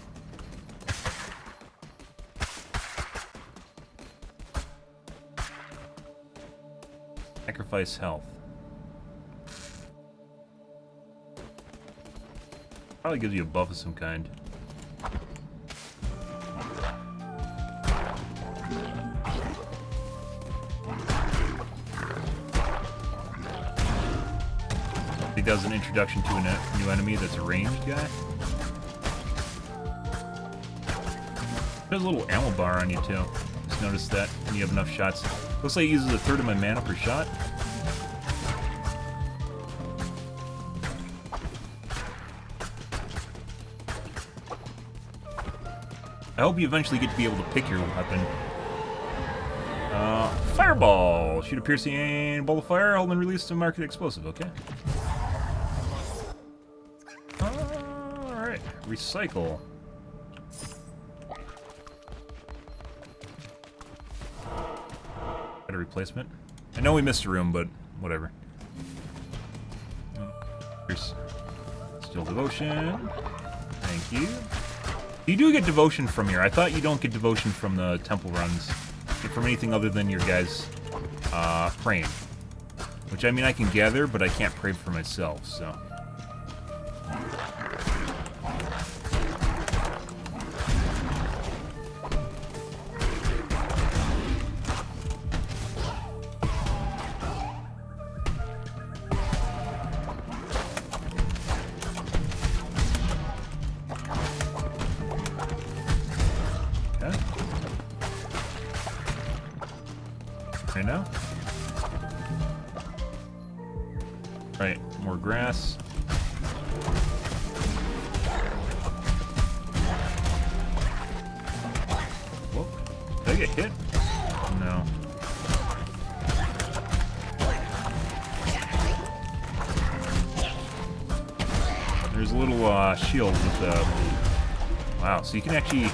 Sacrifice health. Probably gives you a buff of some kind. He does an introduction to a new enemy that's a ranged guy. There's a little ammo bar on you too. Just noticed that when you have enough shots. Looks like it uses a third of my mana per shot. I hope you eventually get to be able to pick your weapon. Fireball! Shoot a piercing bolt of fire, hold and release to market explosive, okay? Alright, recycle. Got a replacement. I know we missed a room, but whatever. Here's Still Devotion. Thank you. You do get devotion from here. I thought you don't get devotion from the temple runs. From anything other than your guys' praying. Which, I mean, I can gather, but I can't pray for myself, so. Right now? Right, more grass. Whoa. Did I get hit? No. There's a little shield with wow, so you can actually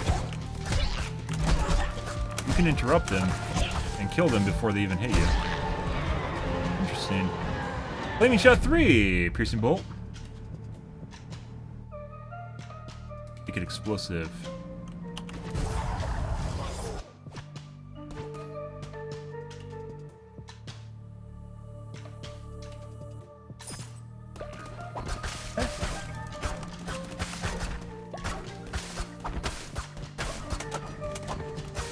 interrupt them and kill them before they even hit you. Interesting. Flaming Shot 3! Piercing Bolt. Make it explosive.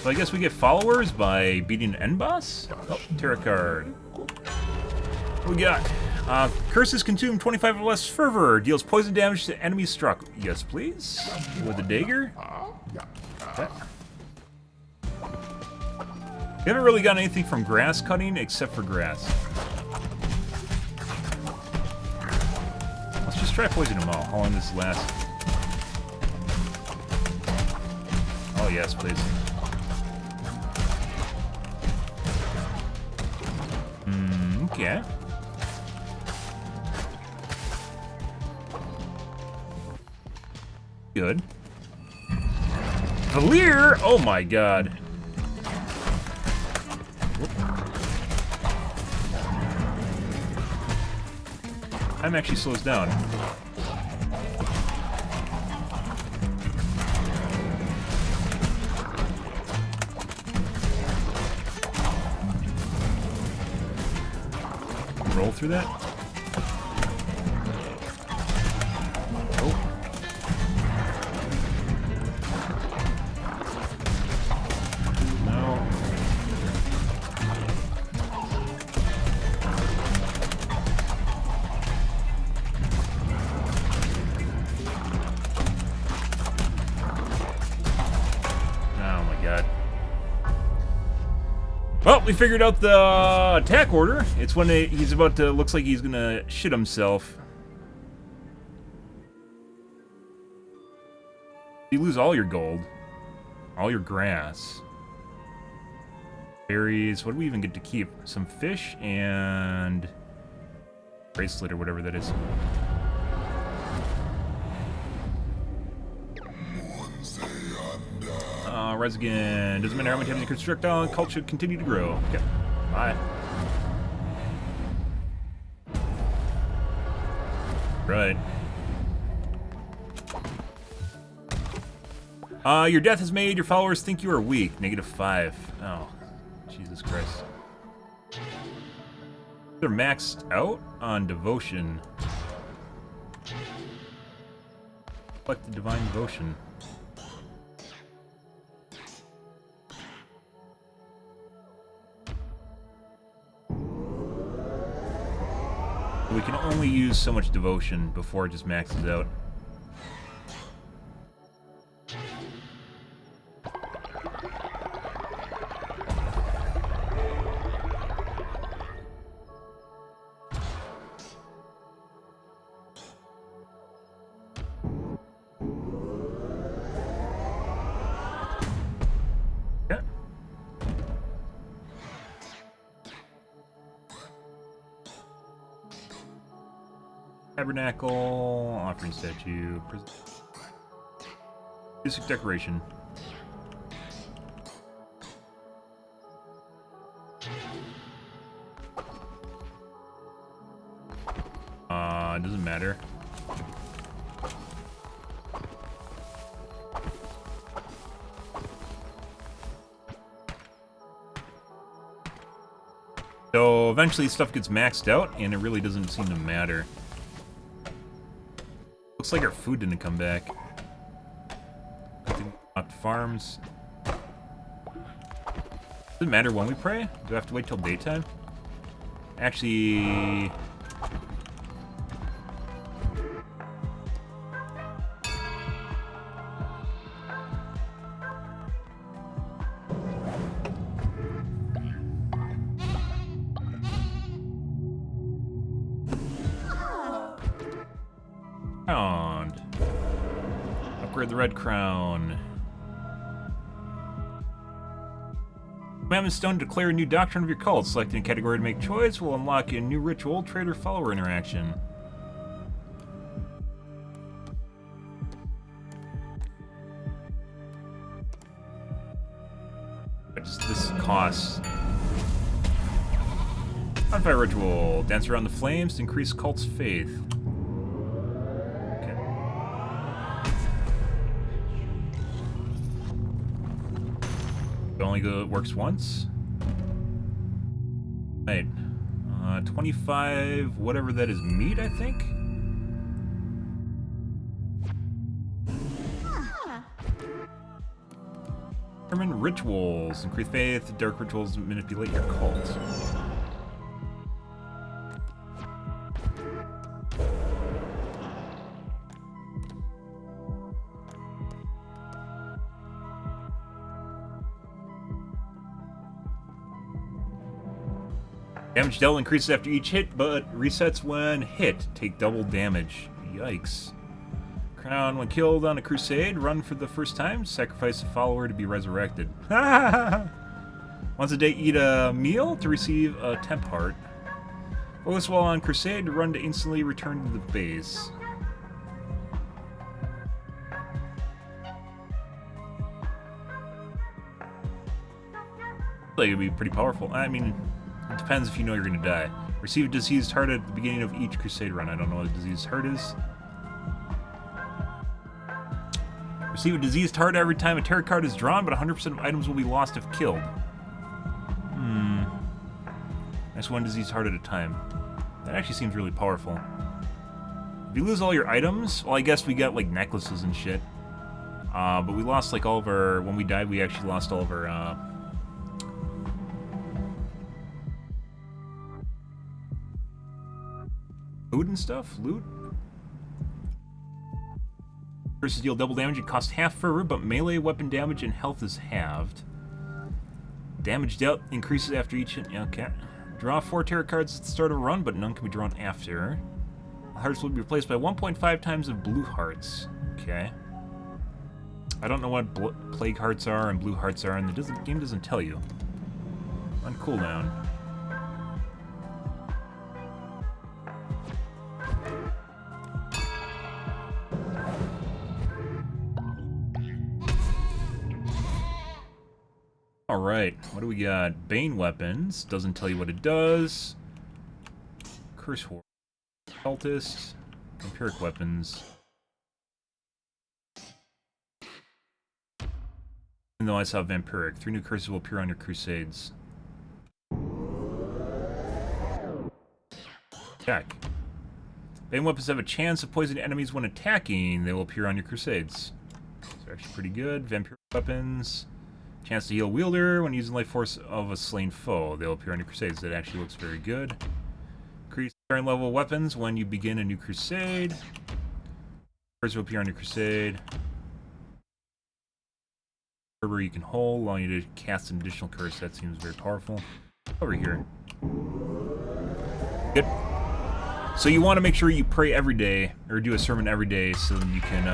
So I guess we get followers by beating an end boss? Oh, tarot card. What we got? Curses consume 25 or less fervor. Deals poison damage to enemies struck. Yes, please. With a dagger. Okay. We haven't really gotten anything from grass cutting except for grass. Let's just try poisoning them all. How long does this last? Oh, yes, please. Okay. Good. Valir! Oh my god. Time actually slows down. Roll through that? Oh. No. Oh my god. Well, we figured out the attack order. It's when he's about to, looks like he's gonna shit himself. You lose all your gold. All your grass. Berries, what do we even get to keep? Some fish and bracelet or whatever that is. Rise again. Doesn't matter how many times you construct on, cult should continue to grow. Okay. Bye. Right. Your death has made your followers think you are weak. -5. Oh. Jesus Christ. They're maxed out on devotion. Like the divine devotion. We can only use so much devotion before it just maxes out. Yeah. Tabernacle, offering statue, basic decoration. It doesn't matter. So eventually stuff gets maxed out and it really doesn't seem to matter. Looks like our food didn't come back. Up farms. Does it matter when we pray? Do we have to wait till daytime? Actually... Crowned. Upgrade the red crown. Commandment Stone, declare a new doctrine of your cult. Selecting a category to make choice will unlock a new ritual, trader-follower interaction. What does this cost? Bonfire ritual. Dance around the flames to increase cult's faith. Okay. It only works once? Right. 25, whatever that is, meat, I think? Determine rituals. Increase faith. Dark rituals manipulate your cult. Damage dealt increases after each hit, but resets when hit. Take double damage. Yikes. Crown, when killed on a crusade, run for the first time, sacrifice a follower to be resurrected. Once a day, eat a meal to receive a temp heart. Focus while on crusade to run to instantly return to the base. Like it'd be pretty powerful. I mean, it depends if you know you're gonna die. Receive a diseased heart at the beginning of each crusade run. I don't know what a diseased heart is. Receive a diseased heart every time a tarot card is drawn, but 100% of items will be lost if killed. That's one diseased heart at a time. That actually seems really powerful. If you lose all your items, well, I guess we got like necklaces and shit. But we lost like all of our. When we died, we actually lost all of our. Food and stuff? Loot? Curses deal double damage and cost half fervor, but melee weapon damage and health is halved. Damage dealt increases after each hit. Okay. Draw 4 tarot cards at the start of a run, but none can be drawn after. Hearts will be replaced by 1.5 times of blue hearts. Okay. I don't know what plague hearts are and blue hearts are, and the game doesn't tell you. On cooldown. Alright, what do we got? Bane weapons. Doesn't tell you what it does. Curse Horde. Cultist. Vampiric weapons. Even though I saw Vampiric. 3 new curses will appear on your crusades. Attack. Bane weapons have a chance of poisoning enemies when attacking. They will appear on your crusades. They're actually pretty good. Vampiric weapons. Chance to heal wielder when using life force of a slain foe. They'll appear on your crusades. That actually looks very good. Increase starting level weapons when you begin a new crusade. Cards will appear on your crusade. Fervor you can hold, allowing you to cast an additional curse. That seems very powerful. Over here. Good. So you want to make sure you pray every day, or do a sermon every day, so that you can,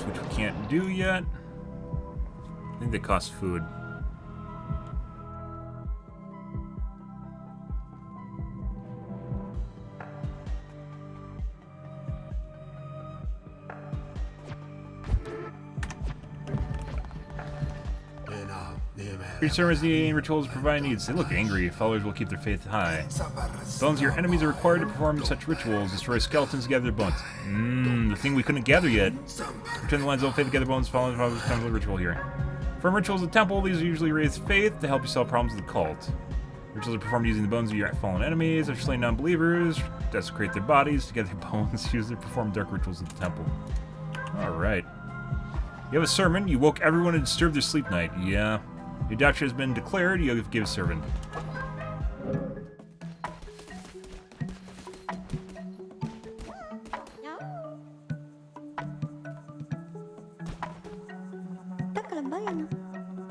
which we can't do yet. I think they cost food. Your sermons need any rituals to provide needs. They look angry. Followers will keep their faith high. Bones of your enemies are required to perform such rituals. Destroy skeletons to gather their bones. The thing we couldn't gather yet. Return the lines of faith to gather bones. Following the ritual here. From rituals of the temple, these usually raise faith to help you solve problems with the cult. Rituals are performed using the bones of your fallen enemies. After slaying non-believers, desecrate their bodies to get their bones. Usually perform dark rituals at the temple. Alright. You have a sermon. You woke everyone and disturbed their sleep night. Yeah. Your doctor has been declared. You give a servant.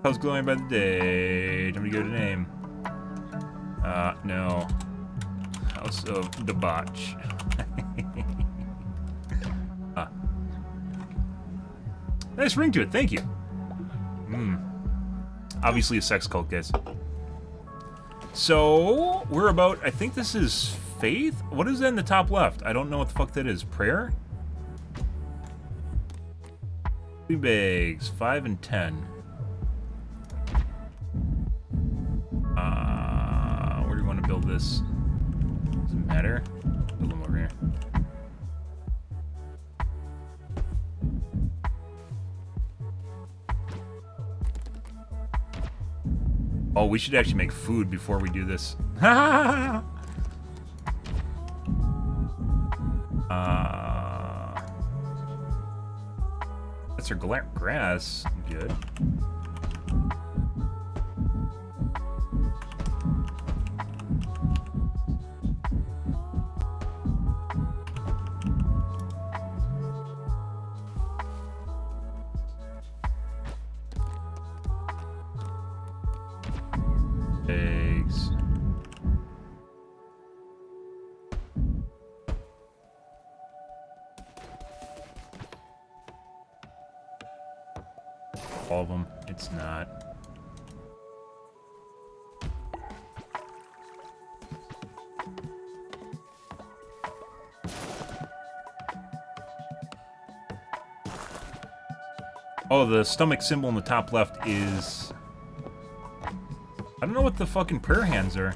How's glowing by the day? Time to give it a name. No. House of Debauch. Nice ring to it. Thank you. Obviously a sex cult, guys. So, we're about, I think this is faith? What is that in the top left? I don't know what the fuck that is. Prayer? 2 bags, 5 and 10. Where do you want to build this? Doesn't matter. Build them over here. Oh, we should actually make food before we do this. That's our grass. Good. Eggs. All of them. It's not. Oh, the stomach symbol in the top left is... I don't know what the fucking prayer hands are.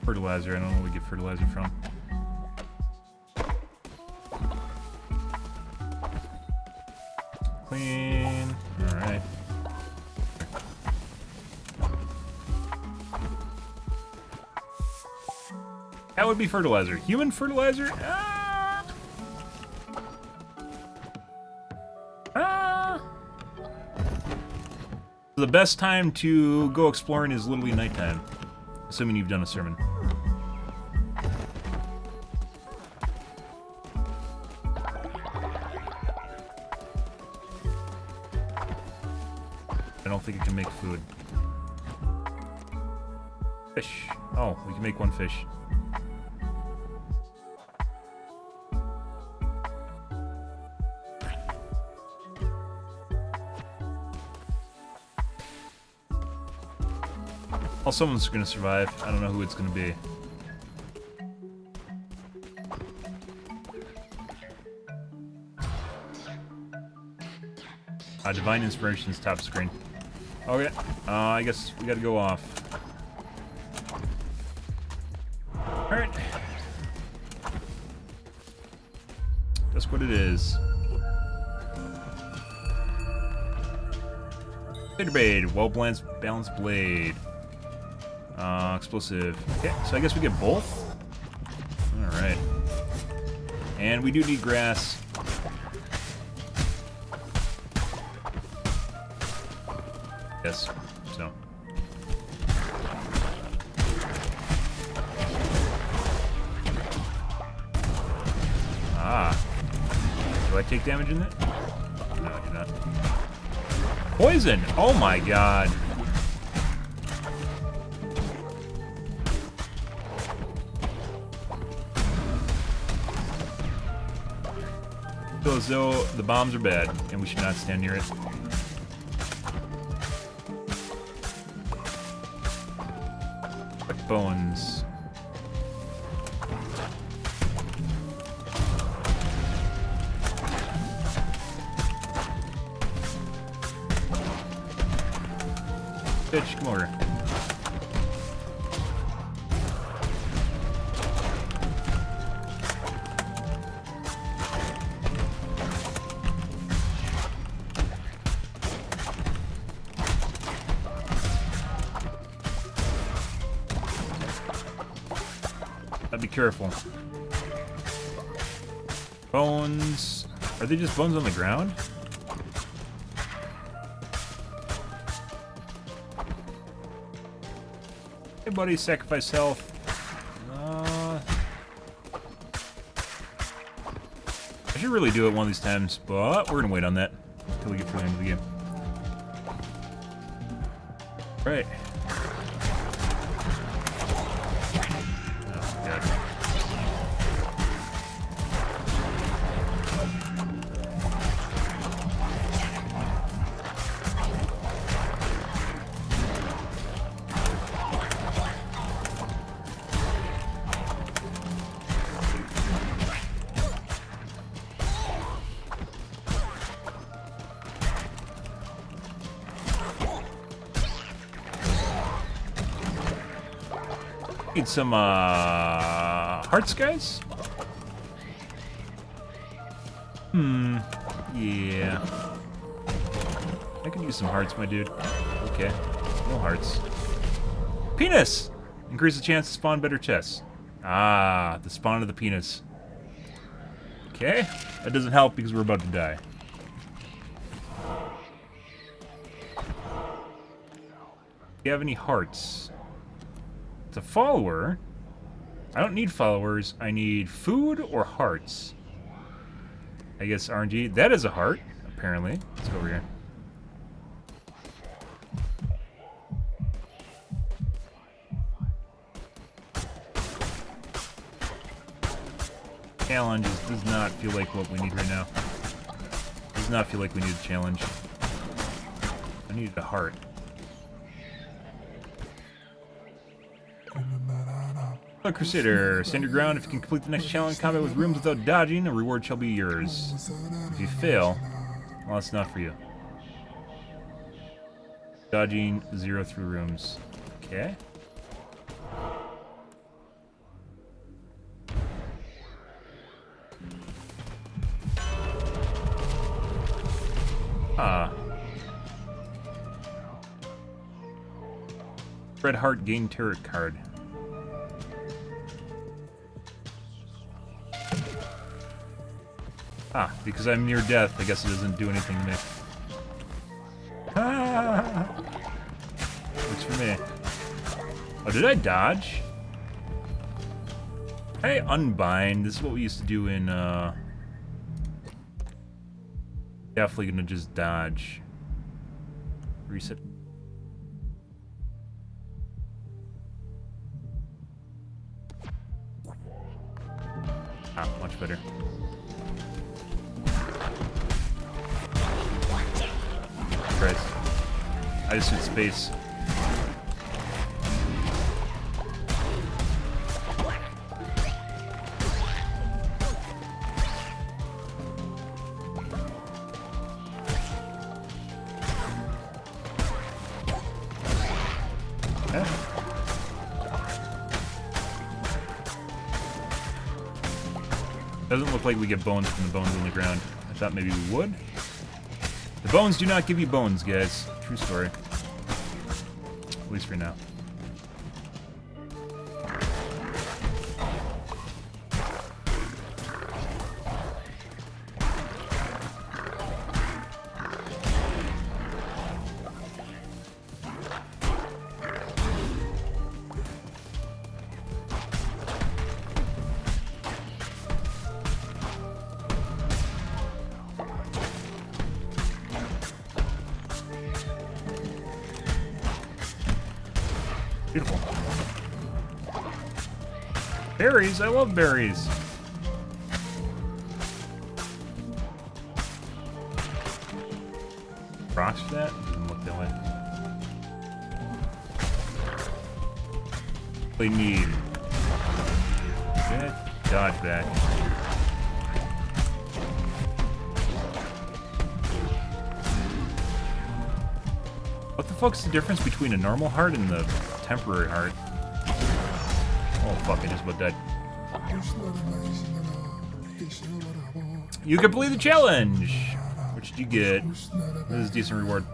Fertilizer, I don't know where we get fertilizer from. Clean. Alright. That would be fertilizer. Human fertilizer? Ah! Ah! The best time to go exploring is literally nighttime. Assuming you've done a sermon. I don't think it can make food. Fish. Oh, we can make one fish. Well, someone's gonna survive. I don't know who it's gonna be. Divine Inspiration's top screen. Okay. I guess we gotta go off. Alright. That's what it is. Bitter blade. Well-balanced blade. Explosive. Okay, so I guess we get both? Alright. And we do need grass. Yes, so. Ah. Do I take damage in that? No, I do not. Poison! Oh my god. Feel as though the bombs are bad, and we should not stand near it. Bones. Bitch, come over. Be careful. Bones. Are they just bones on the ground? Hey, buddy, sacrifice health. I should really do it one of these times, but we're gonna wait on that until we get to the end of the game. Right. Need some hearts, guys? Yeah. I could use some hearts, my dude. Okay. No hearts. Penis! Increase the chance to spawn better chests. Ah, the spawn of the penis. Okay. That doesn't help because we're about to die. Do you have any hearts? It's a follower. I don't need followers. I need food or hearts. I guess RNG. That is a heart, apparently. Let's go over here. challenge does not feel like what we need right now. Does not feel like we need a challenge. I need a heart. Hello, Crusader. Stand your ground. If you can complete the next challenge combat with rooms without dodging, a reward shall be yours. If you fail, well, it's not for you. Dodging 0 through rooms. Okay. Red Heart gain turret card. Because I'm near death, I guess it doesn't do anything to me. Works for me. Oh, did I dodge? Hey, unbind. This is what we used to do in, Definitely gonna just dodge. Reset. Much better. Christ. I just hit space. Doesn't look like we get bones from the bones on the ground. I thought maybe we would. The bones do not give you bones, guys. True story. At least for now. Beautiful. Berries? I love berries. Rocks for that? Doesn't look that way. We need. Okay. Dodge back. What the fuck's the difference between a normal heart and the temporary heart? Oh fuck, I just about died. You complete the challenge! Which did you get? This is a decent reward.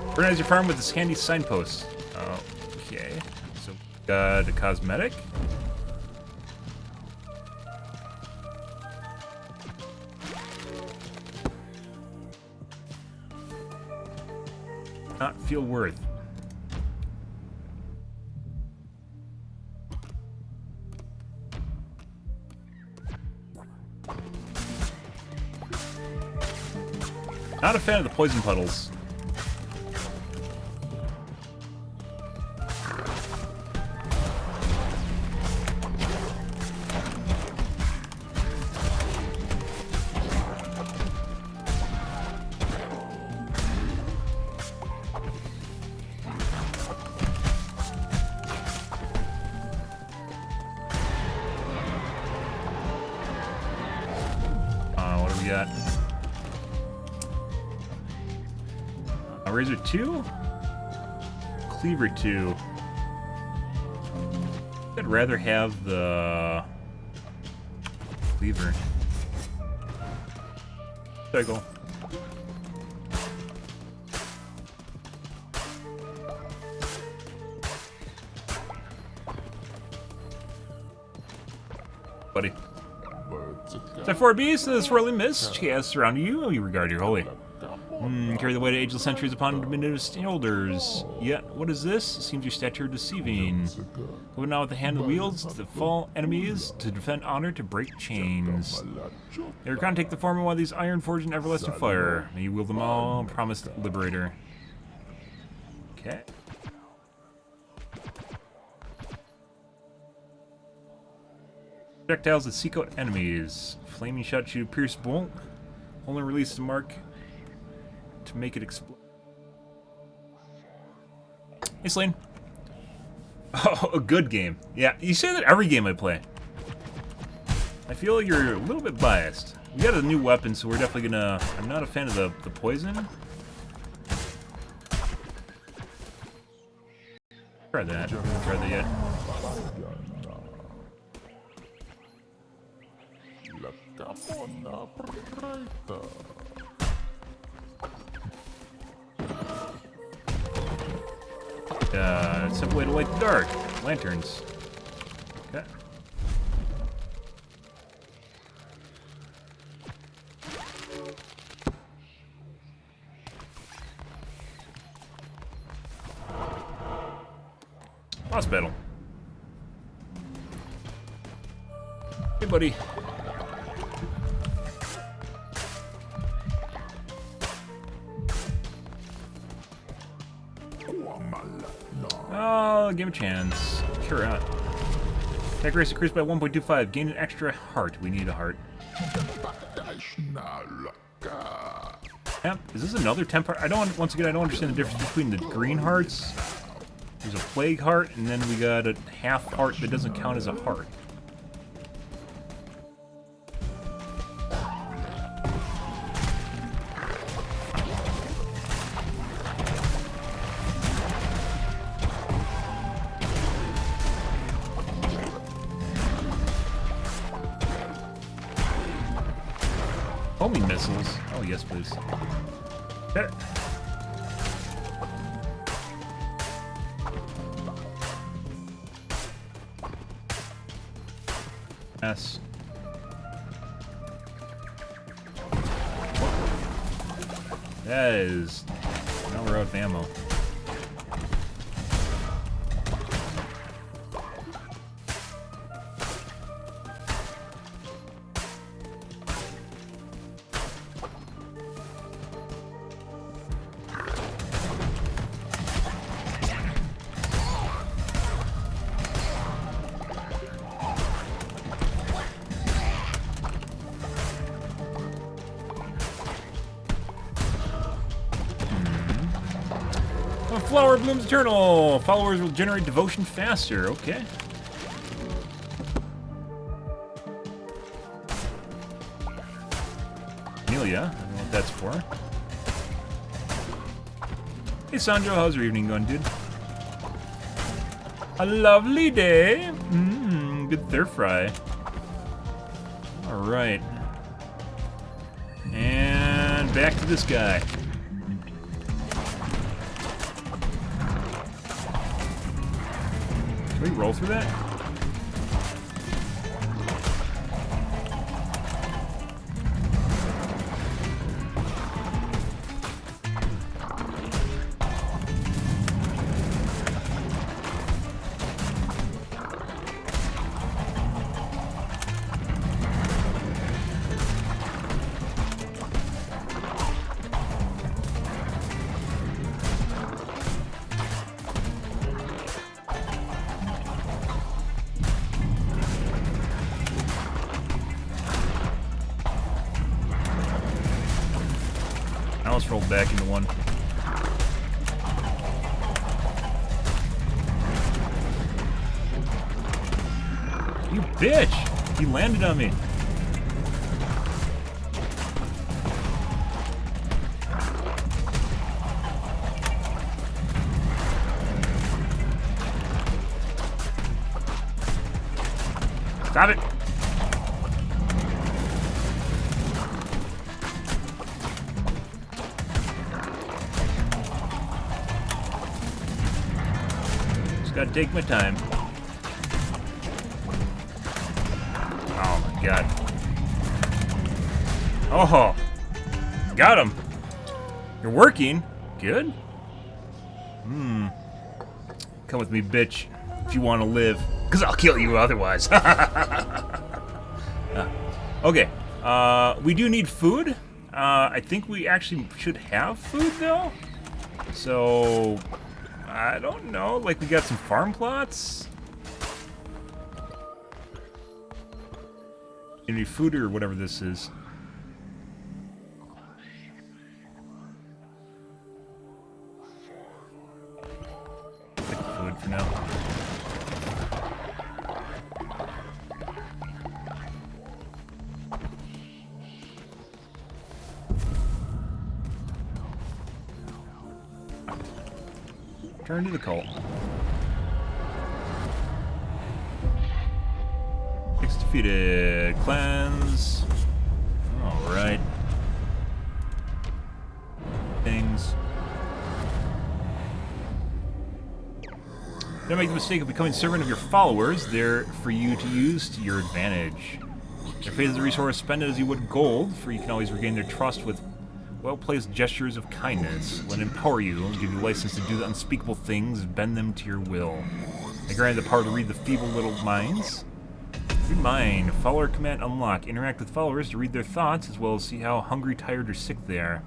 Organize your farm with this handy signpost. Okay. So, got a cosmetic. Not feel worth. Not a fan of the poison puddles. What do we got? Razor 2? Cleaver 2. I'd rather have the cleaver. Cycle. Buddy. Step 4B, so the swirling mist casts surrounding you, you regard your holy. Carry the weight of ageless centuries upon diminished shoulders. Yet, what is this? Seems your stature deceiving. Moving now with the hand that wields to fall enemies, to defend honor, to break chains. Your crown take the form of one of these iron forged in everlasting fire. May you wield them all, promised liberator. Okay. Projectiles that seek out enemies. Flaming shot shoot pierce bolt. Only release the mark to make it explode. Hey, Slane. Oh, a good game. Yeah, you say that every game I play. I feel like you're a little bit biased. We got a new weapon, so we're definitely gonna... I'm not a fan of the poison. Try that. Haven't tried that yet. Simple way to light the dark. Lanterns. Okay. Boss battle. Hey, buddy. Oh, give him a chance. Sure out. Attack race increased by 1.25. Gain an extra heart. We need a heart. Yep. Is this another temp heart? Once again, I don't understand the difference between the green hearts. There's a plague heart, and then we got a half heart that doesn't count as a heart. Homing missiles. Oh, yes, please. Okay. Yes. That is... Now we're out of ammo. Flower blooms eternal. Followers will generate devotion faster. Okay. Amelia, I don't know what that's for. Hey Sanjo, how's your evening going, dude? A lovely day. Good stir fry. All right. And back to this guy. Can we roll through that? Now let's roll back into one. You bitch! He landed on me. Stop it! Gotta take my time. Oh my god. Oh! Got him! You're working. Good? Come with me, bitch. If you want to live. Because I'll kill you otherwise. Okay. We do need food. I think we actually should have food, though. So... I don't know, like we got some farm plots? Any food or whatever this is. Take the food for now. Turn to the cult. Six defeated. Cleanse. Alright. Things. Don't make the mistake of becoming servant of your followers. They're for you to use to your advantage. Their faith is a resource. Spend it as you would gold, for you can always regain their trust with well-placed gestures of kindness. Let it empower you and give you license to do the unspeakable things, bend them to your will. They grant the power to read the feeble little minds. Read mind. Follower command unlock. Interact with followers to read their thoughts, as well as see how hungry, tired, or sick they are.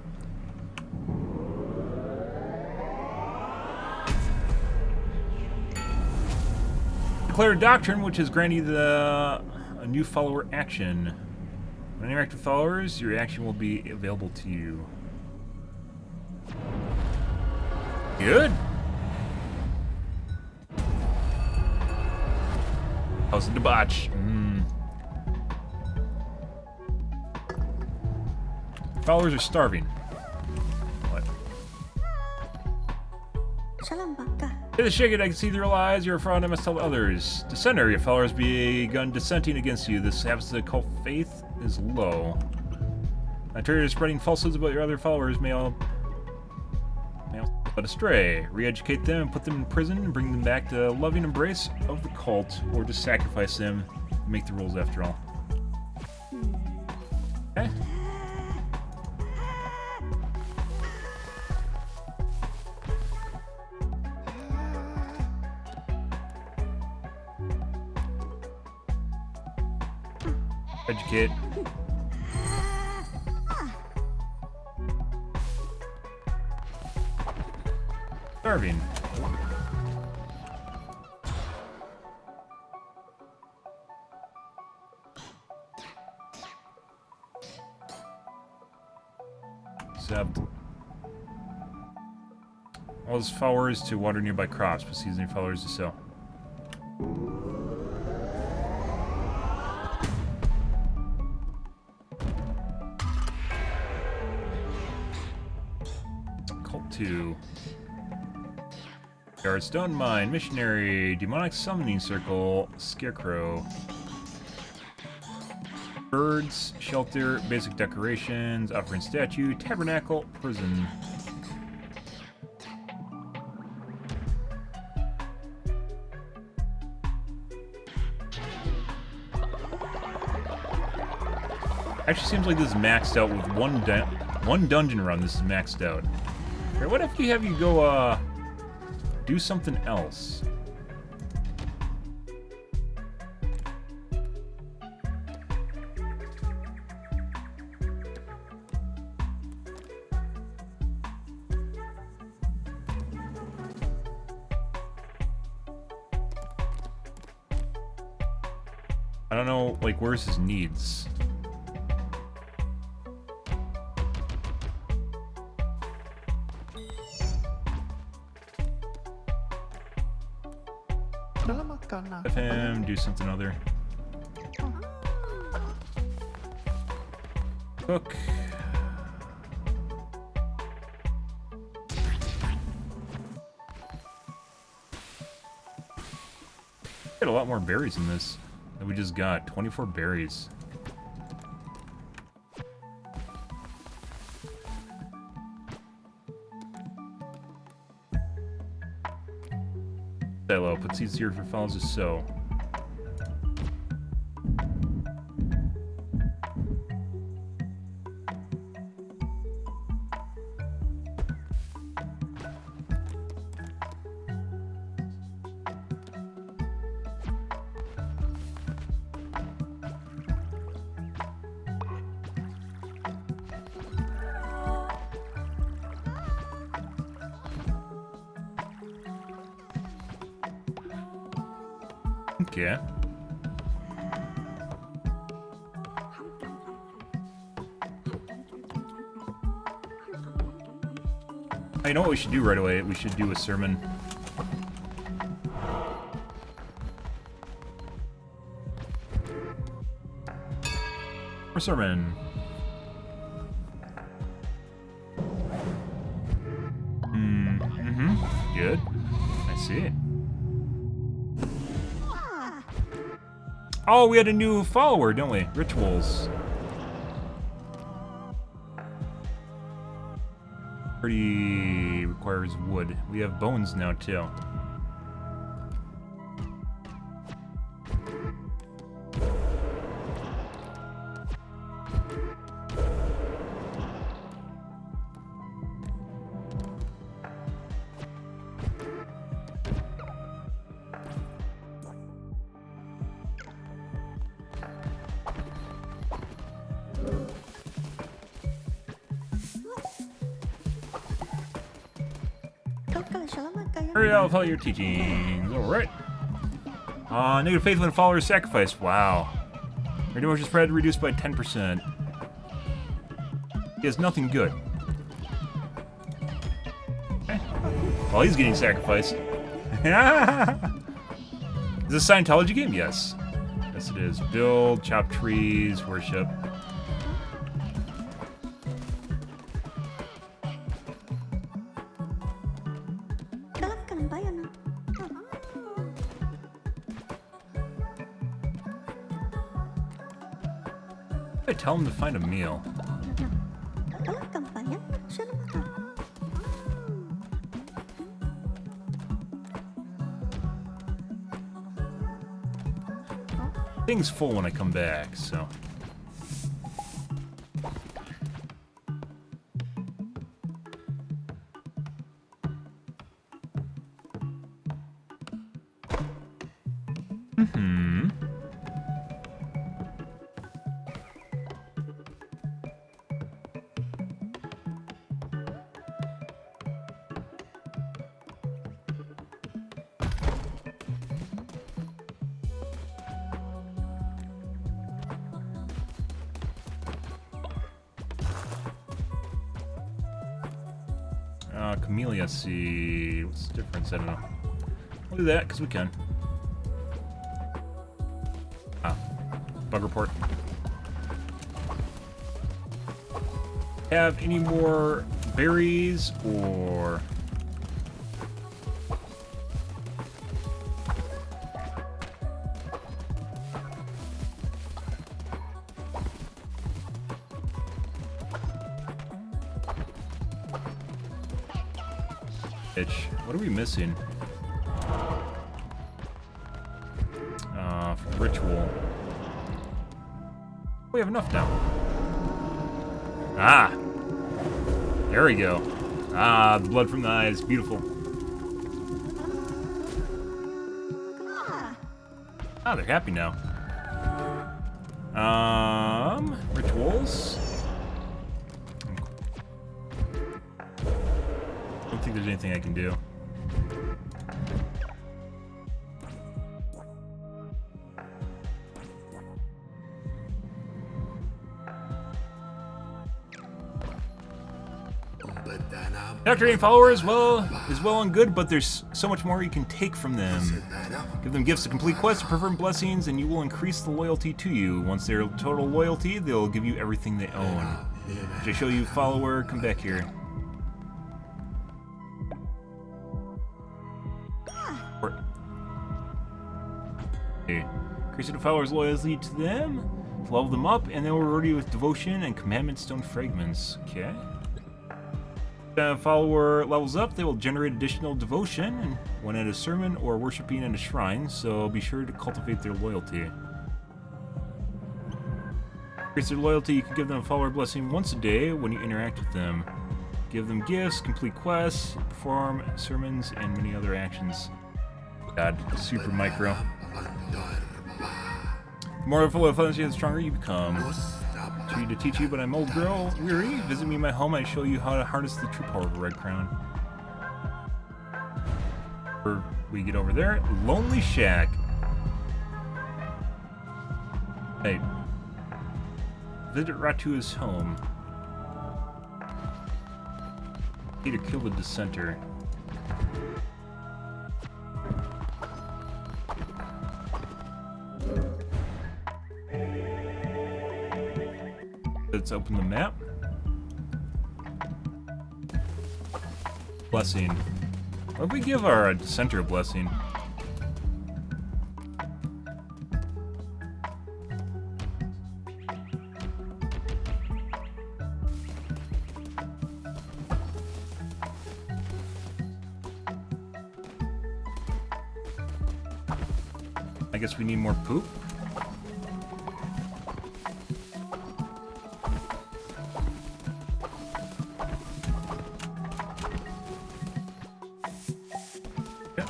Declare a doctrine, which has granted you a new follower action. When you interact with followers, your action will be available to you. Good. How's the debauch? Followers are starving. What? Hey, the shake it, I can see through your lies. You're a fraud, I must tell others. Dissenter, your followers begun dissenting against you. This happens to cult faith is low. I tell you, spreading falsehoods about your other followers may all but astray. Re-educate them and put them in prison and bring them back to loving embrace of the cult, or just sacrifice them and make the rules after all. Okay. Educate. Starving. Except all his followers to water nearby crops, but seasoning followers to sow. Cult 2. Guardstone Mine, Missionary, Demonic Summoning Circle, Scarecrow. Birds, Shelter, Basic Decorations, Offering Statue, Tabernacle, Prison. Actually seems like this is maxed out with one dungeon run. This is maxed out. Okay, what if we have you go, do something else? I don't know, like, where's his needs? Have him do something other. Cook. Get a lot more berries in this than we just got. 24 berries. Silo, put seeds here for follows to sow. Okay. I know what we should do right away. We should do a sermon. Or sermon. Good. I see. Oh, we had a new follower, don't we? Rituals. Pretty requires wood. We have bones now, too. Hurry, I'll follow your teachings. Alright. Negative faith when followers sacrifice. Wow. Your devotion spread reduced by 10%. He has nothing good. Okay. Well, he's getting sacrificed. Is this a Scientology game? Yes. Yes, it is. Build, chop trees, worship. I tell him to find a meal. Thing's full when I come back, so. Camellia seed. What's the difference? I don't know. We'll do that because we can. Bug report. Have any more berries or... What are we missing? For ritual. We have enough now. Ah! There we go. Ah, the blood from the eyes. Beautiful. Ah, they're happy now. Rituals. I don't think there's anything I can do. Capturing followers, well, is well and good, but there's so much more you can take from them. Give them gifts to complete quests, perform blessings, and you will increase the loyalty to you. Once they're total loyalty, they'll give you everything they own. Should I show you, follower? Come back here. Okay. Increase the followers' loyalty to them, level them up, and they will reward you with devotion and commandment stone fragments. Okay. Follower levels up, they will generate additional devotion when at a sermon or worshiping at a shrine, so be sure to cultivate their loyalty. Increase their loyalty, you can give them a follower blessing once a day when you interact with them. Give them gifts, complete quests, perform sermons, and many other actions. God, super micro. The more full of loyalty, the stronger you become. To teach you, but I'm old girl weary. Visit me in my home. I show you how to harness the true power of a red crown. Before we get over there, Lonely Shack. Hey, visit Ratua's home. Need to kill the dissenter. Let's open the map. Blessing. What if we give our dissenter a blessing? I guess we need more poop. Yeah.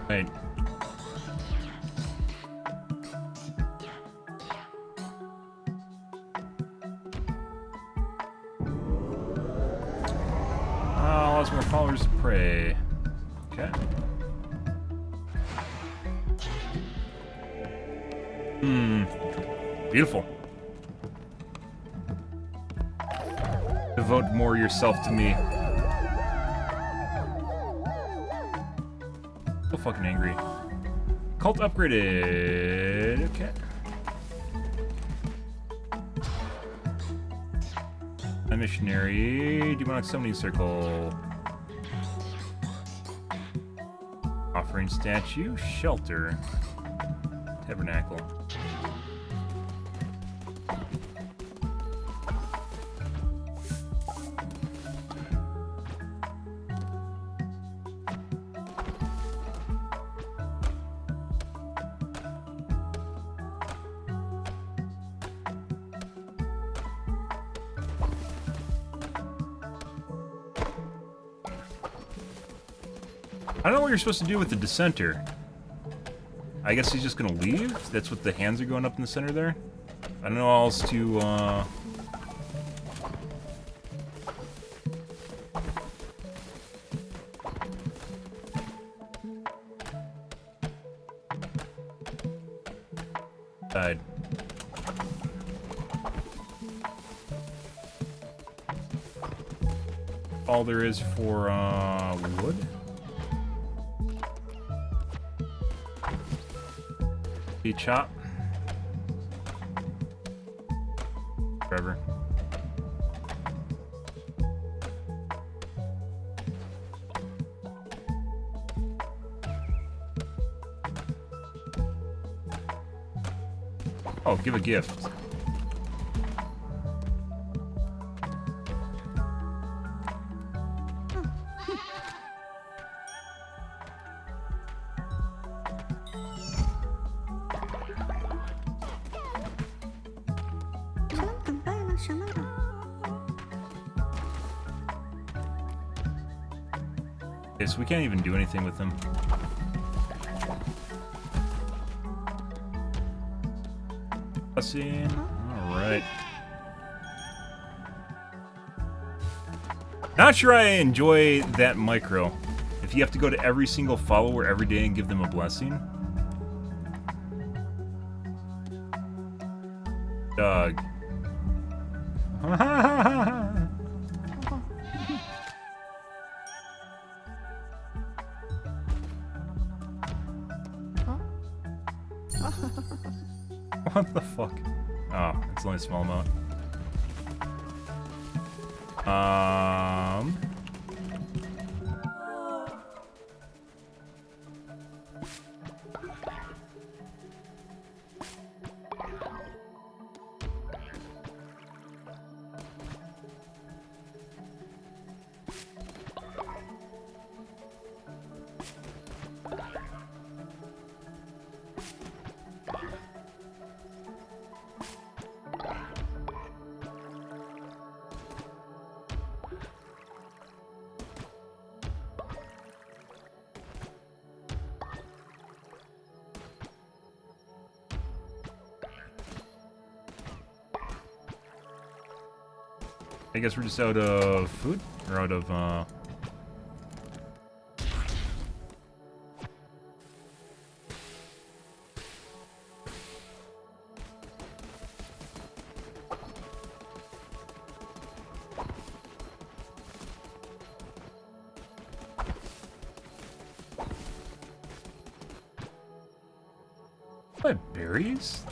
Right. Lots more followers to pray. Okay. Beautiful. Devote more yourself to me. So fucking angry. Cult upgraded. Okay. A missionary. Demonic summoning circle. Offering statue. Shelter. Tabernacle. I don't know what you're supposed to do with the dissenter. I guess he's just gonna leave? That's what the hands are going up in the center there? I don't know how else to, died. All there is for, wood? Chop. Forever. Oh, give a gift. Okay, so we can't even do anything with them. Blessing. Alright. Not sure I enjoy that micro. If you have to go to every single follower every day and give them a blessing. Doug. What the fuck? Oh, it's only a small amount. I guess we're just out of food? Or out of, What, berries?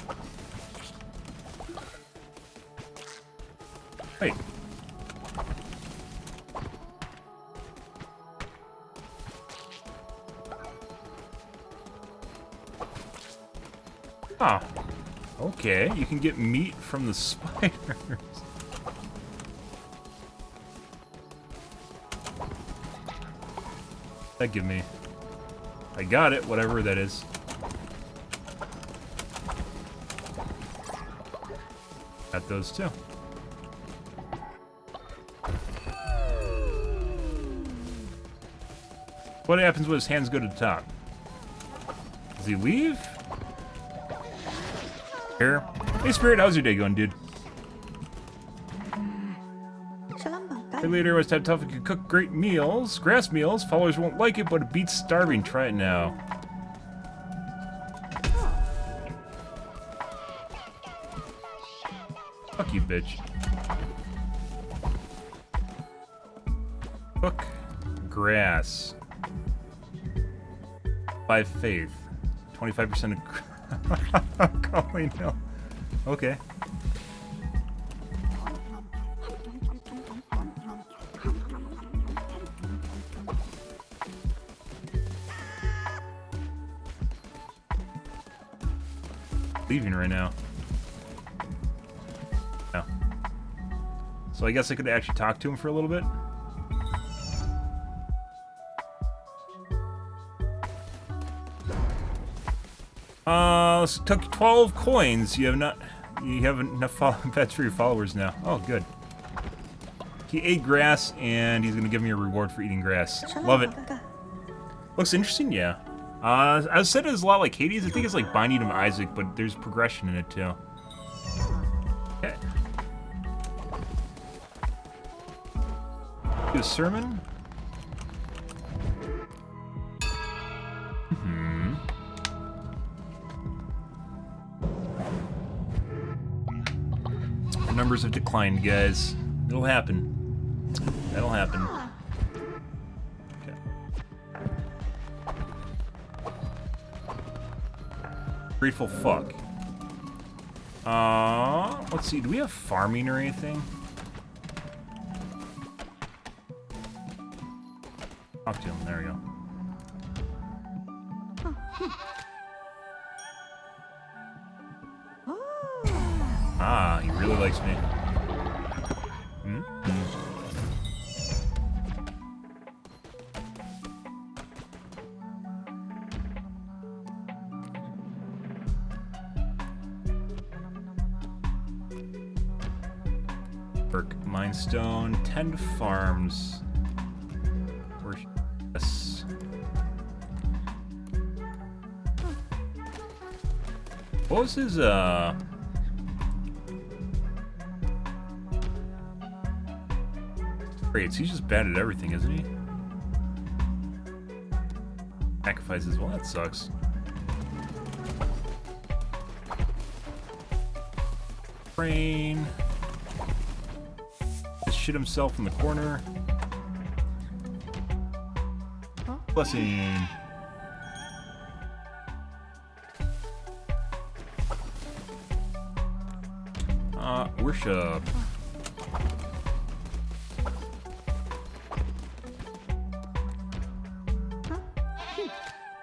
Wait. Ah. Okay, you can get meat from the spiders. That give me. I got it, whatever that is. Got those too. What happens when his hands go to the top? Does he leave? Here. Hey Spirit, how's your day going, dude? Hey leader, was that tough? It can cook great meals, grass meals. Followers won't like it, but it beats starving. Try it now. Fuck you, bitch. Cook grass. By faith. 25% of calling no. Okay. Leaving right now. No. So I guess I could actually talk to him for a little bit. Took 12 coins. You have enough pets for your followers now. Oh, good. He ate grass, and he's gonna give me a reward for eating grass. Love it. Looks interesting, yeah. I said it was a lot like Hades. I think it's like Binding of Isaac, but there's progression in it too. Okay. Do a sermon. The numbers have declined, guys. It'll happen. That'll happen. Okay. Grateful fuck. Let's see. Do we have farming or anything? Talk to him. There we go. Ah, he really likes me. Burke, Mindstone, tend farms. Yes. What was his, Great, he's just bad at everything, isn't he? Sacrifices, well, that sucks. Brain. Just shit himself in the corner. Blessing. Worship.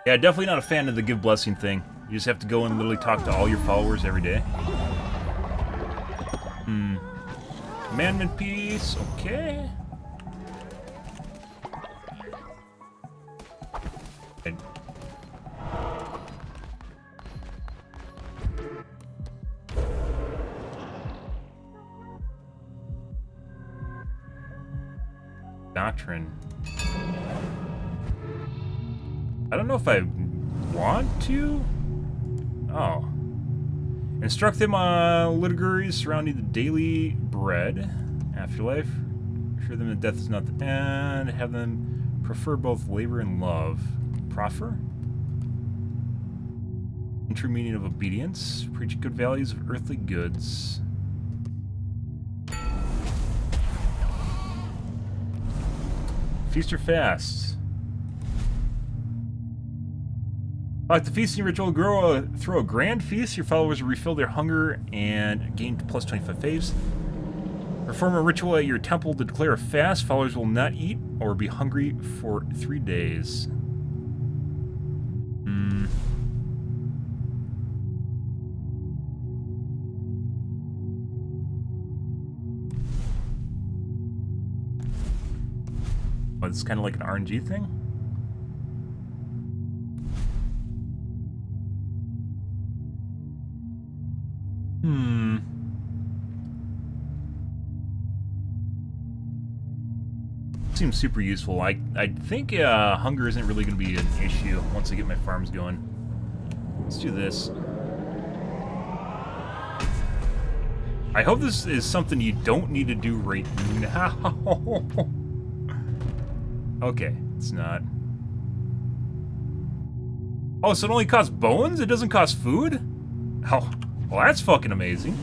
Yeah, definitely not a fan of the give blessing thing. You just have to go and literally talk to all your followers every day. Commandment piece, okay. Doctrine. I don't know if I want to. Oh. Instruct them on liturgies surrounding the daily bread. Afterlife. Assure them that death is not the end. Have them prefer both labor and love. Proffer. True meaning of obedience. Preach good values of earthly goods. Feast or fast? Like the feasting ritual, throw a grand feast. Your followers will refill their hunger and gain plus 25 faves. Perform a ritual at your temple to declare a fast. Followers will not eat or be hungry for 3 days. Oh, it's kind of like an RNG thing? Seems super useful. I think hunger isn't really going to be an issue once I get my farms going. Let's do this. I hope this is something you don't need to do right now. Okay, it's not. Oh, so it only costs bones? It doesn't cost food? Oh, well, that's fucking amazing.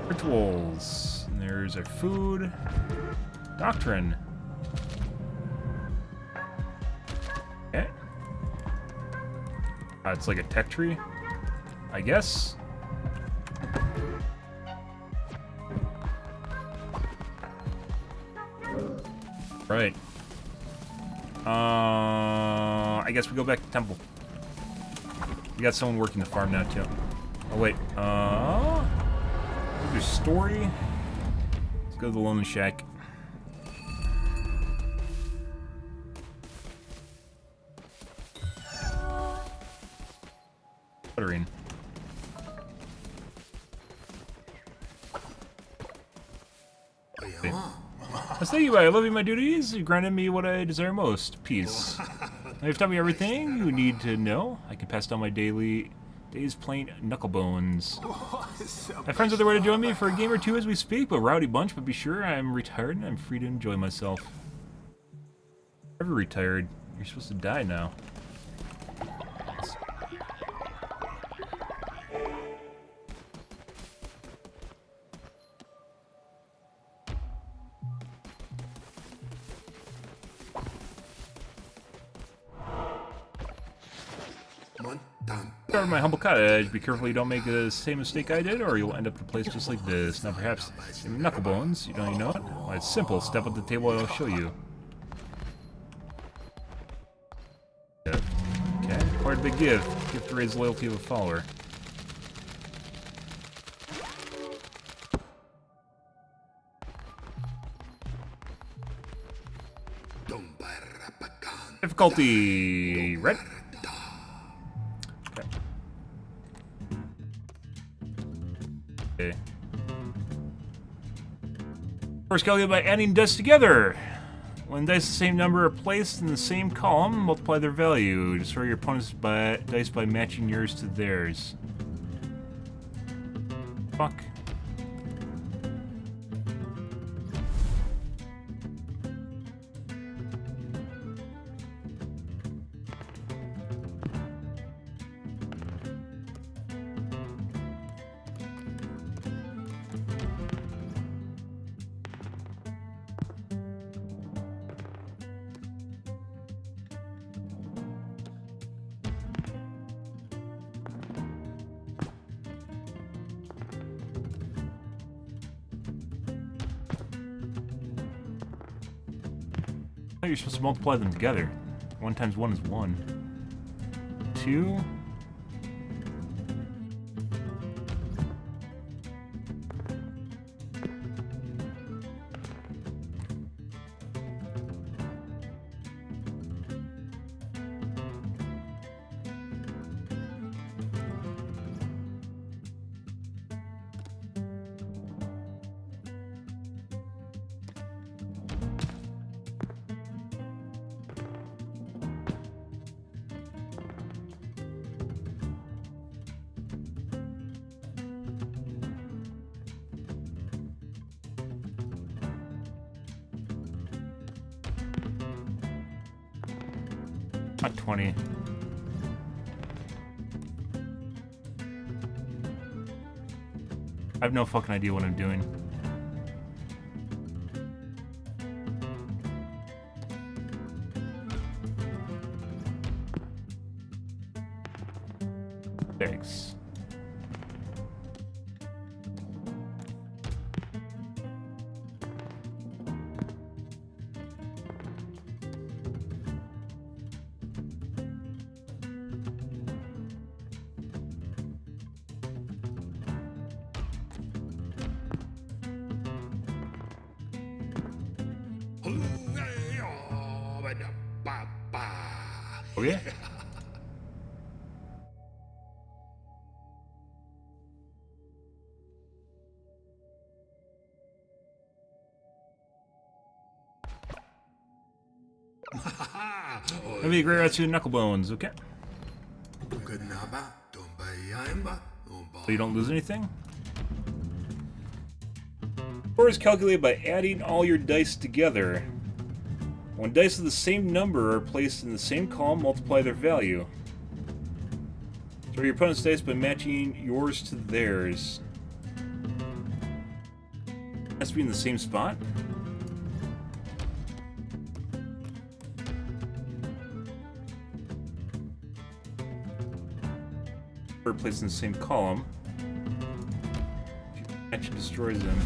Rituals. And there's our food. Doctrine. Okay. It's like a tech tree, I guess. Right. I guess we go back to the temple. We got someone working the farm now, too. Oh, wait. There's story. Let's go to the Lonely Shack. Buttering. I say you, I love you, my duties. You granted me what I desire most, peace. Now you've taught me everything you need to know. I can pass down my days playing knucklebones. My friends are there to join me for a game or two as we speak, but rowdy bunch. But be sure I'm retired and I'm free to enjoy myself. Ever retired? You're supposed to die now. Start my humble cottage. Be careful you don't make the same mistake I did, or you'll end up in a place just like this. Now perhaps knucklebones. You don't know it? Well, it's simple. Step at the table and I'll show you. Okay, quite a big gift. Gift to raise the loyalty of a follower. Difficulty red. Okay. First, calculate by adding dice together. When dice the same number are placed in the same column, multiply their value. Destroy your opponent's dice by matching yours to theirs. Fuck. You're supposed to multiply them together. 1 times 1 is 1. 2. Not 20. I have no fucking idea what I'm doing. Okay. That'd be a great rest to knuckle bones, okay. So you don't lose anything? Score is calculated by adding all your dice together. When dice of the same number are placed in the same column, multiply their value. Sort your opponent's dice by matching yours to theirs. Has to be in the same spot? Or placed in the same column. If you match, it destroys them.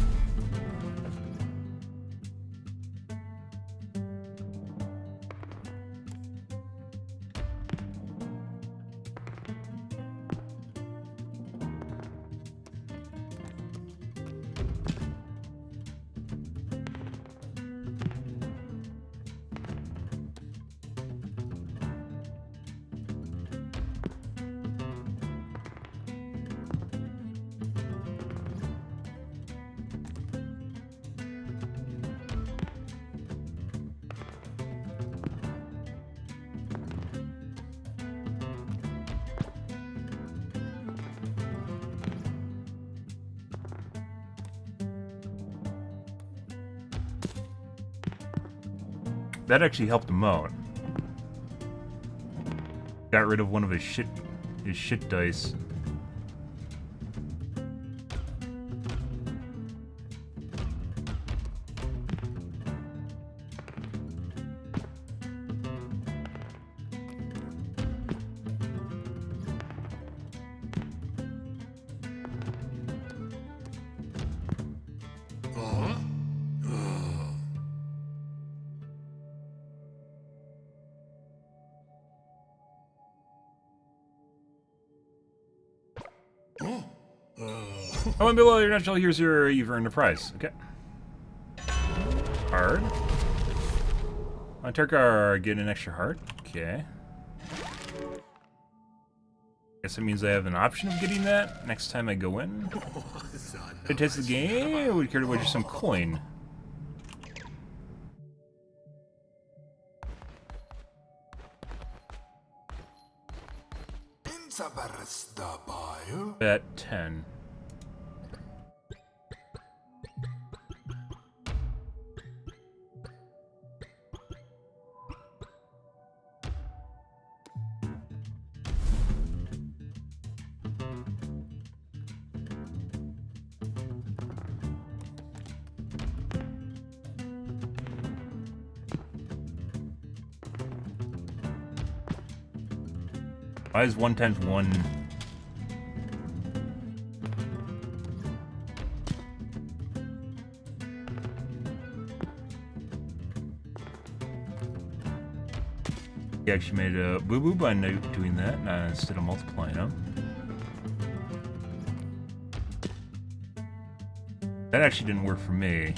That actually helped him out. Got rid of one of his shit dice. Oh, and below your natural, you've earned a prize. Okay. Heart. On Turkar, get an extra heart. Okay. Guess that means I have an option of getting that next time I go in. To test the game, I would care to wager some coin. Bet 10. Why is 1 times 1? He actually made a boo-boo by doing that instead of multiplying them. That actually didn't work for me.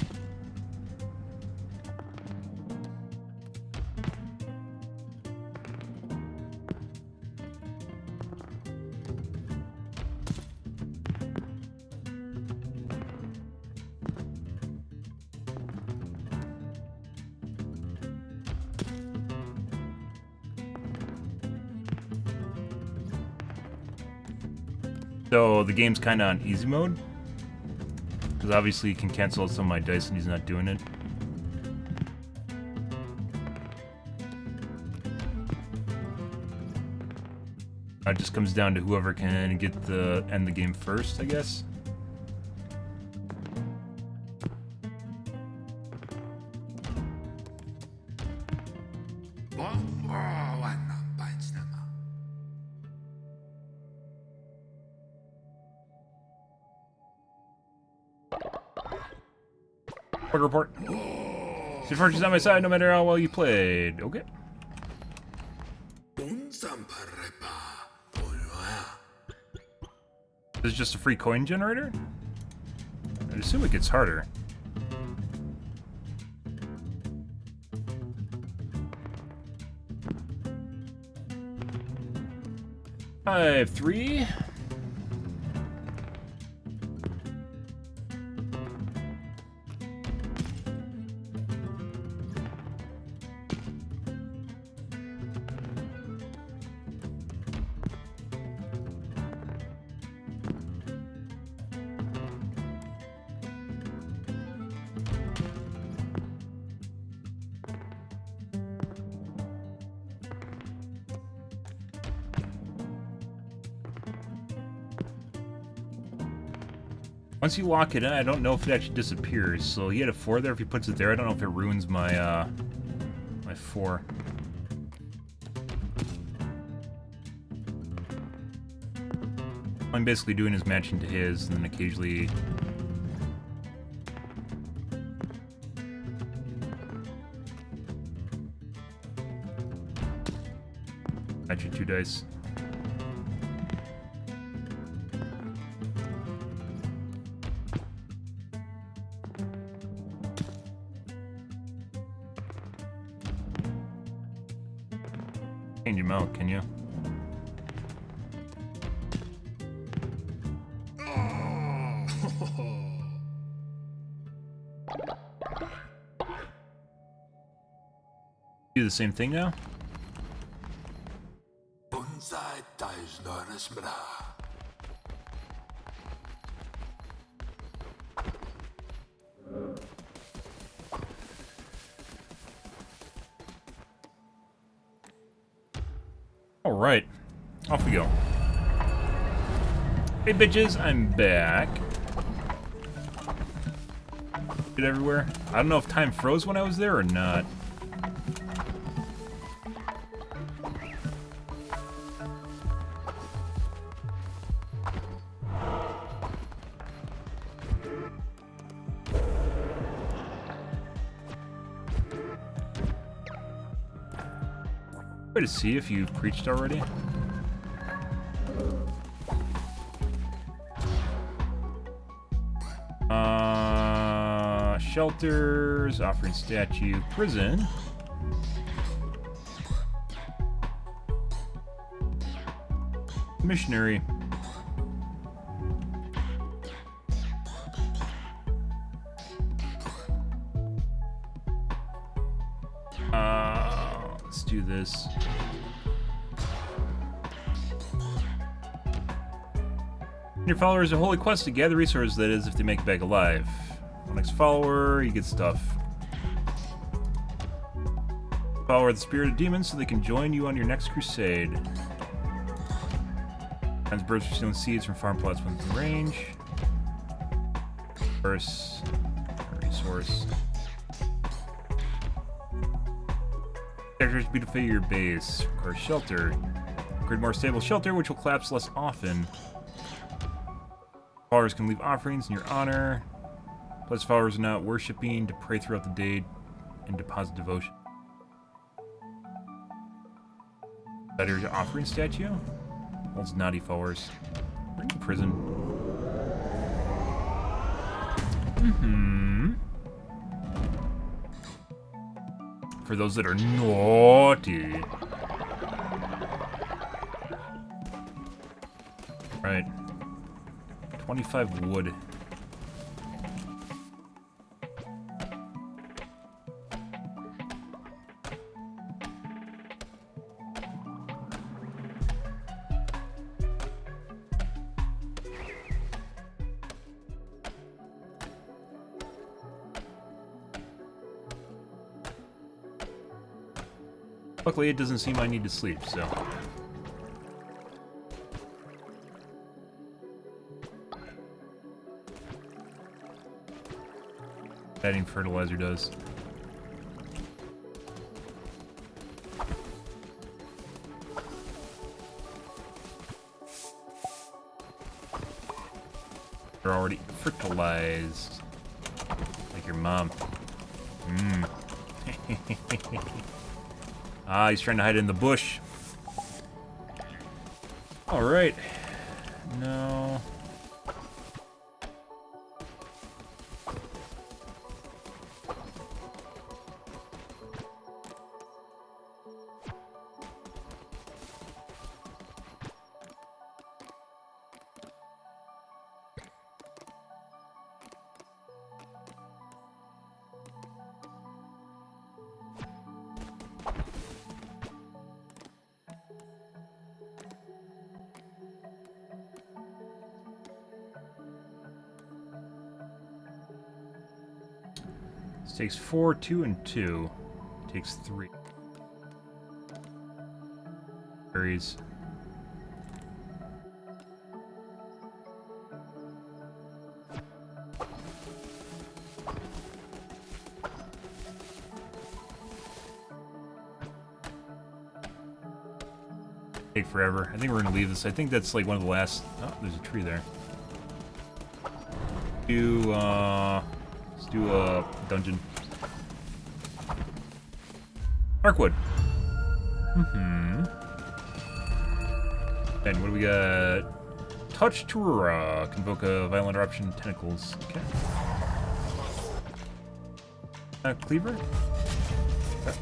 So the game's kind of on easy mode, because obviously you can cancel out some of my dice and he's not doing it. It just comes down to whoever can end the game first, I guess. Quick report. Your fortune's on my side no matter how well you played. Okay. This is just a free coin generator? I'd assume it gets harder. 5-3. Once you lock it in, I don't know if it actually disappears. So he had a 4 there. If he puts it there, I don't know if it ruins my my 4. All I'm basically doing is matching to his, and then occasionally. Match your 2 dice. Change him out, can you? Do the same thing now? Alright, off we go. Hey bitches, I'm back. Get everywhere. I don't know if time froze when I was there or not. Try to see if you've preached already. Shelters, offering statue, prison. Missionary. Let's do this. Your followers a holy quest to gather resources, that is, if they make it back alive. Next follower, you get stuff. Follower the spirit of demons so they can join you on your next crusade. Finds birds for stealing seeds from farm plots within range. Resource. Characters beautify your base. Requires shelter. Create more stable shelter, which will collapse less often. Followers can leave offerings in your honor. Plus, followers are not worshipping to pray throughout the day and deposit devotion. Better offering statue? Holds naughty followers. Bring to prison. For those that are naughty. Right. 25 wood. Luckily, it doesn't seem I need to sleep, so. Adding fertilizer does. They're already fertilized. Like your mom. Ah, he's trying to hide in the bush. Alright. No. This takes 4, 2, and 2. Takes 3. Berries. Take forever. I think we're gonna leave this. I think that's like one of the last. Oh, there's a tree there. Let's do a dungeon. Darkwood. And what do we got? Touch Turura. Convoke a violent eruption tentacles. Okay. Cleaver? Okay.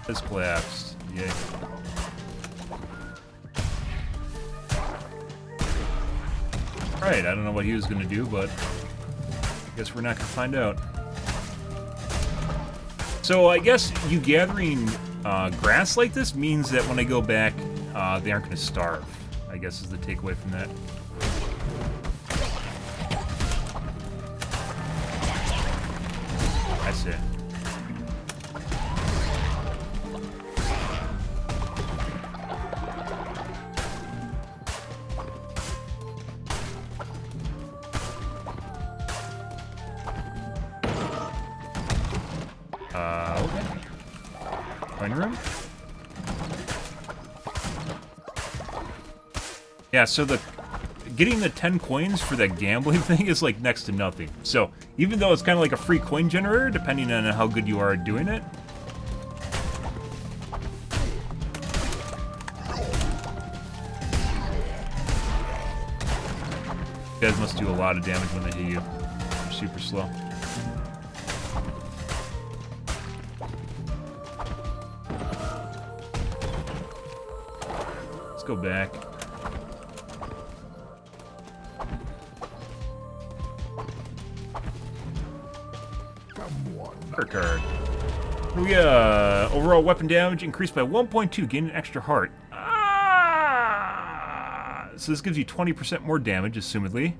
This collapsed. Yay. Alright, I don't know what he was gonna do, but I guess we're not gonna find out. So I guess you gathering grass like this means that when I go back, they aren't gonna starve. I guess is the takeaway from that. I see. Okay. Coin room? Yeah, so getting the 10 coins for that gambling thing is like next to nothing. So even though it's kind of like a free coin generator, depending on how good you are at doing it. You guys must do a lot of damage when they hit you. You're super slow. Let's go back. Card. We overall weapon damage increased by 1.2, gain an extra heart. So this gives you 20% more damage, assumedly.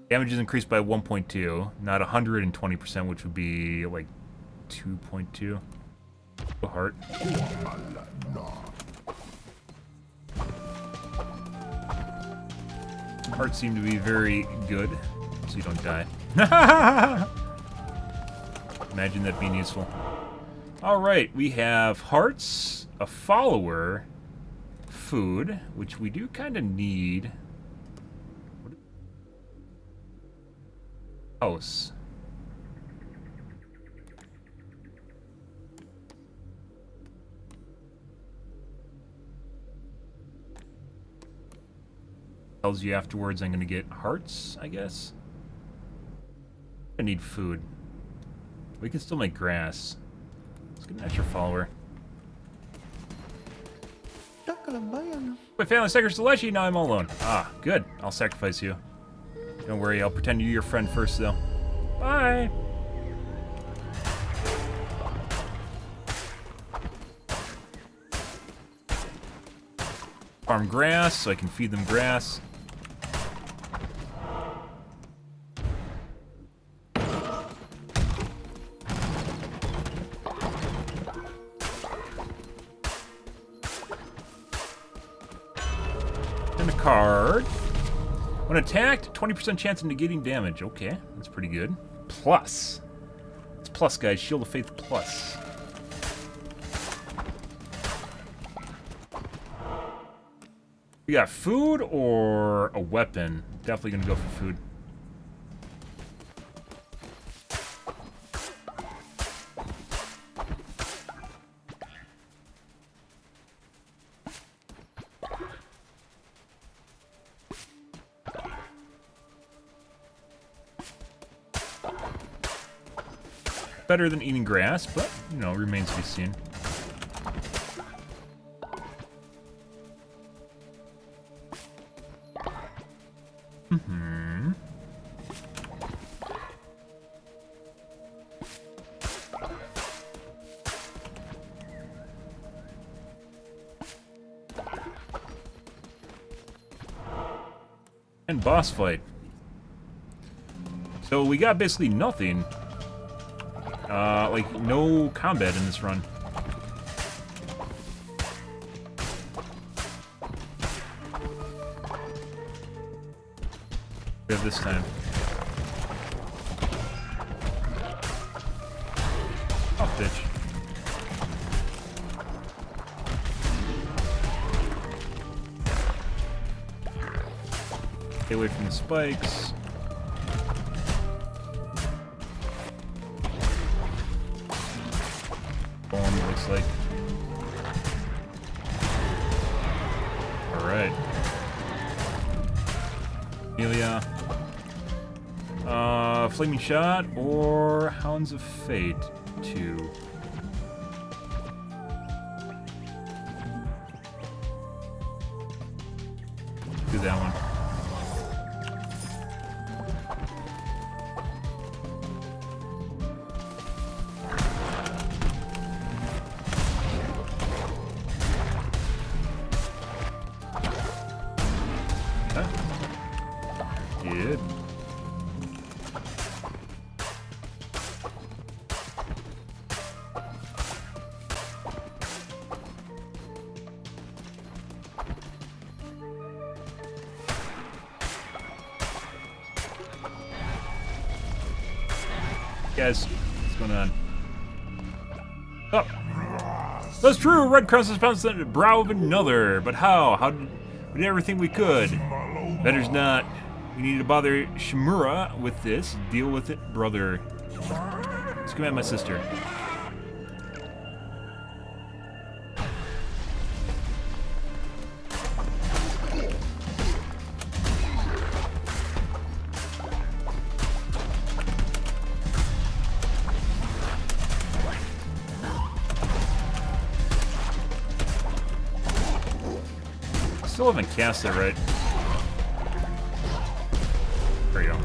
Damage is increased by 1.2, not 120%, which would be like 2.2. A heart. Hearts seem to be very good, so you don't die. Imagine that being useful. Alright, we have hearts, a follower, food, which we do kind of need. House. Tells you afterwards I'm going to get hearts, I guess. I need food. We can still make grass. Let's get an extra follower. My family sacrificed Leshy, now I'm all alone. Ah, good. I'll sacrifice you. Don't worry, I'll pretend you're your friend first, though. Bye! Farm grass, so I can feed them grass. Card. When attacked, 20% chance of negating damage. Okay, that's pretty good. Plus. It's plus, guys. Shield of Faith plus. We got food or a weapon? Definitely gonna go for food. Better than eating grass, but, you know, remains to be seen. And boss fight. So we got basically nothing. Like, no combat in this run. We have this time. Oh, bitch. Stay away from the spikes. Bomb, looks like. Alright. Amelia. Flaming Shot or Hounds of Fate 2. Do that one. Good. Guys, what's going on? Oh! That's true! Red Cross has pounced on the brow of another. But how? How did we did everything we could? Better's not. We need to bother Shimura with this. Deal with it, brother. Let's come at my sister. Still haven't cast it right. There you go.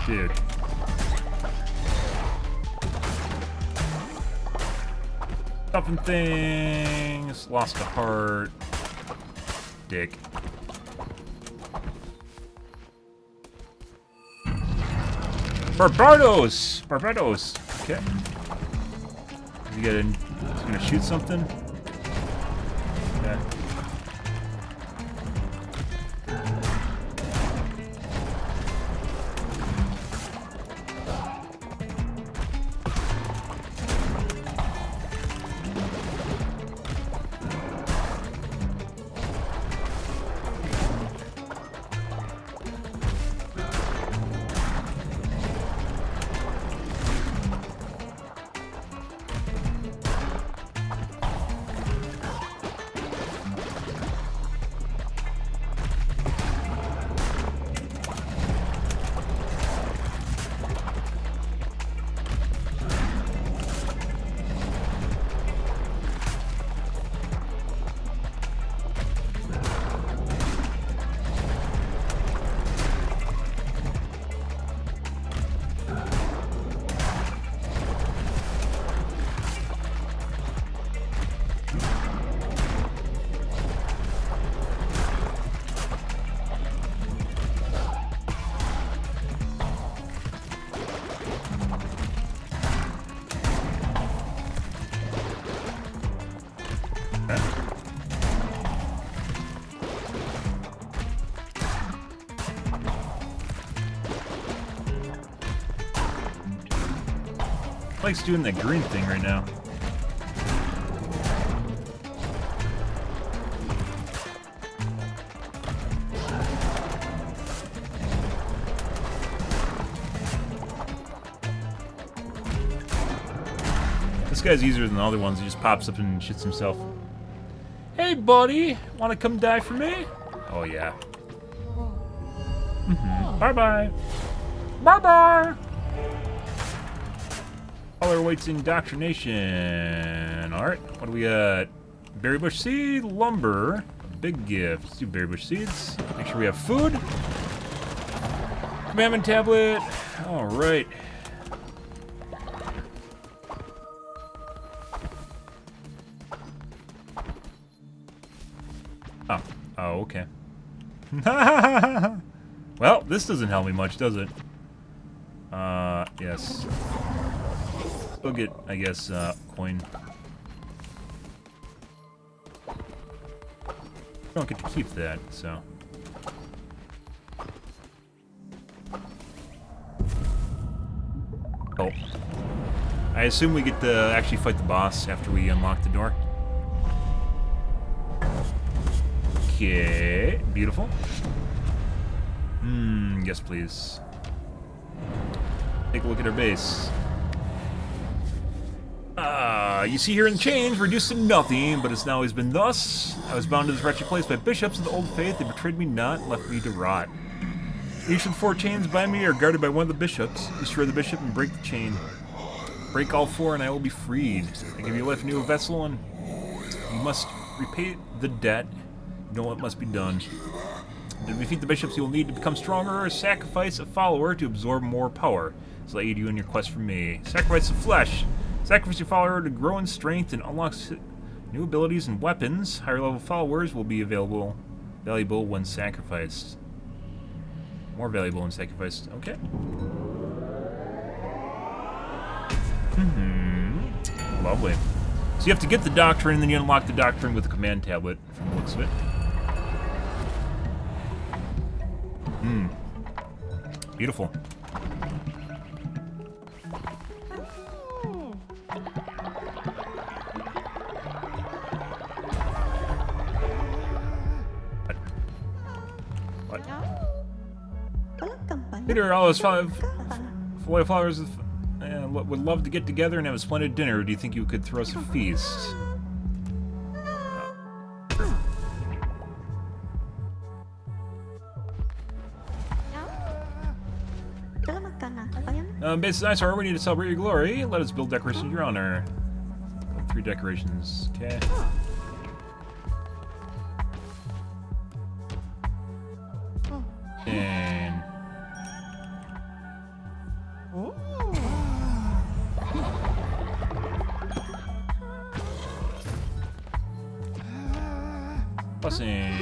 Dude. Stuffing things. Lost a heart. Dick. Barbados! Barbados! Okay. He's gonna shoot something? Okay. Mike's doing that green thing right now. This guy's easier than the other ones. He just pops up and shits himself. Hey, buddy! Want to come die for me? Oh, yeah. Bye-bye. Bye-bye! All awaits indoctrination. Alright, what do we got? Berry bush seed, lumber, a big gift. Let's do berry bush seeds. Make sure we have food. commandment tablet. All right. Oh. Oh, okay. Well, this doesn't help me much, does it? Yes. We'll get, I guess, coin. Don't get to keep that, so. Oh. I assume we get to actually fight the boss after we unlock the door. Okay, beautiful. Yes, please. Take a look at our base. You see here in the chains, reduced to nothing, but it's now always been thus. I was bound to this wretched place by bishops of the old faith. They betrayed me not, and left me to rot. Each of the 4 chains by me are guarded by one of the bishops. Destroy the bishop and break the chain. Break all 4, and I will be freed. I give you life into a vessel, and you must repay the debt. You know what must be done. To defeat the bishops, you will need to become stronger or sacrifice a follower to absorb more power. This will aid you in your quest for me. Sacrifice the flesh. Sacrifice your follower to grow in strength and unlock new abilities and weapons. Higher level followers will be valuable when sacrificed. More valuable when sacrificed. Okay. Lovely. So you have to get the doctrine, and then you unlock the doctrine with the command tablet, from the looks of it. Beautiful. What? Peter, all those flowers would love to get together and have a splendid dinner. Do you think you could throw us a feast? Base nice, we need to celebrate your glory. Let us build decorations in your honor. 3 decorations. Okay. And blessing.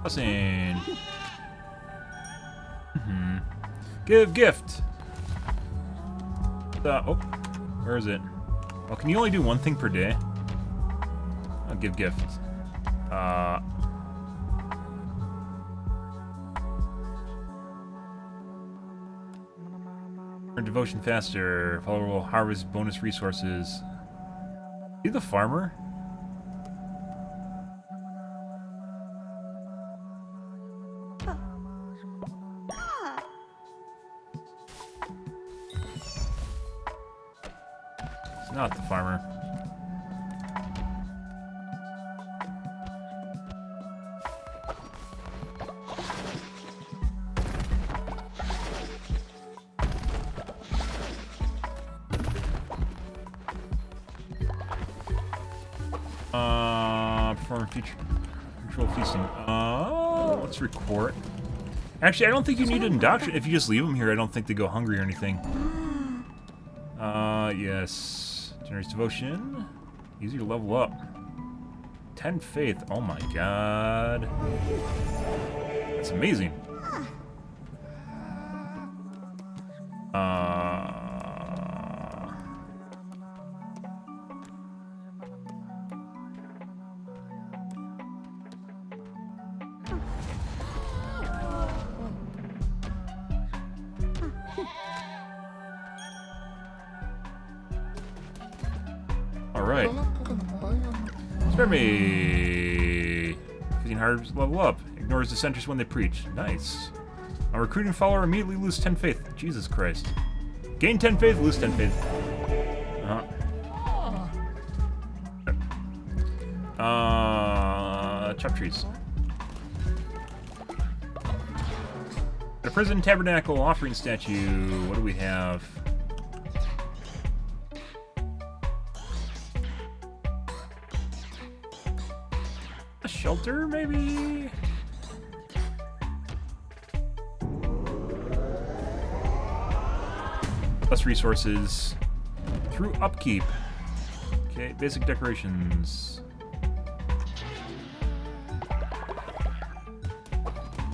Blessing. Give gift. Oh, where is it? Well, can you only do 1 thing per day? I'll give gift. Earn devotion faster. Follower will harvest bonus resources. Is he the farmer? It's not the farmer. Perform future control feasting. Let's record. Actually, I don't think you need an indoctrinate. If you just leave them here, I don't think they go hungry or anything. Yes. Generates devotion. Easy to level up. 10 faith. Oh my god. That's amazing. Alright. Spare me. 15 hard level up. Ignores dissenters when they preach. Nice. A recruiting follower immediately lose 10 faith. Jesus Christ. Gain 10 faith, lose 10 faith. Chop trees. The prison tabernacle offering statue. What do we have? shelter, maybe? Plus resources through upkeep. Okay, basic decorations.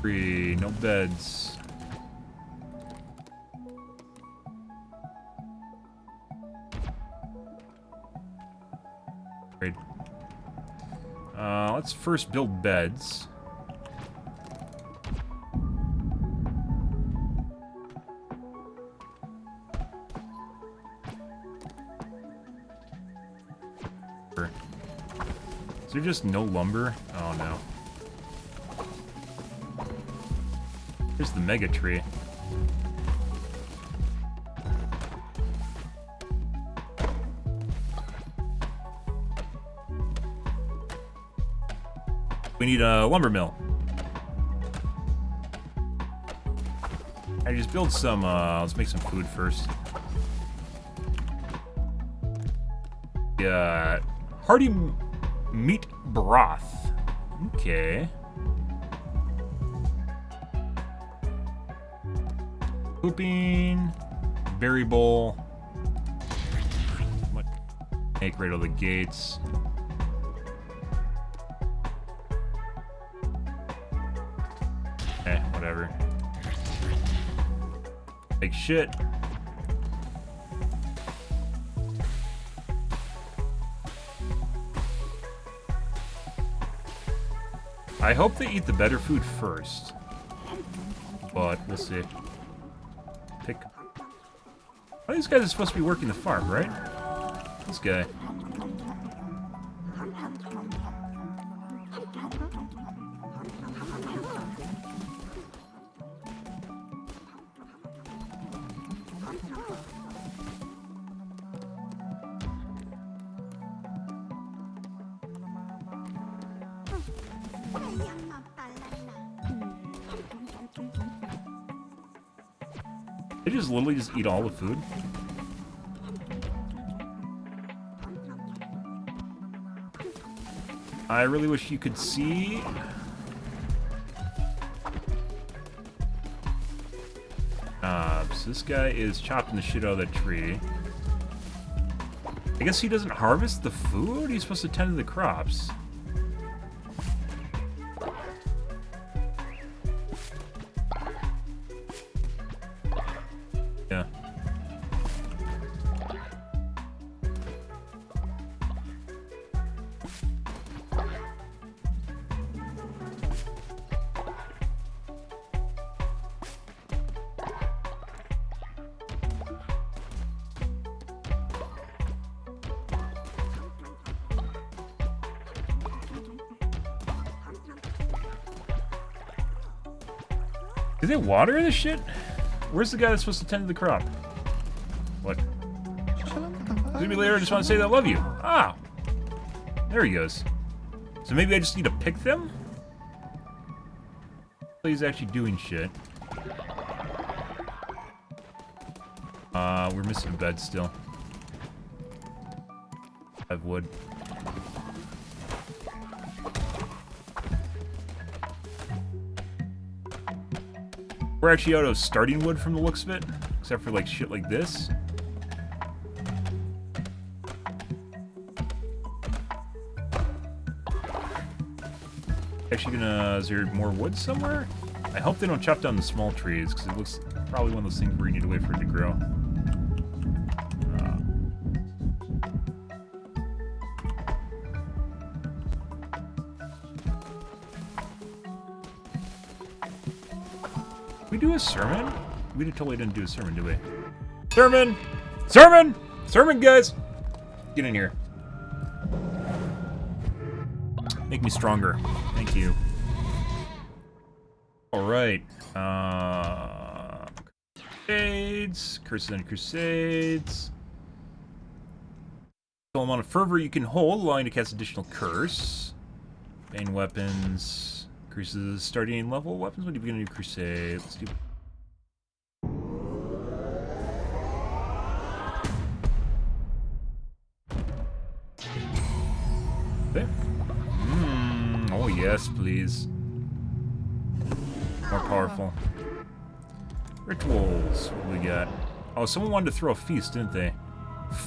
3, no beds. Great. Let's first build beds. Is there just no lumber? Oh no. Here's the mega tree. We need a lumber mill. I just build some, let's make some food first. Yeah, hearty meat broth. Okay. Pooping, berry bowl. Make right out of the gates. Whatever. Like shit. I hope they eat the better food first. But we'll see. Pick. Oh, these guys are supposed to be working the farm, right? This guy. They just literally just eat all the food. I really wish you could see. So this guy is chopping the shit out of that tree. I guess he doesn't harvest the food? He's supposed to tend to the crops. Yeah. Did they water this shit? Where's the guy that's supposed to tend to the crop? What? Maybe later I just want to say that I love you. Ah! There he goes. So maybe I just need to pick them? He's actually doing shit. We're missing a bed still. I have wood. We're actually out of starting wood from the looks of it, except for like shit like this. Actually gonna, is there more wood somewhere? I hope they don't chop down the small trees, because it looks probably one of those things where you need to wait for it to grow. We do a sermon? We totally didn't do a sermon, did we? Sermon! Sermon! Sermon, guys! Get in here. Make me stronger. Thank you. Alright. Crusades. Curses and Crusades. The amount of fervor you can hold, allowing to cast additional curse. Bane weapons. Increases starting level weapons when you begin a new crusade. Let's do. Okay. Oh yeah. Yes, please. More powerful. Rituals. What do we got? Oh, someone wanted to throw a feast, didn't they?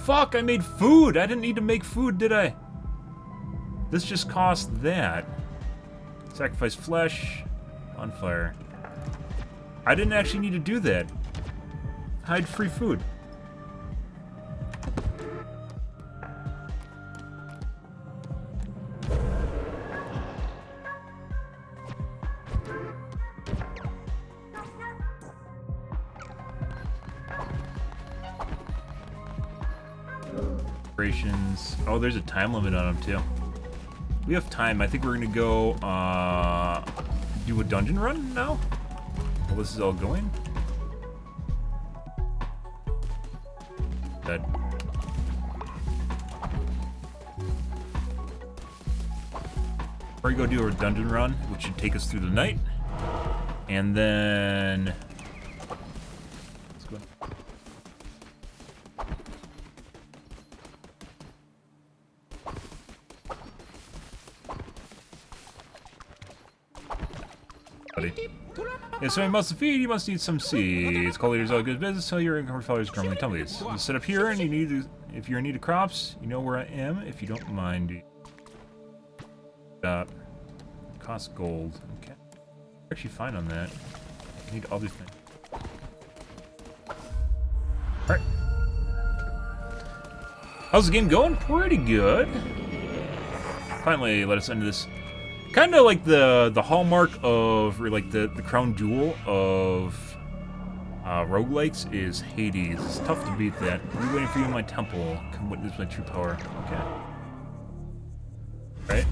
Fuck, I made food! I didn't need to make food, did I? This just cost that. Sacrifice flesh. On fire. I didn't actually need to do that. Hide free food. Oh, there's a time limit on them too. We have time. I think we're gonna go do a dungeon run now. While this is all going. Dead. We're gonna go do a dungeon run, which should take us through the night, and then. Let's go. Yeah, so you must feed, you must eat some seeds. Call leaders all good business, so your followers grumbling tumblies. You set up here, and you need to, if you're in need of crops, you know where I am, if you don't mind. Cost gold. Okay. Actually fine on that. I need other things. Alright. How's the game going? Pretty good. Finally, let us end this. Kind of like the hallmark of, or like the crown jewel of roguelikes is Hades. It's tough to beat that. I'll be waiting for you in my temple. Come witness my true power. Okay. Right.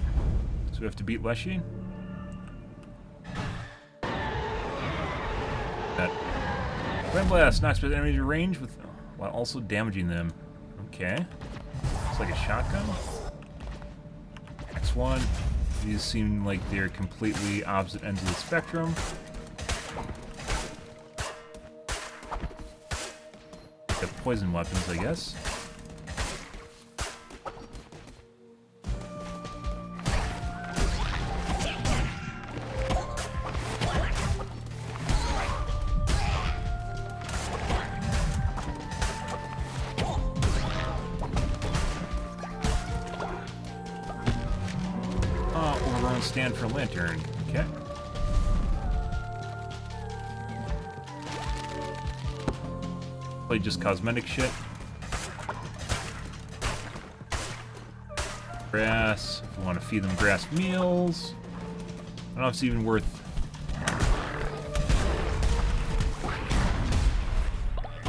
So we have to beat Leshy. That Grand Blast knocks the enemies in range with while also damaging them. Okay. It's like a shotgun. Next one. These seem like they're completely opposite ends of the spectrum. Got poison weapons, I guess. Stand for a lantern. Okay. Play just cosmetic shit. Grass. If we want to feed them grass meals. I don't know if it's even worth.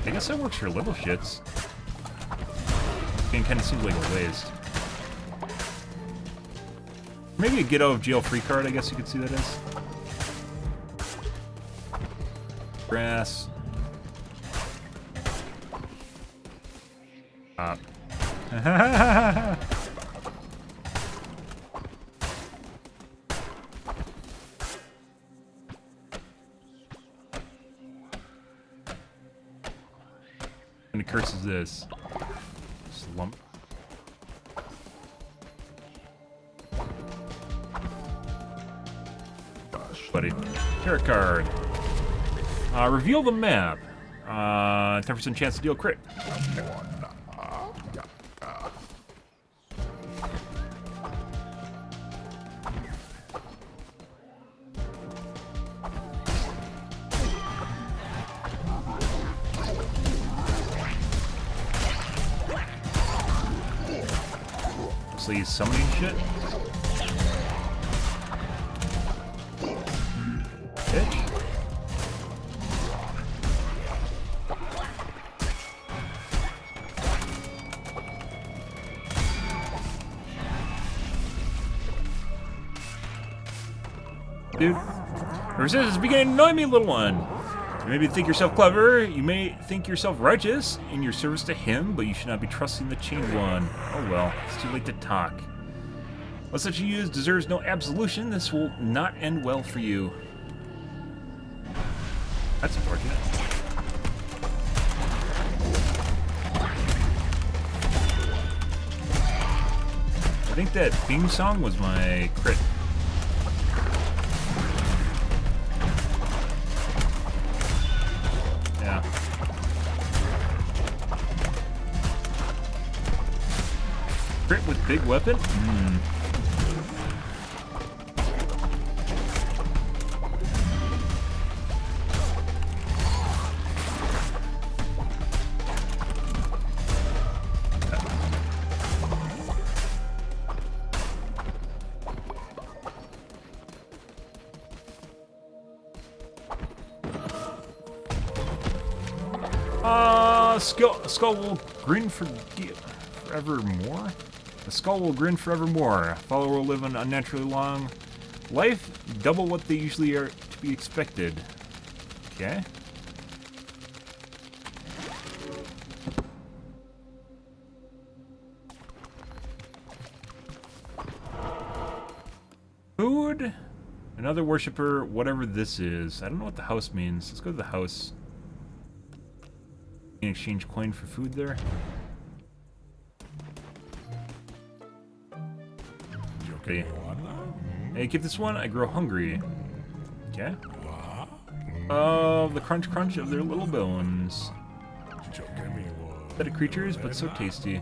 I guess that works for little shits. It kind of seems like a waste. Maybe a get out of jail free card, I guess you could see that as. Grass. And the curse is this. Slump. Buddy. Tarot card. Reveal the map. 10% chance to deal crit. So he's summoning shit. Dude, ever since it's beginning to annoy me, little one. You may think yourself clever, you may think yourself righteous in your service to him, but you should not be trusting the chained one. Oh well, it's too late to talk. What such you use deserves no absolution. This will not end well for you. That's unfortunate. I think that theme song was my crit. Crit with big weapon? Skull will grin forevermore. The skull will grin forevermore. Follower will live an unnaturally long life, double what they usually are to be expected. Okay. Food. Another worshiper, whatever this is. I don't know what the house means. Let's go to the house. You can exchange coin for food there. Okay. Hey, keep this one. I grow hungry. Okay. The crunch crunch of their little bones. Pathetic creatures, but so tasty.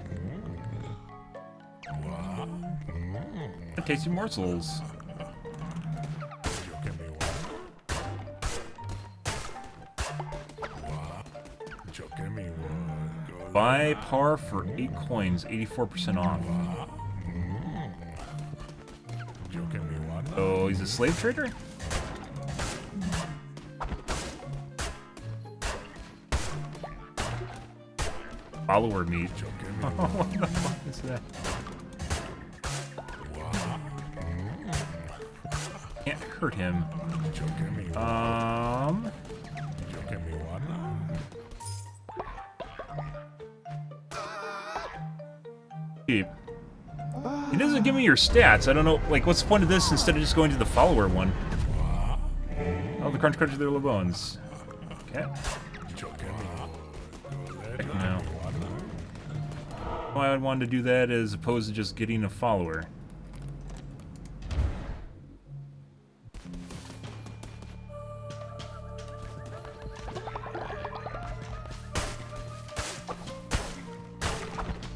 Tasty morsels. Buy par for 8 coins, 84% off. Oh, he's a slave trader? Follower meat. What the fuck is that? Can't hurt him. Cheap. It doesn't give me your stats. I don't know, like, what's the point of this instead of just going to the follower one? Oh, the crunch crunch of their little bones. Okay. Heck no. Why I would want to do that as opposed to just getting a follower.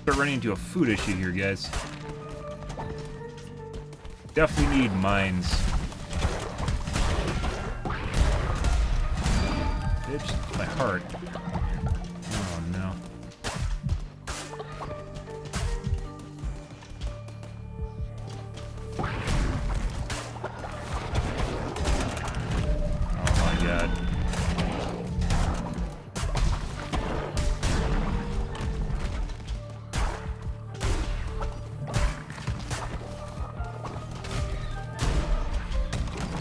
Start running into a food issue here, guys. Definitely need mines. Bitch, my heart. Oh no. Oh my god.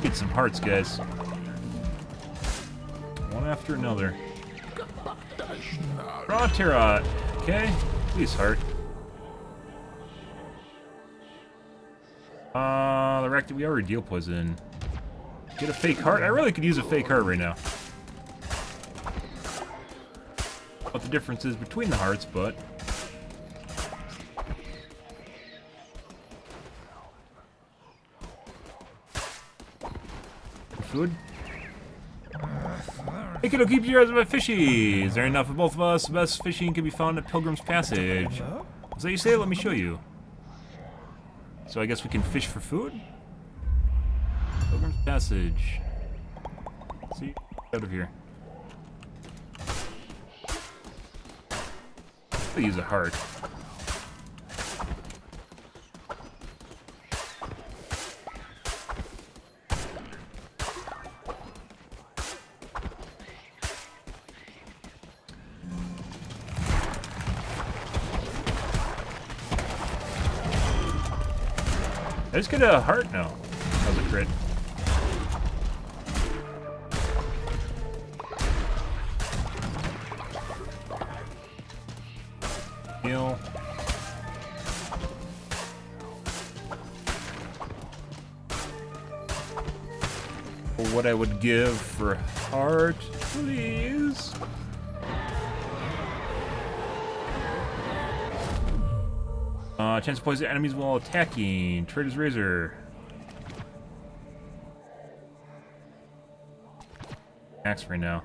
Get some hearts, guys. One after another. Raw Tarot. Okay. Please, heart. The rack that we already deal poison. Get a fake heart? I really could use a fake heart right now. What the difference is between the hearts, but... Food? Hey kiddo, keep your eyes on my fishy. Is there enough for both of us? The best fishing can be found at Pilgrim's Passage. Is that you say? Let me show you. So I guess we can fish for food? Pilgrim's Passage. See? Out of here. I'll use a heart. I just get a heart? No. That was a crit. Heal. What I would give for a heart, please. Chance to poison enemies while attacking. Trader's Razor. Axe right now.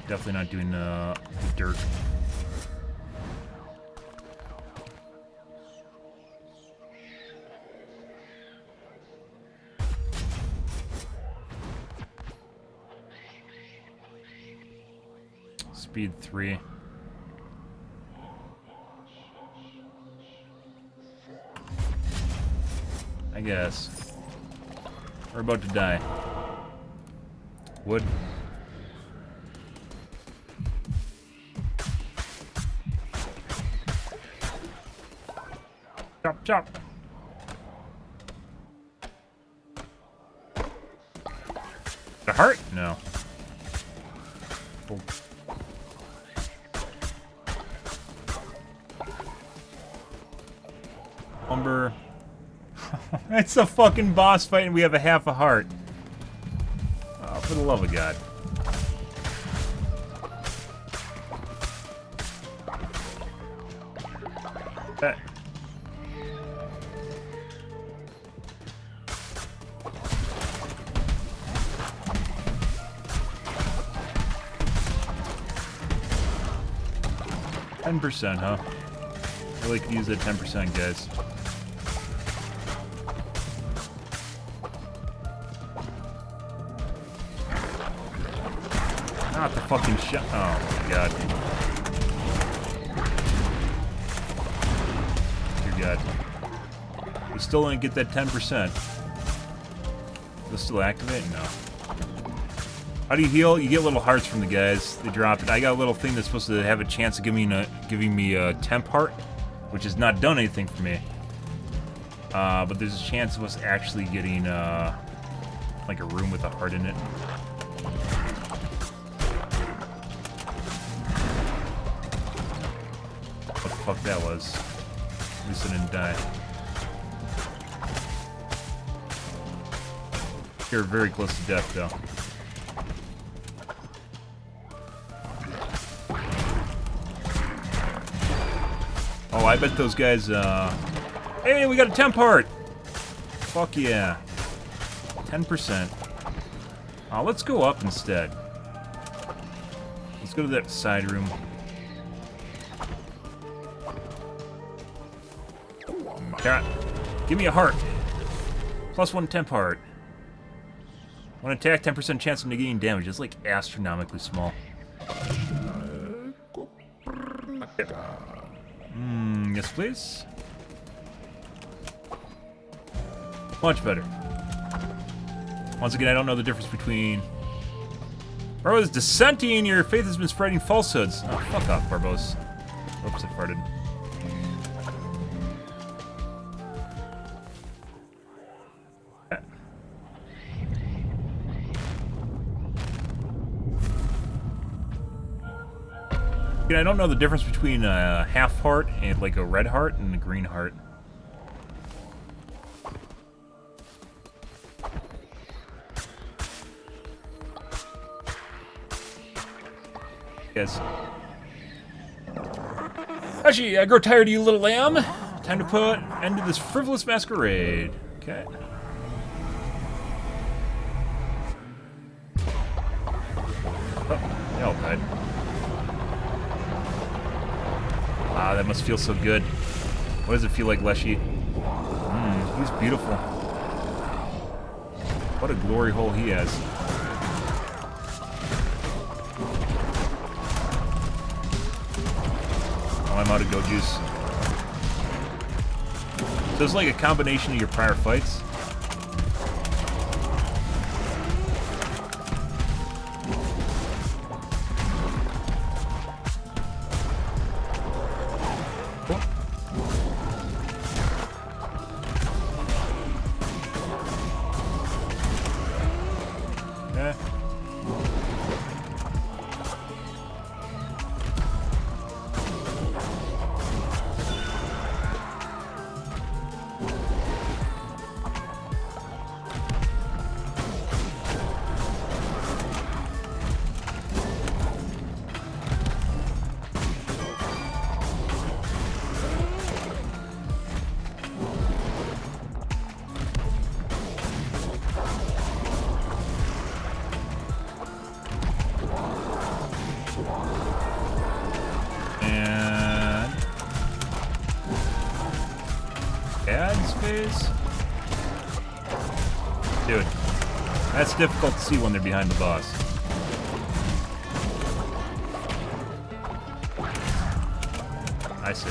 Definitely not doing dirt. Speed 3. I guess. We're about to die. Wood. Chop, chop. The heart? No. Oh. Lumber. It's a fucking boss fight and we have a half a heart. Oh, for the love of God. That. 10%, huh? I like to use that 10%, guys. Not the fucking shot. Oh my God. Dear God. We still didn't get that 10%. They'll still activate? No. How do you heal? You get little hearts from the guys. They drop it. I got a little thing that's supposed to have a chance of giving me a temp heart, which has not done anything for me. But there's a chance of us actually getting like a room with a heart in it. What the fuck that was? At least I didn't die. You're very close to death, though. Oh, I bet those guys, Hey, we got a temp heart! Fuck yeah. 10%. Let's go up instead. Let's go to that side room. Cat, give me a heart. +1 temp heart. When attack, 10% chance of negating damage. It's like astronomically small. Yes, please. Much better. Once again, I don't know the difference between... Barbos dissenting, your faith has been spreading falsehoods. Oh, fuck off, Barbos. Oops, I farted. I don't know the difference between a half heart and like a red heart and a green heart. Yes. Actually, I grow tired of you, little lamb. Time to put end to this frivolous masquerade. Okay. Oh, all right. Ah, that must feel so good. What does it feel like, Leshy? He's beautiful. What a glory hole he has. Oh, I'm out of go juice. So it's like a combination of your prior fights. Dude, that's difficult to see when they're behind the boss. I see.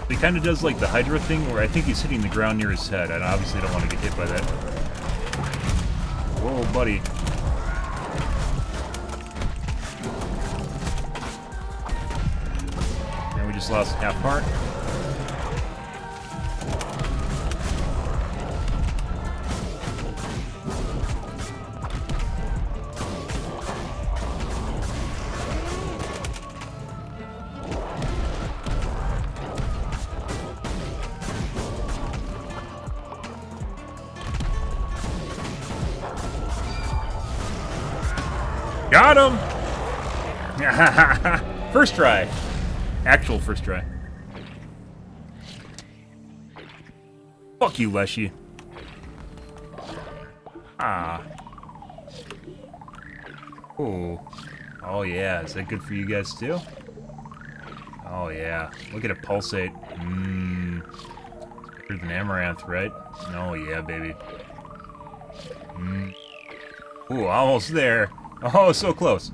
He kind of does like the Hydra thing where I think he's hitting the ground near his head. I obviously don't want to get hit by that. Whoa, buddy. And we just lost half heart. Got him! First try. Actual first try. Fuck you, Leshy. Ah. Oh. Oh yeah, is that good for you guys too? Oh yeah. Look at it pulsate. Mmm. Better than Amaranth, right? Oh yeah, baby. Mmm. Ooh, almost there. Oh, so close.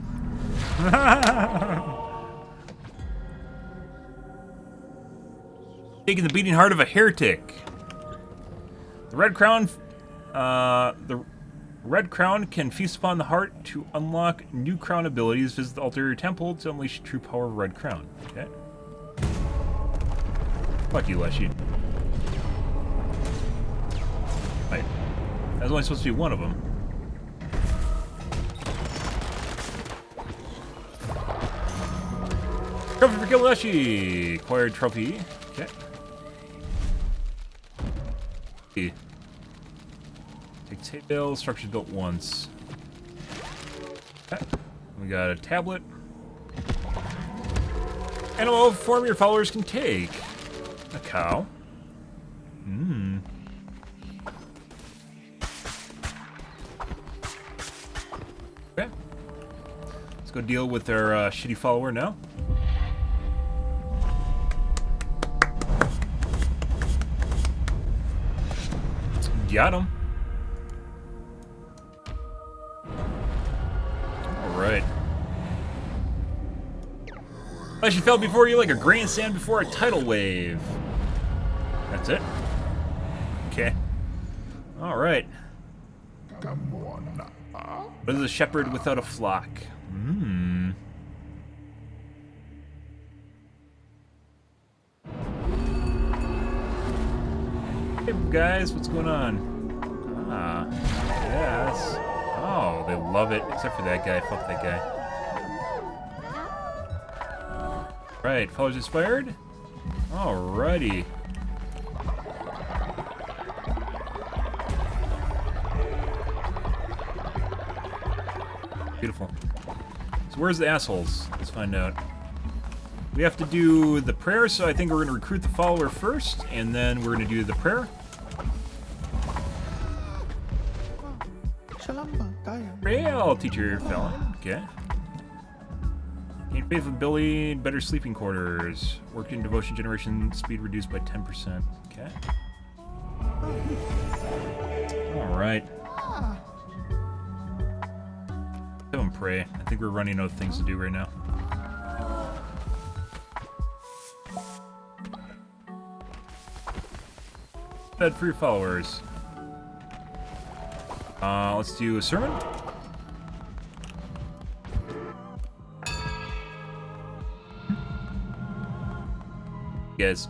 Taking the beating heart of a heretic. The red crown can feast upon the heart to unlock new crown abilities. Visit the ulterior temple to unleash the true power of red crown. Okay. Fuck you, Leshy. Wait. That was only supposed to be one of them. Trophy for killing Leshy! Acquired trophy. Okay. Take tail. Structure built once. Okay. We got a tablet. Animal form your followers can take. A cow. Mmm. Okay. Let's go deal with our shitty follower now. Got him. Alright. She fell before you like a grandstand before a tidal wave. That's it? Okay. Alright. What is a shepherd without a flock? Hmm. Hey guys, what's going on? Ah, yes. Oh, they love it, except for that guy. Fuck that guy. Right, followers inspired? Alrighty. Beautiful. So where's the assholes? Let's find out. We have to do the prayer, so I think we're going to recruit the follower first, and then we're going to do the prayer. I'll teach your felon. Okay. Gain faith with Billy, better sleeping quarters. Worked in devotion generation, speed reduced by 10%. Okay. Alright. Have him pray. I think we're running out of things to do right now. Fed for your followers. Let's do a sermon. Guys.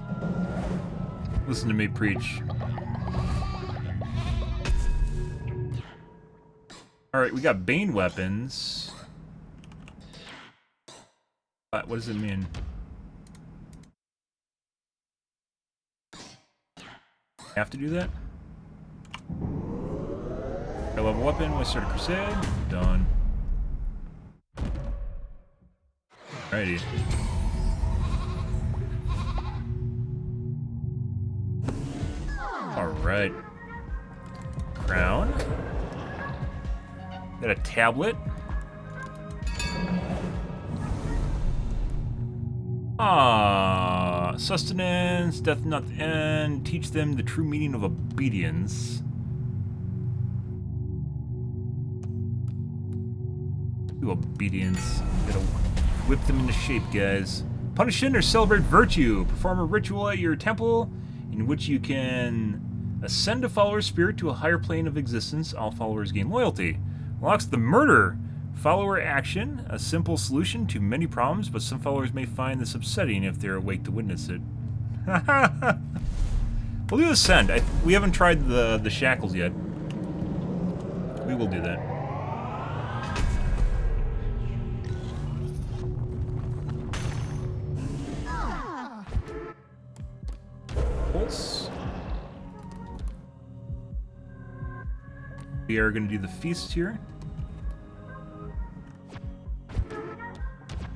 Listen to me preach. Alright, we got Bane weapons. What does it mean? Have to do that? High level weapon, we start a crusade. Done. Alrighty. Alright. Crown. Got a tablet. Sustenance, death not the end, teach them the true meaning of obedience. Do obedience. Gotta whip them into shape, guys. Punish sin or celebrate virtue. Perform a ritual at your temple in which you can ascend a follower's spirit to a higher plane of existence. All followers gain loyalty. Unlocks the murder follower action, a simple solution to many problems, but some followers may find this upsetting if they're awake to witness it. We'll do Ascend. We haven't tried the shackles yet. We will do that. Pulse. We are going to do the feast here.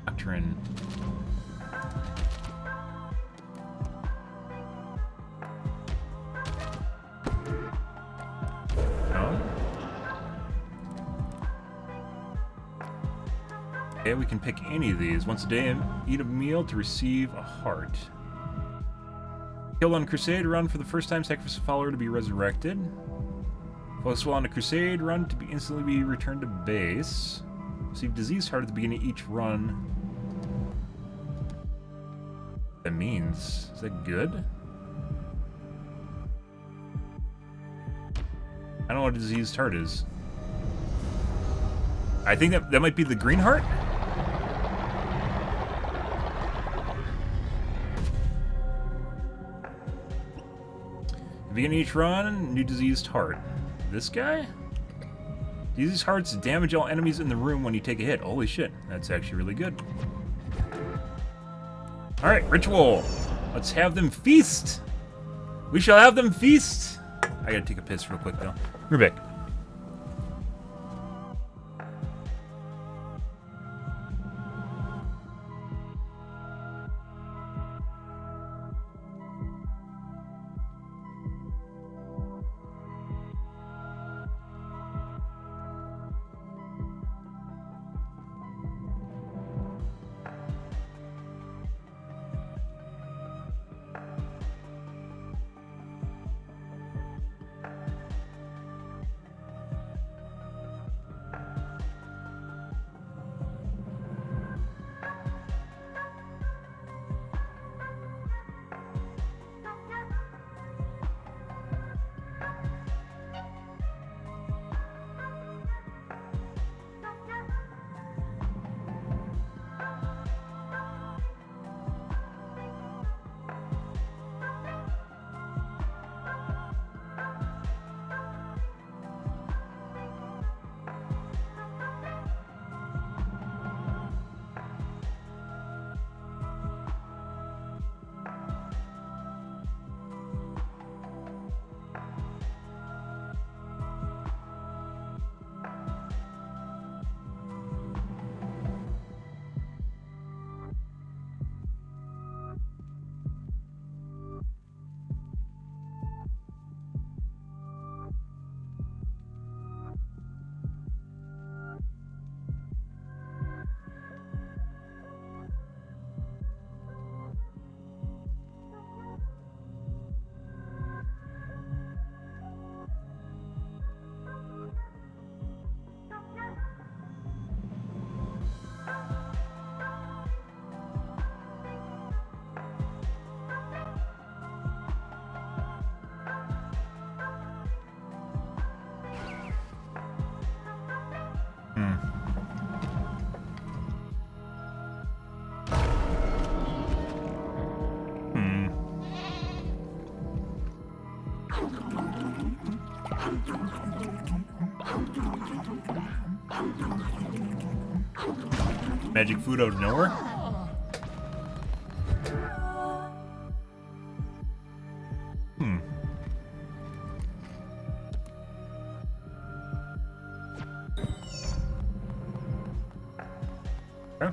Doctrine. No. Okay, we can pick any of these. Once a day, eat a meal to receive a heart. Killed on a crusade, run for the first time, sacrifice a follower to be resurrected. Focus while on a crusade, run to be instantly be returned to base. Receive diseased heart at the beginning of each run. What that means? Is that good? I don't know what a diseased heart is. I think that might be the green heart. Beginning each run, new diseased heart. This guy? Diseased hearts damage all enemies in the room when you take a hit. Holy shit, that's actually really good. Alright, ritual. Let's have them feast. We shall have them feast. I gotta take a piss real quick though. We're back. Magic food out of nowhere? Hmm. Okay.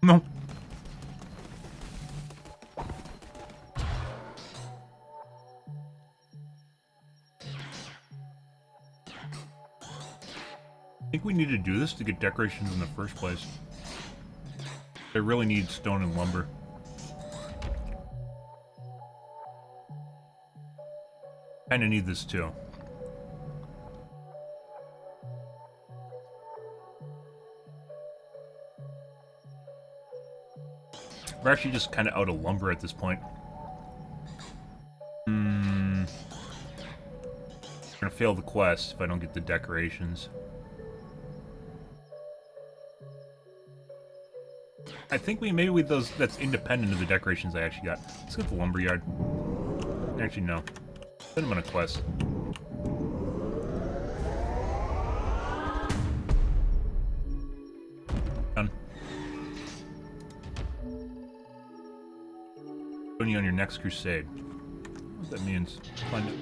No. I think we need to do this to get decorations in the first place. I really need stone and lumber. Kinda need this too. We're actually just kinda out of lumber at this point. I'm gonna fail the quest if I don't get the decorations. I think maybe with those, that's independent of the decorations I actually got. Let's get the lumberyard. Actually, no. Send him on a quest. Done. Join you on your next crusade. What that means? Find it.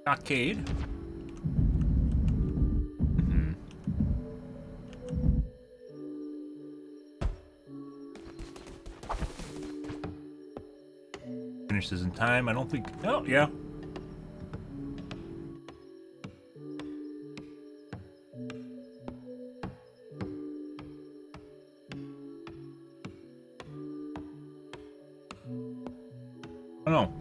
Arcade. Finish this in time. I don't think. Oh, yeah. Oh no.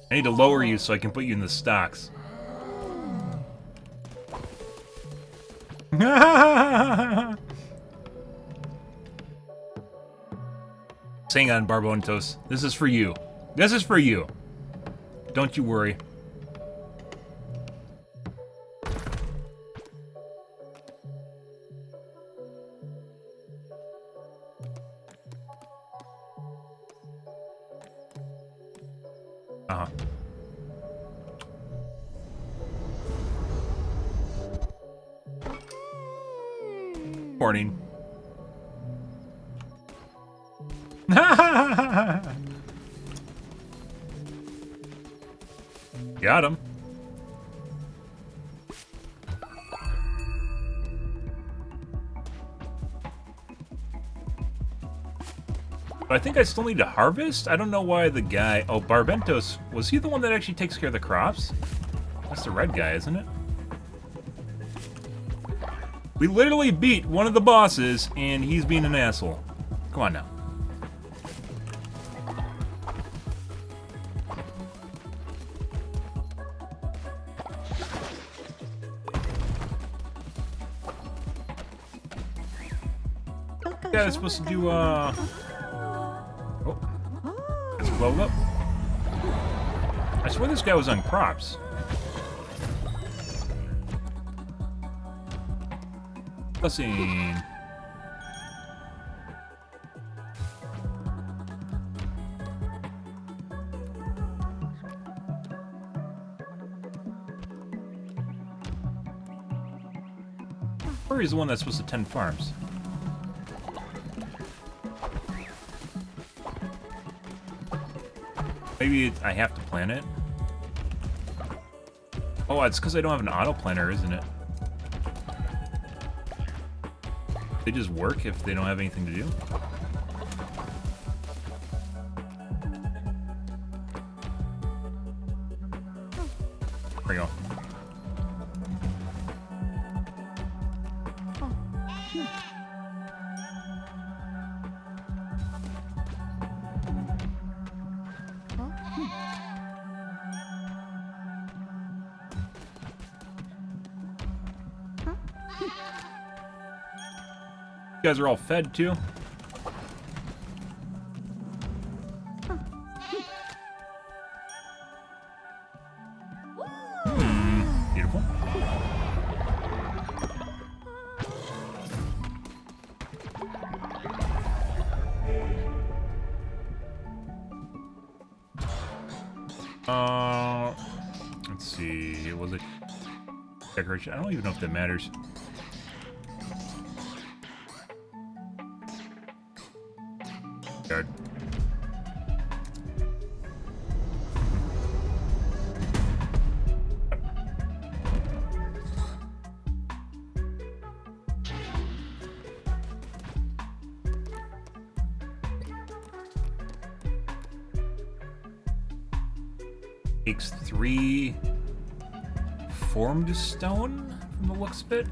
I need to lower you so I can put you in the stocks. Hang on, Barbontos. This is for you. This is for you. Don't you worry. Uh-huh. Morning. Got him. But I think I still need to harvest? I don't know why the guy... Oh, Barbentos. Was he the one that actually takes care of the crops? That's the red guy, isn't it? We literally beat one of the bosses, and he's being an asshole. Come on now. Yeah, it's supposed to do, Oh. Let's level up. I swear this guy was on crops. Blessing. Furry's the one that's supposed to tend farms. Maybe I have to plant it. Oh, it's because I don't have an auto planter, isn't it? They just work if they don't have anything to do. There we go. guys are all fed too. Beautiful. Let's see. Was it decoration? I don't even know if that matters. Yard. Takes 3 formed stone from the looks of it.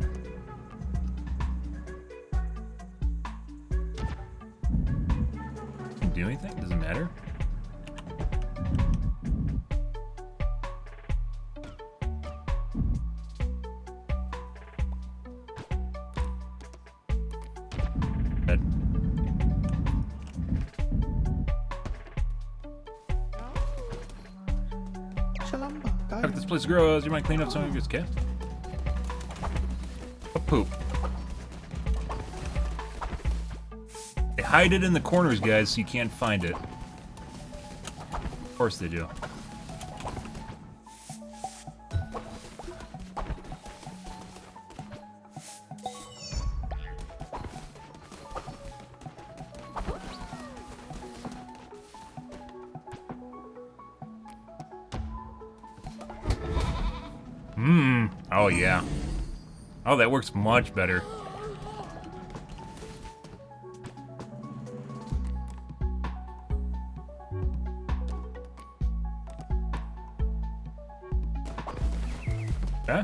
Can do anything? Doesn't matter. Dead. If this place grows, you might clean up some of your cat. A poop. They hide it in the corners, guys, so you can't find it. Of course they do. Oh, yeah. Oh, that works much better. Okay.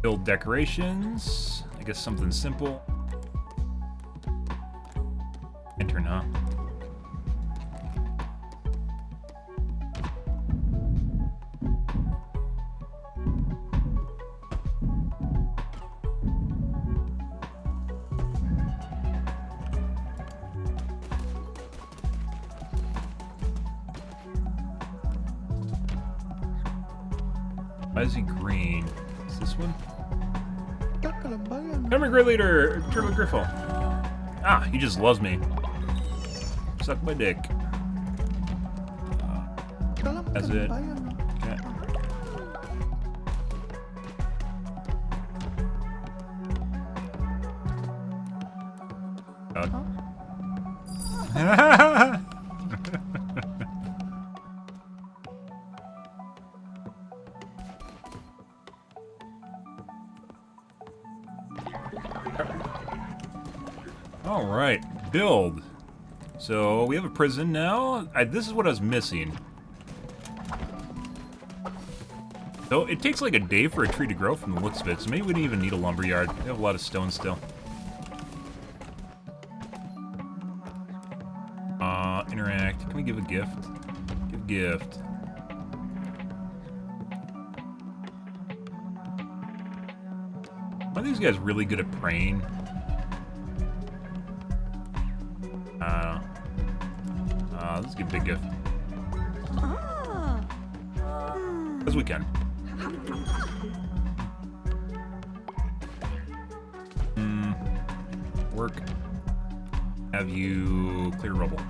Build decorations. I guess something simple. Lantern, huh? Why is he green? Is this one? Come Great Leader, Turtle Griffle. Ah, he just loves me. Suck my dick. That's it. Okay. All right, build. So we have a prison now. This is what I was missing. So it takes like a day for a tree to grow from the looks of it, so maybe we don't even need a lumberyard. We have a lot of stone still. Interact. Can we give a gift? Give gift. Are these guys really good at praying? Let's give a big gift. As we can. Work. Have you clear rubble.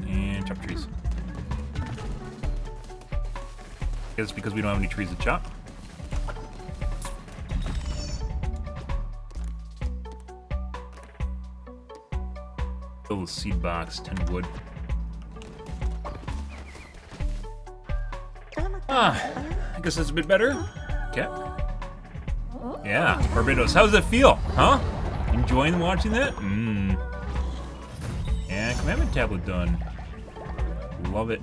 And chop trees. I guess it's because we don't have any trees to chop. Build a seed box, 10 wood. I guess that's a bit better. Okay. Yeah, Barbados. How does that feel? Huh? Enjoying watching that? Yeah, commandment tablet done. Love it.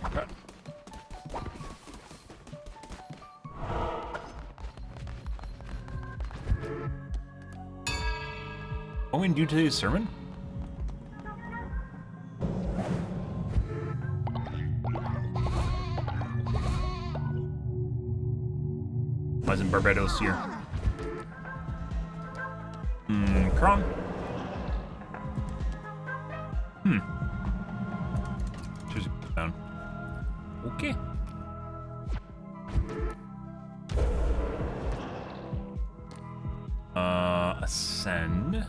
Okay. What are we gonna do today's sermon? Why isn't Barbados here? Kron? Just down. Okay. Ascend.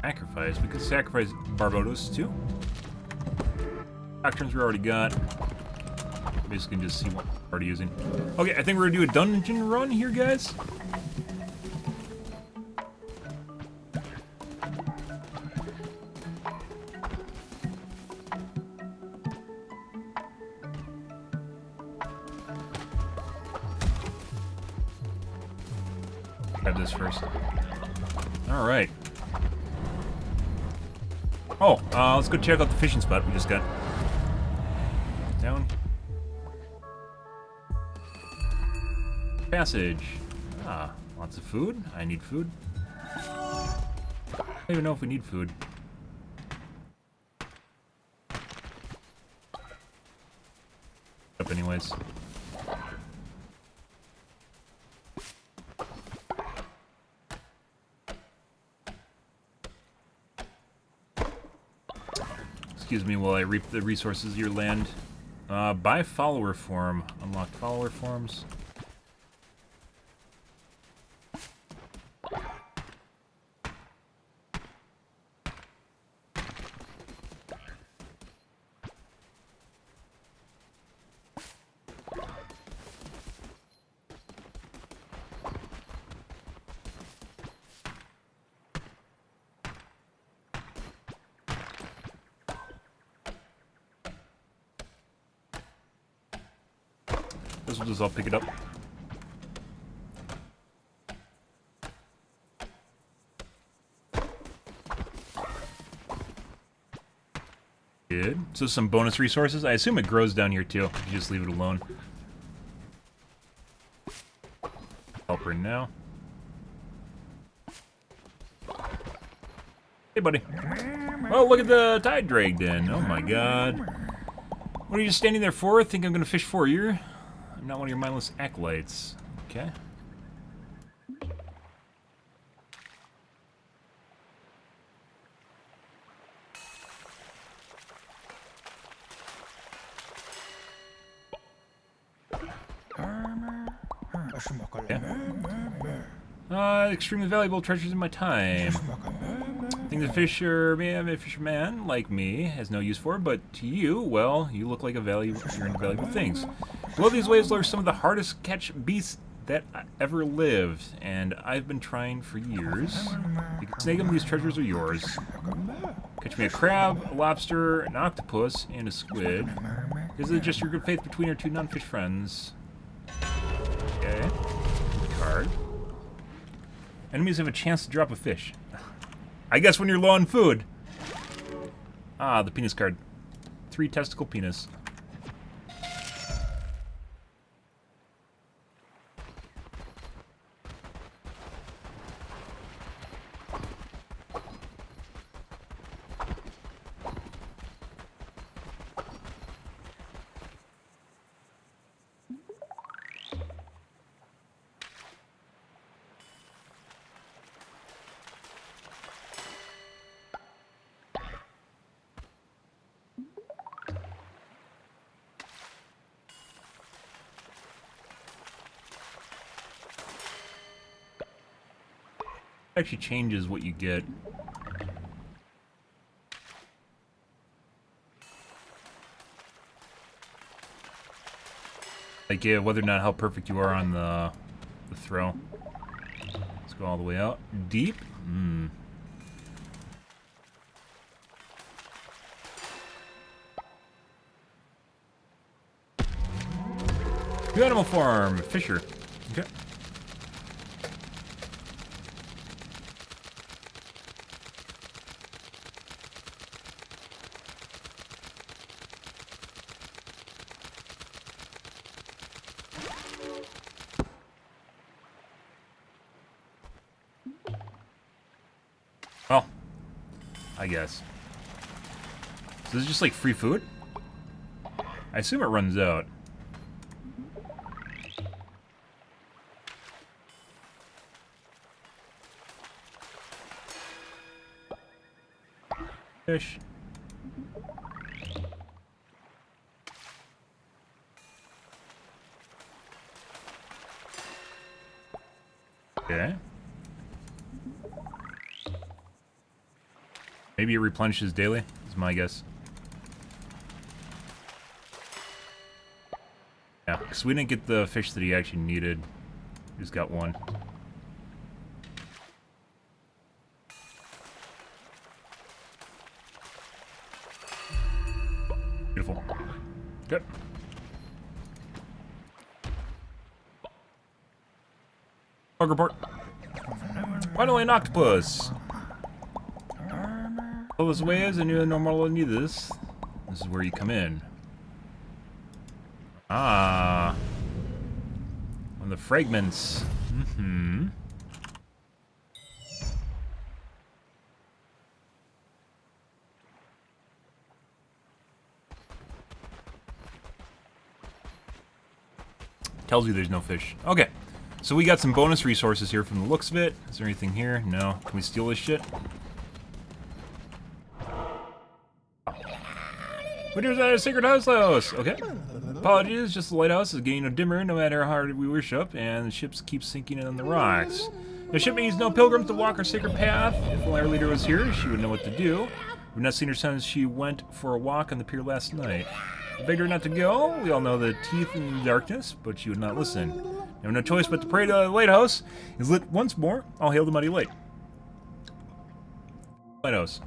Sacrifice. We could sacrifice Barbados too. Doctrines we already got. Basically just see what we're already using. Okay, I think we're gonna do a dungeon run here, guys. Grab this first. Alright. Oh, let's go check out the fishing spot we just got. Down. Passage. Ah, lots of food. I need food. I don't even know if we need food. Up anyways. Excuse me while I reap the resources of your land. Buy follower form. Unlocked follower forms. This will just all pick it up. Good. So some bonus resources. I assume it grows down here too. You just leave it alone. Help her now. Hey, buddy. Oh, look at the tide dragged in. Oh my god. What are you just standing there for? Think I'm gonna fish for you? I'm not one of your mindless acolytes. Okay. Extremely valuable treasures in my time. Things a fisherman like me has no use for, but to you, well, you look like you're into valuable things. Well, these waves are some of the hardest catch beasts that ever lived, and I've been trying for years. You can snag them, these treasures are yours. Catch me a crab, a lobster, an octopus, and a squid. Is it just your good faith between our two non-fish friends? Okay. Card. Enemies have a chance to drop a fish. I guess when you're low on food. Ah, the penis card. 3 testicle penis. Actually changes what you get. Like, yeah, whether or not how perfect you are on the throw. Let's go all the way out. Deep? New animal farm. Fisher. Okay. Well, I guess. So this is just like free food? I assume it runs out. Fish. Okay. Maybe it replenishes daily, is my guess. Yeah, because we didn't get the fish that he actually needed. We just got one. Beautiful. Good. Bug report. Finally, an octopus. Well, this way is, I knew normal need this. This is where you come in. Ah. On the fragments. Mm-hmm. Tells you there's no fish. Okay. So we got some bonus resources here from the looks of it. Is there anything here? No. Can we steal this shit? Winter's at a sacred house. Okay. Apologies, just the lighthouse is getting dimmer no matter how hard we worship, and the ships keep sinking in on the rocks. The ship needs no pilgrims to walk our sacred path. If our leader was here, she would know what to do. We've not seen her since she went for a walk on the pier last night. I begged her not to go. We all know the teeth in the darkness, but she would not listen. We have no choice but to pray to the lighthouse is lit once more. All hail the muddy light. Lighthouse.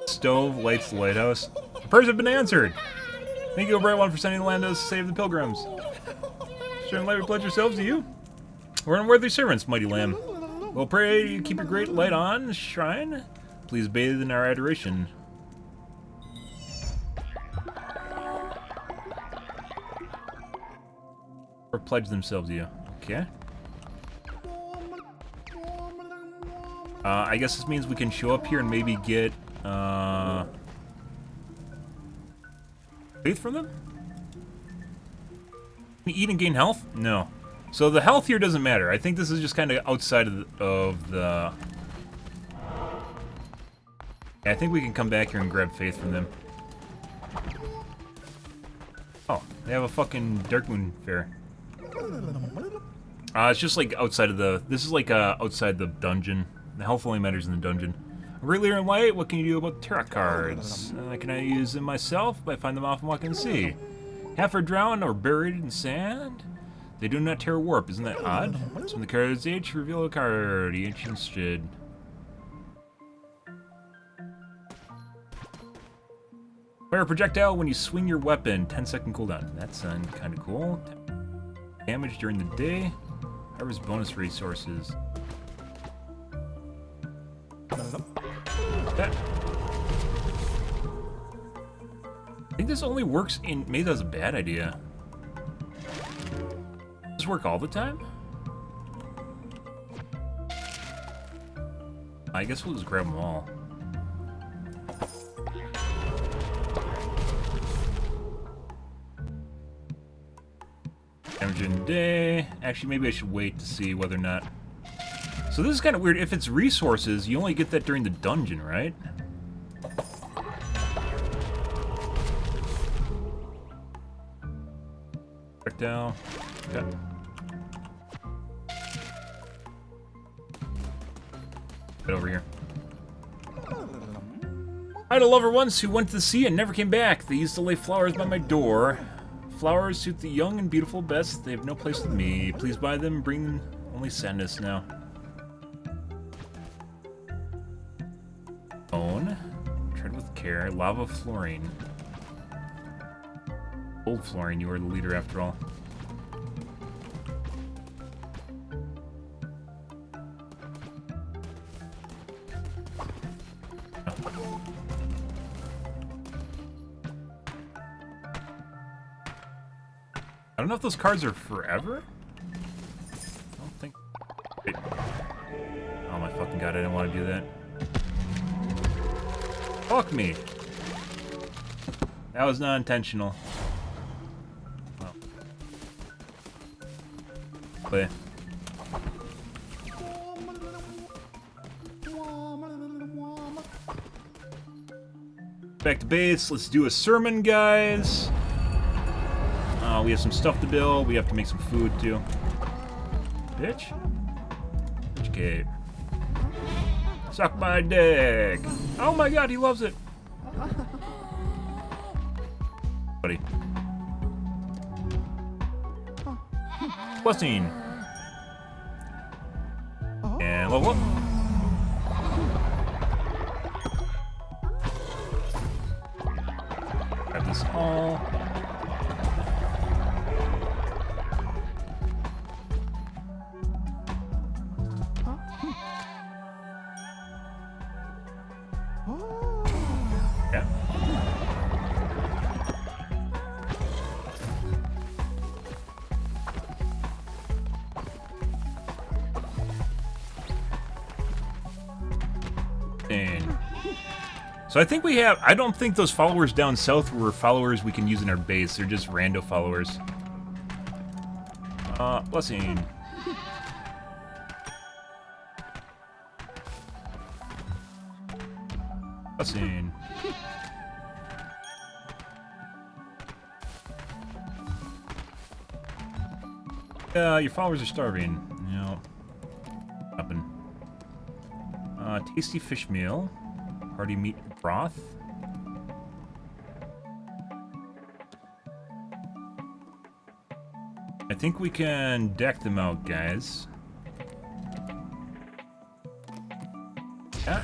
Stove lights the lighthouse. The prayers have been answered. Thank you, Bright One, for sending the land to save the pilgrims. Shouldn't we pledge ourselves to you? We're unworthy servants, mighty lamb. We'll pray you keep your great light on, shrine. Please bathe in our adoration. Or pledge themselves to you. Okay. I guess this means we can show up here and maybe get faith from them? Can you eat and gain health? No. So the health here doesn't matter. I think this is just kind of outside of the... Yeah, I think we can come back here and grab faith from them. Oh, they have a fucking Dark Moon Fair. It's just like outside of the... This is like outside the dungeon. The health only matters in the dungeon. Great leader in light, what can you do about the tarot cards? Can I use them myself? If I find them off and walk and see. Half are drowned or buried in sand? They do not tear warp, isn't that odd? So when the cards age, reveal a card. The ancient stood. Fire a projectile when you swing your weapon. 10-second cooldown. That's kind of cool. Damage during the day. Harvest bonus resources. That. I think this only works in... Maybe that's a bad idea. Does this work all the time? I guess we'll just grab them all. Damage in day. Actually, maybe I should wait to see whether or not... So this is kind of weird. If it's resources, you only get that during the dungeon, right? Back down. Okay. Get over here. I had a lover once who went to the sea and never came back. They used to lay flowers by my door. Flowers suit the young and beautiful best. They have no place with me. Please buy them. Bring only sadness now. Bone. Tread with care. Lava fluorine. Gold fluorine. You are the leader after all. I don't know if those cards are forever. I don't think. Wait. Oh my fucking god! I didn't want to do that. Fuck me. That was not intentional. Well. Play. Back to base. Let's do a sermon, guys. We have some stuff to build. We have to make some food, too. Bitch. Okay. Suck my dick. Oh my god, he loves it. Buddy. Blessing. And level up. Grab this all. Yeah. And so I think we have, I don't think those followers down south were followers we can use in our base. They're just rando followers. Blessing. Blessing. Your followers are starving. No. Nothing. Tasty fish meal. Hearty meat broth. I think we can deck them out, guys. Yeah.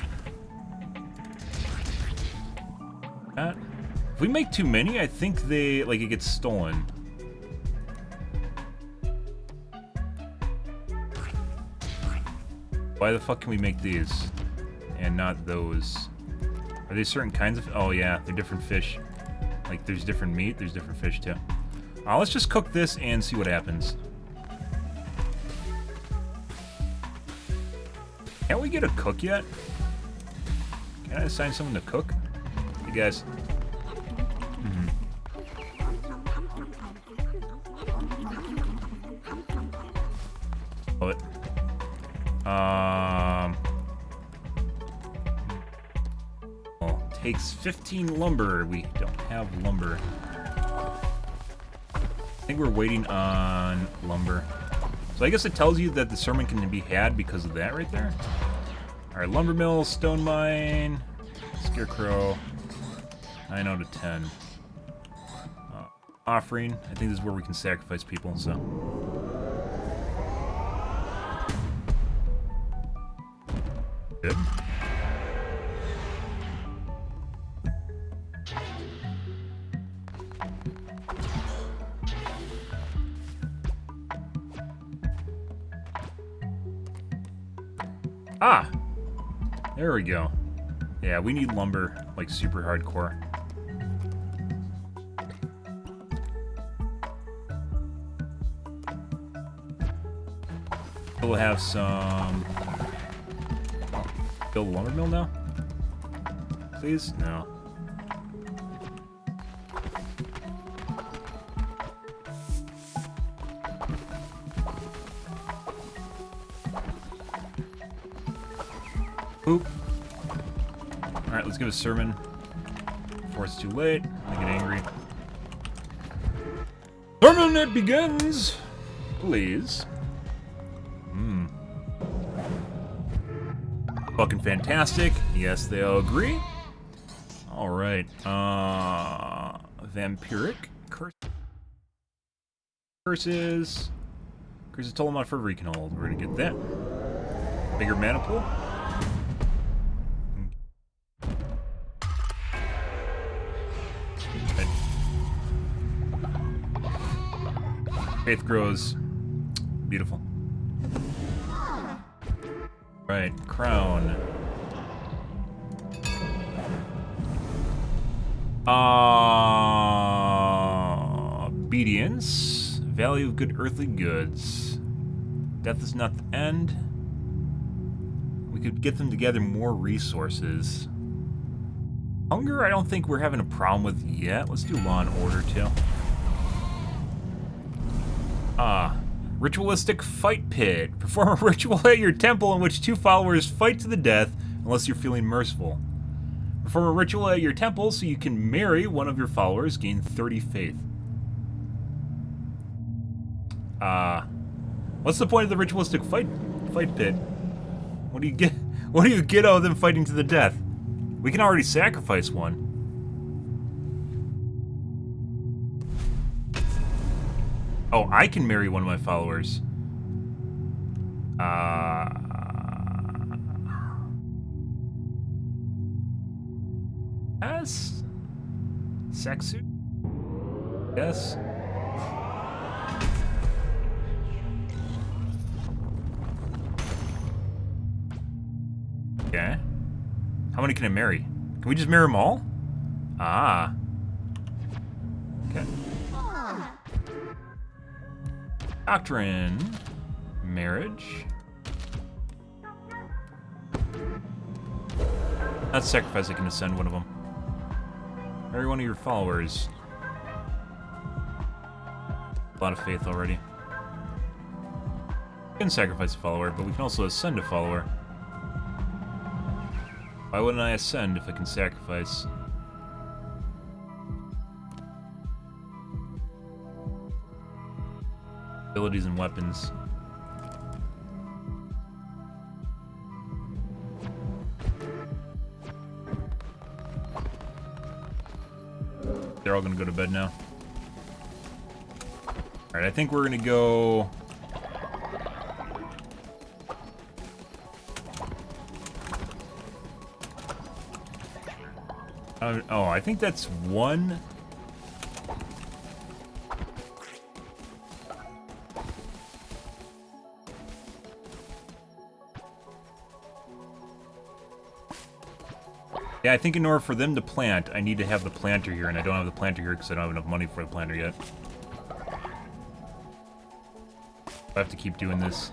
That. If we make too many, I think they, like, it gets stolen. Why the fuck can we make these and not those? Are they certain kinds of? Oh yeah, they're different fish. Like there's different meat, there's different fish too. Let's just cook this and see what happens. Can't we get a cook yet? Can I assign someone to cook? Hey guys. Love it. Well, takes 15 lumber. We don't have lumber. I think we're waiting on lumber. So I guess it tells you that the sermon can be had because of that right there. Alright, lumber mill, stone mine, scarecrow, 9 out of 10. Offering. I think this is where we can sacrifice people, so. Good. Ah! There we go. Yeah, we need lumber, like super hardcore. We'll have some... Build a lumber mill now? Please? No. Oop. Alright, let's give a sermon before it's too late. I get angry. Sermon, it begins! Please. Fucking fantastic. Yes, they all agree. Alright. Vampiric. Curses. Curses total amount of fervor you can hold. We're gonna get that. Bigger mana pool. Faith grows. Beautiful. Right, crown. Obedience. Value of good earthly goods. Death is not the end. We could get them together more resources. Hunger, I don't think we're having a problem with yet. Let's do law and order too. Ritualistic fight pit. Perform a ritual at your temple in which 2 followers fight to the death unless you're feeling merciful. Perform a ritual at your temple so you can marry one of your followers, gain 30 faith. What's the point of the ritualistic fight pit? What do you get? What do you get out of them fighting to the death? We can already sacrifice one. Oh, I can marry one of my followers. Yes? Sex suit? Yes. Okay. How many can I marry? Can we just marry them all? Ah. Okay. Doctrine. Marriage. That's sacrifice. I can ascend one of them. Marry one of your followers. A lot of faith already. We can sacrifice a follower, but we can also ascend a follower. Why wouldn't I ascend if I can sacrifice? Abilities and weapons. They're all gonna go to bed now. Alright, I think we're gonna go... oh, I think that's one... Yeah, I think in order for them to plant, I need to have the planter here, and I don't have the planter here because I don't have enough money for the planter yet. I have to keep doing this.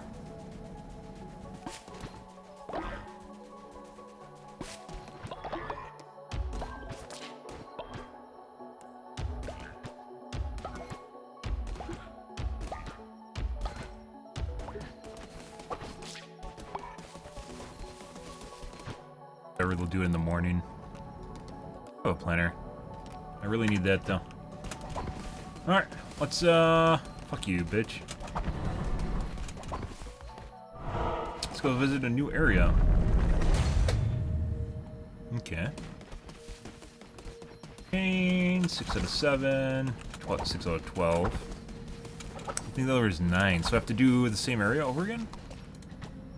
Whatever they'll do it in the morning. Oh, a planter. I really need that though. Alright, let's fuck you, bitch. Let's go visit a new area. Okay. 6 out of 7. 6 out of 12. I think the other is 9, so I have to do the same area over again?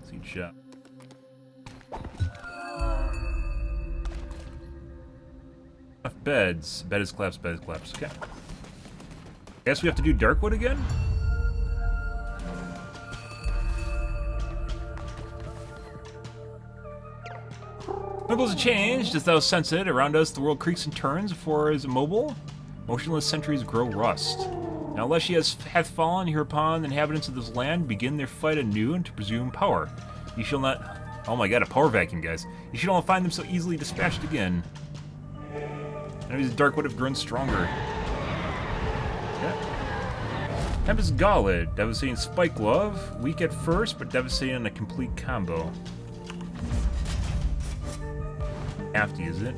Seed shop. Beds. Bed is collapsed, bed is collapsed. Okay. Guess we have to do Darkwood again? Ripples have changed, as thou sense it. Around us the world creaks and turns, for is immobile. Motionless centuries grow rust. Now unless she hath fallen, hereupon the inhabitants of this land begin their fight anew and to presume power. You shall not... Oh my god, a power vacuum, guys. You shall not find them so easily dispatched again. Enemies of Dark would have grown stronger. Okay. Tempest Gauntlet. Devastating Spike Glove. Weak at first, but devastating in a complete combo. Afty, is it?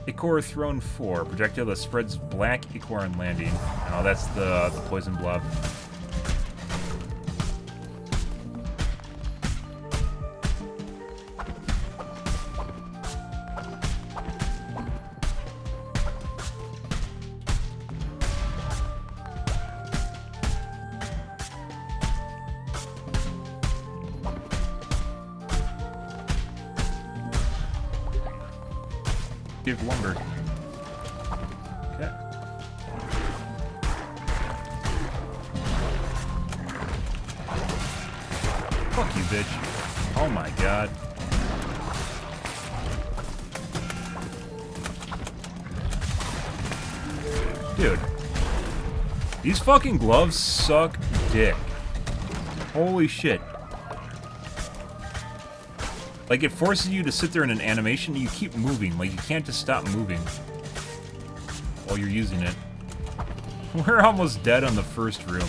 Ichor Throne 4. Projectile that spreads black ichor on landing. Oh, that's the poison blob. Give lumber. Okay. Fuck you, bitch. Oh my god. Dude. These fucking gloves suck dick. Holy shit. Like, it forces you to sit there in an animation and you keep moving. Like, you can't just stop moving while you're using it. We're almost dead on the first room.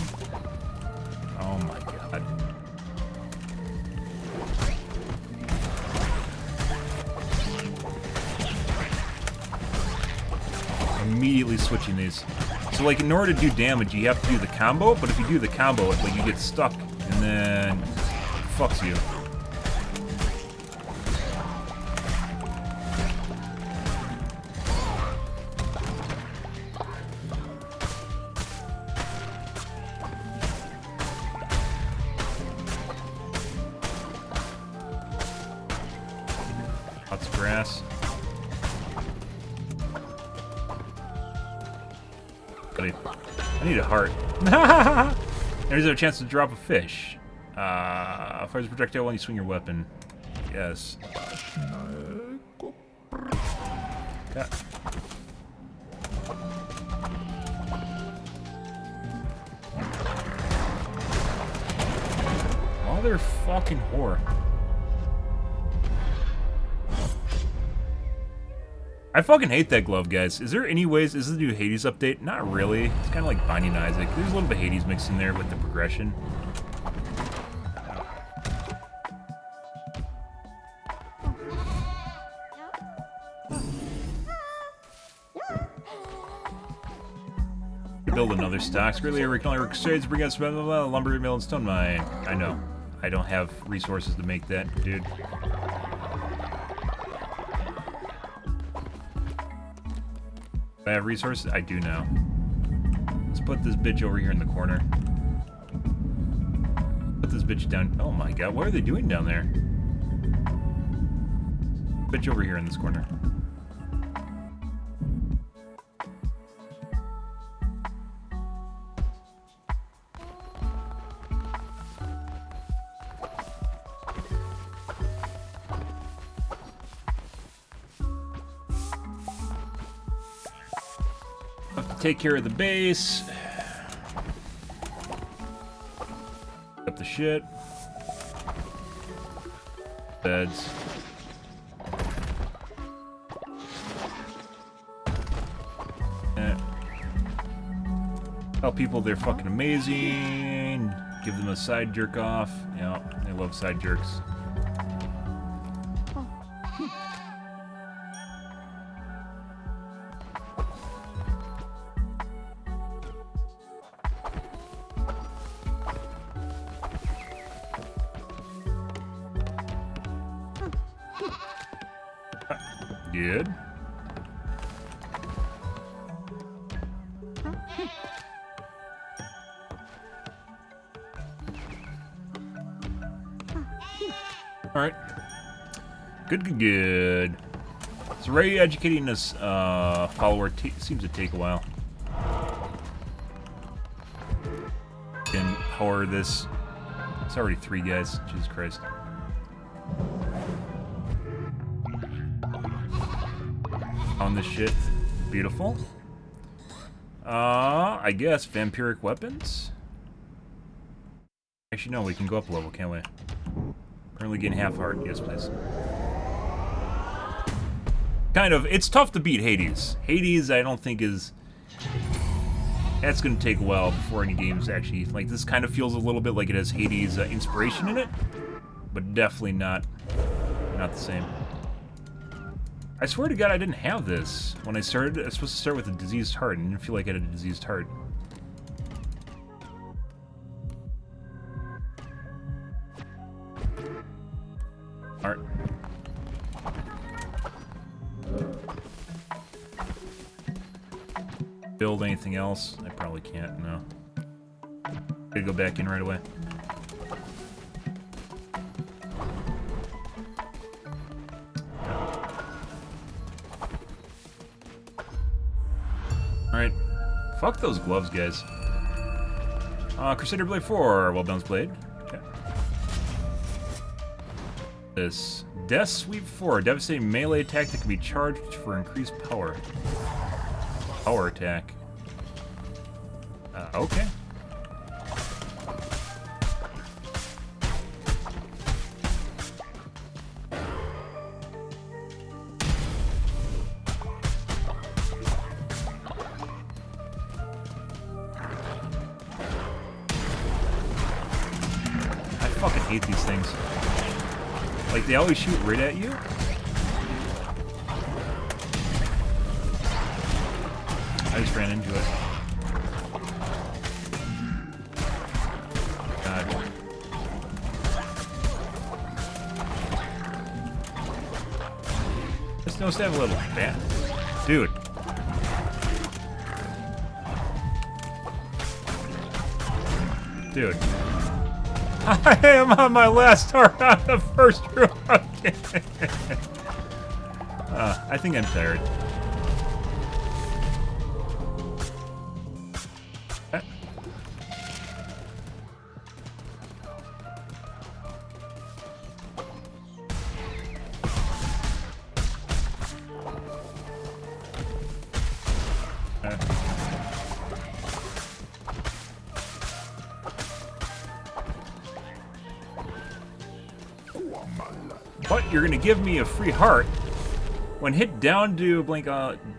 immediately switching these. So like in order to do damage, you have to do the combo, but if you do the combo, it's like you get stuck and then it fucks you. Lots of grass. I need a heart. There's a chance to drop a fish. Fires a projectile when you swing your weapon. Yes. Okay. Mother fucking whore. I fucking hate that glove, guys. Is there any ways? Is this the new Hades update? Not really. It's kind of like Binding Isaac. There's a little bit of Hades mixed in there with the progression. Build another stock. Greatly original crusades bring us lumber mill and stone mine. I know. I don't have resources to make that, dude. I have resources? I do now. Let's put this bitch over here in the corner. Put this bitch down. Oh my god, what are they doing down there? Bitch over here in this corner. Take care of the base. Up the shit. Beds. Tell people they're fucking amazing. Give them a side jerk off. Yeah, they love side jerks. Good. All right. Good. So re-educating this follower seems to take a while. Can power this. It's already 3 guys. Jesus Christ. On this shit. Beautiful. I guess vampiric weapons? Actually, no, we can go up a level, can't we? Currently getting half heart. Yes, please. Kind of. It's tough to beat Hades. Hades, I don't think is... That's going to take a while before any games actually... Like, this kind of feels a little bit like it has Hades inspiration in it. But definitely not the same. I swear to God, I didn't have this when I started. I was supposed to start with a diseased heart, and I didn't feel like I had a diseased heart. Alright. Build anything else? I probably can't, no. Gotta go back in right away. Alright. Fuck those gloves, guys. Crusader Blade 4. Well-balanced blade. Okay. This. Death Sweep 4. Devastating melee attack that can be charged for increased power. Power attack. Okay. I fucking hate these things. Like, they always shoot right at you. I just ran into it. God. There's no stab level. Bad. Dude. Dude. I am on my last start on the first room. I think I'm tired. What? You're gonna give me a free heart? When hit down to blink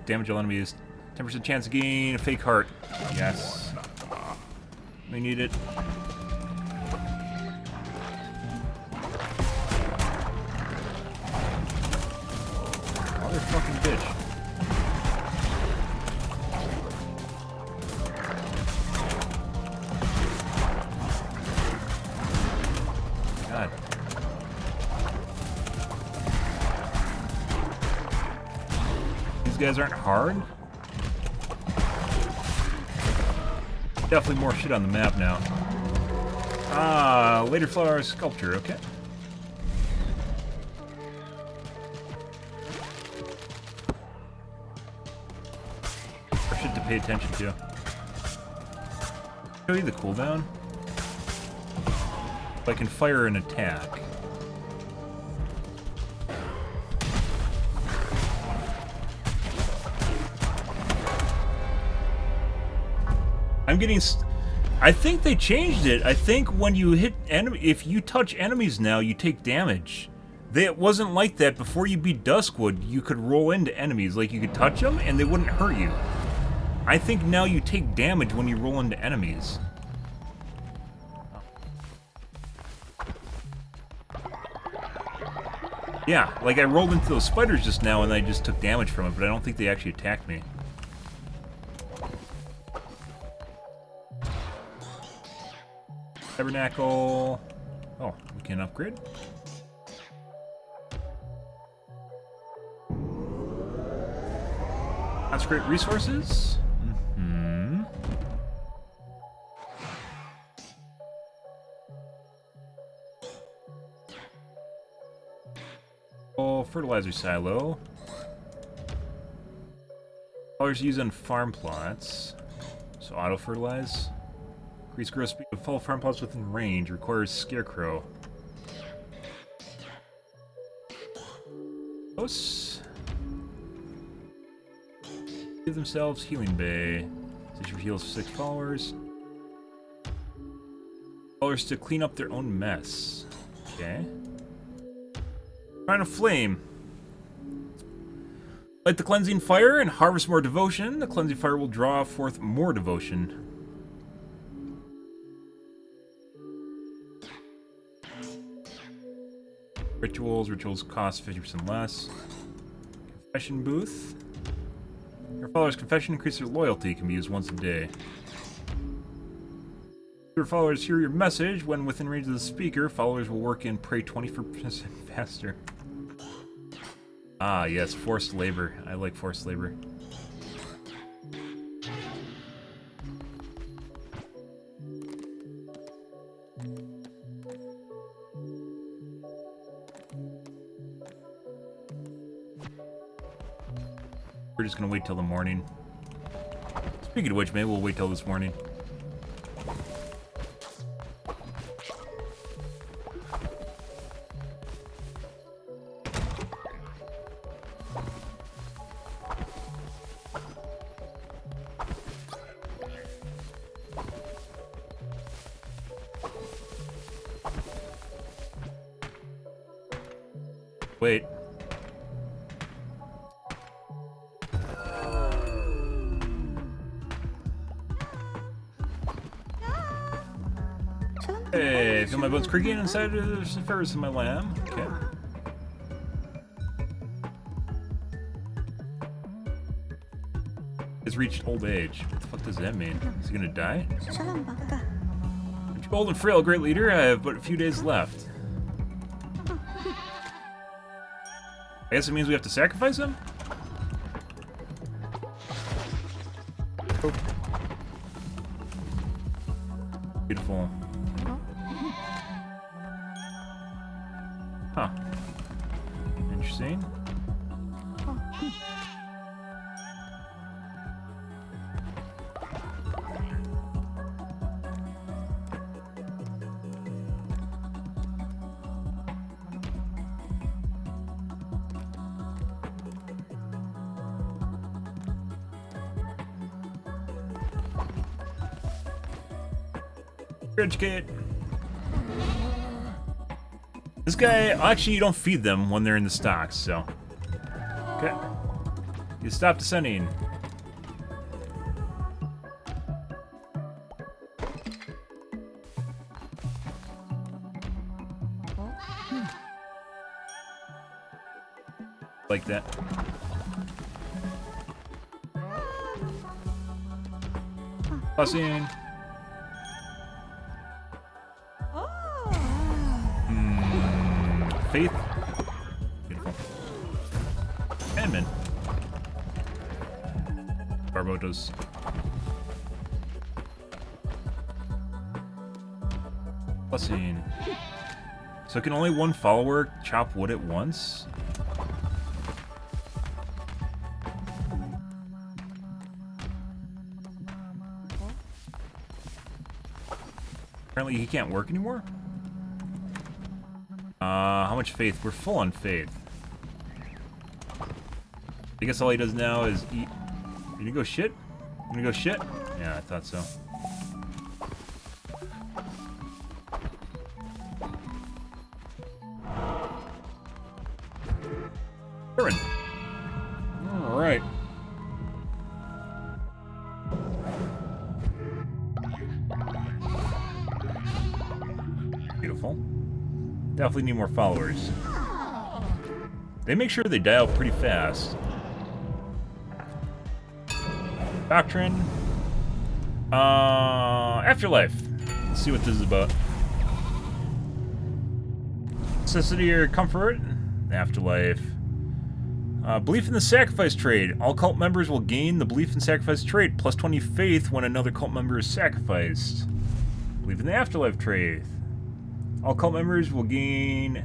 damage all enemies, 10% chance to gain a fake heart. Yes. We need it. Motherfucking bitch. God. These guys aren't hard. Definitely more shit on the map now. Ah, later flower sculpture, okay. More shit to pay attention to. Show you the cooldown. If I can fire an attack. I'm getting. I think they changed it. I think when you hit enemy, if you touch enemies now, you take damage. It wasn't like that before you beat Duskwood. You could roll into enemies, like you could touch them and they wouldn't hurt you. I think now you take damage when you roll into enemies. Yeah, like I rolled into those spiders just now and I just took damage from it, but I don't think they actually attacked me. Tabernacle. Oh, we can upgrade. Consecrate resources. Mm-hmm. Oh, fertilizer silo. Colors used on farm plots. So auto fertilize. Increase growth speed of fall farm plots within range. Requires scarecrow. Close. Give themselves healing bay. Stitcher heals 6 followers. Followers to clean up their own mess. Okay. Find a flame. Light the cleansing fire and harvest more devotion. The cleansing fire will draw forth more devotion. Rituals cost 50% less. Confession booth. Your followers' confession increases their loyalty, can be used once a day. Your followers hear your message. When within range of the speaker, followers will work and pray 24% faster. Ah, yes, forced labor. I like forced labor. We're just gonna wait till the morning. Speaking of which, maybe we'll wait till this morning. Wait. Hey, feel my bones creaking inside the ferrous in my lamb. Okay. has reached old age. What the fuck does that mean? Is he gonna die? Bold and frail, great leader. I have but a few days left. I guess it means we have to sacrifice him? Beautiful. Huh. Interesting. Educate. This guy, actually, you don't feed them when they're in the stocks, so. Okay. You stop descending. Like that. Blessing. Faith. Beautiful. Admin. Barbotos. Blessing. So can only one follower chop wood at once? Apparently he can't work anymore? How much faith? We're full on faith. I guess all he does now is eat. You gonna go shit? You gonna go shit? Yeah, I thought so. Turn. Alright. Beautiful. Definitely need more followers. They make sure they die out pretty fast. Doctrine. Afterlife. Let's see what this is about. Necessity or comfort? Afterlife. Belief in the sacrifice trade. All cult members will gain the belief in sacrifice trade, plus 20 faith when another cult member is sacrificed. Belief in the afterlife trade. All cult members will gain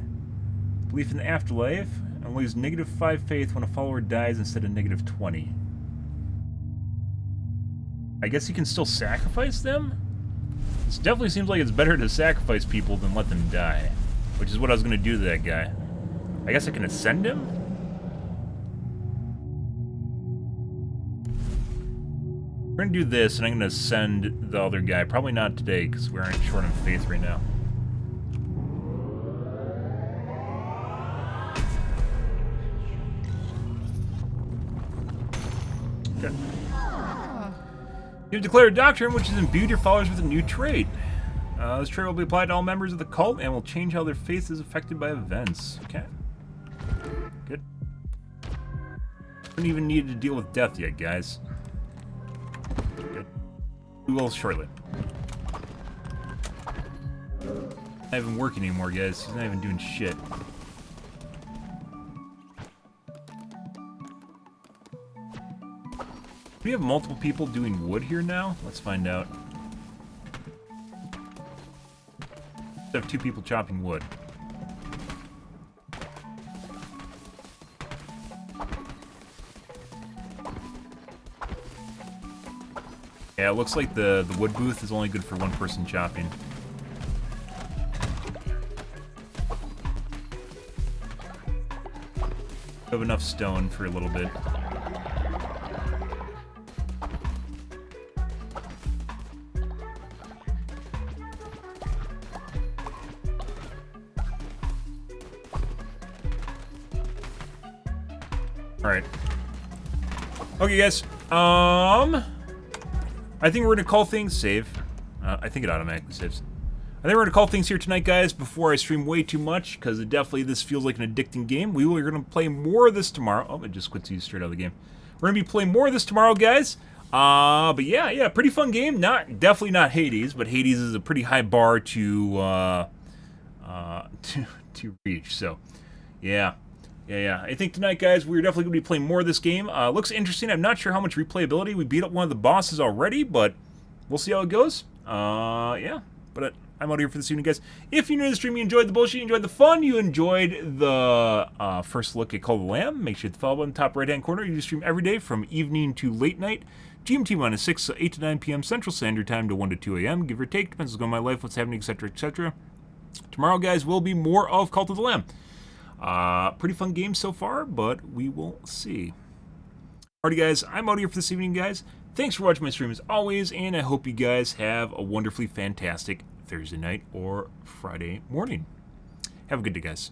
belief in the afterlife and lose -5 faith when a follower dies instead of -20. I guess you can still sacrifice them? This definitely seems like it's better to sacrifice people than let them die, which is what I was going to do to that guy. I guess I can ascend him? We're going to do this, and I'm going to ascend the other guy. Probably not today, because we aren't short on faith right now. Okay. You've declared a doctrine which has imbued your followers with a new trait. This trait will be applied to all members of the cult and will change how their faith is affected by events. Okay. Good. Don't even need to deal with death yet, guys. Good. We will shortly. Not even working anymore, guys. He's not even doing shit. Do we have multiple people doing wood here now? Let's find out. We have 2 people chopping wood. Yeah, it looks like the wood booth is only good for 1 person chopping. We have enough stone for a little bit. Alright. Okay, guys. I think we're gonna call things save. I think it automatically saves. I think we're gonna call things here tonight, guys, before I stream way too much, because definitely this feels like an addicting game. We're gonna play more of this tomorrow. Oh, it just quits you straight out of the game. We're gonna be playing more of this tomorrow, guys. But yeah, pretty fun game. Definitely not Hades, but Hades is a pretty high bar to reach. So, yeah. I think tonight, guys, we're definitely going to be playing more of this game. Looks interesting. I'm not sure how much replayability. We beat up one of the bosses already, but we'll see how it goes. Yeah. But I'm out here for this evening, guys. If you're new to the stream, you enjoyed the bullshit, you enjoyed the fun, you enjoyed the first look at Call of the Lamb, make sure to hit the follow button top right-hand corner. You stream every day from evening to late night. GMT minus 6, so 8 to 9 p.m. Central Standard Time to 1 to 2 a.m. Give or take. Depends what's going on in my life, what's happening, etc., etc. Tomorrow, guys, will be more of Cult of the Lamb. Pretty fun game so far, but we will see. Alrighty, guys, I'm out here for this evening, guys. Thanks for watching my stream as always, and I hope you guys have a wonderfully fantastic Thursday night or Friday morning. Have a good day, guys.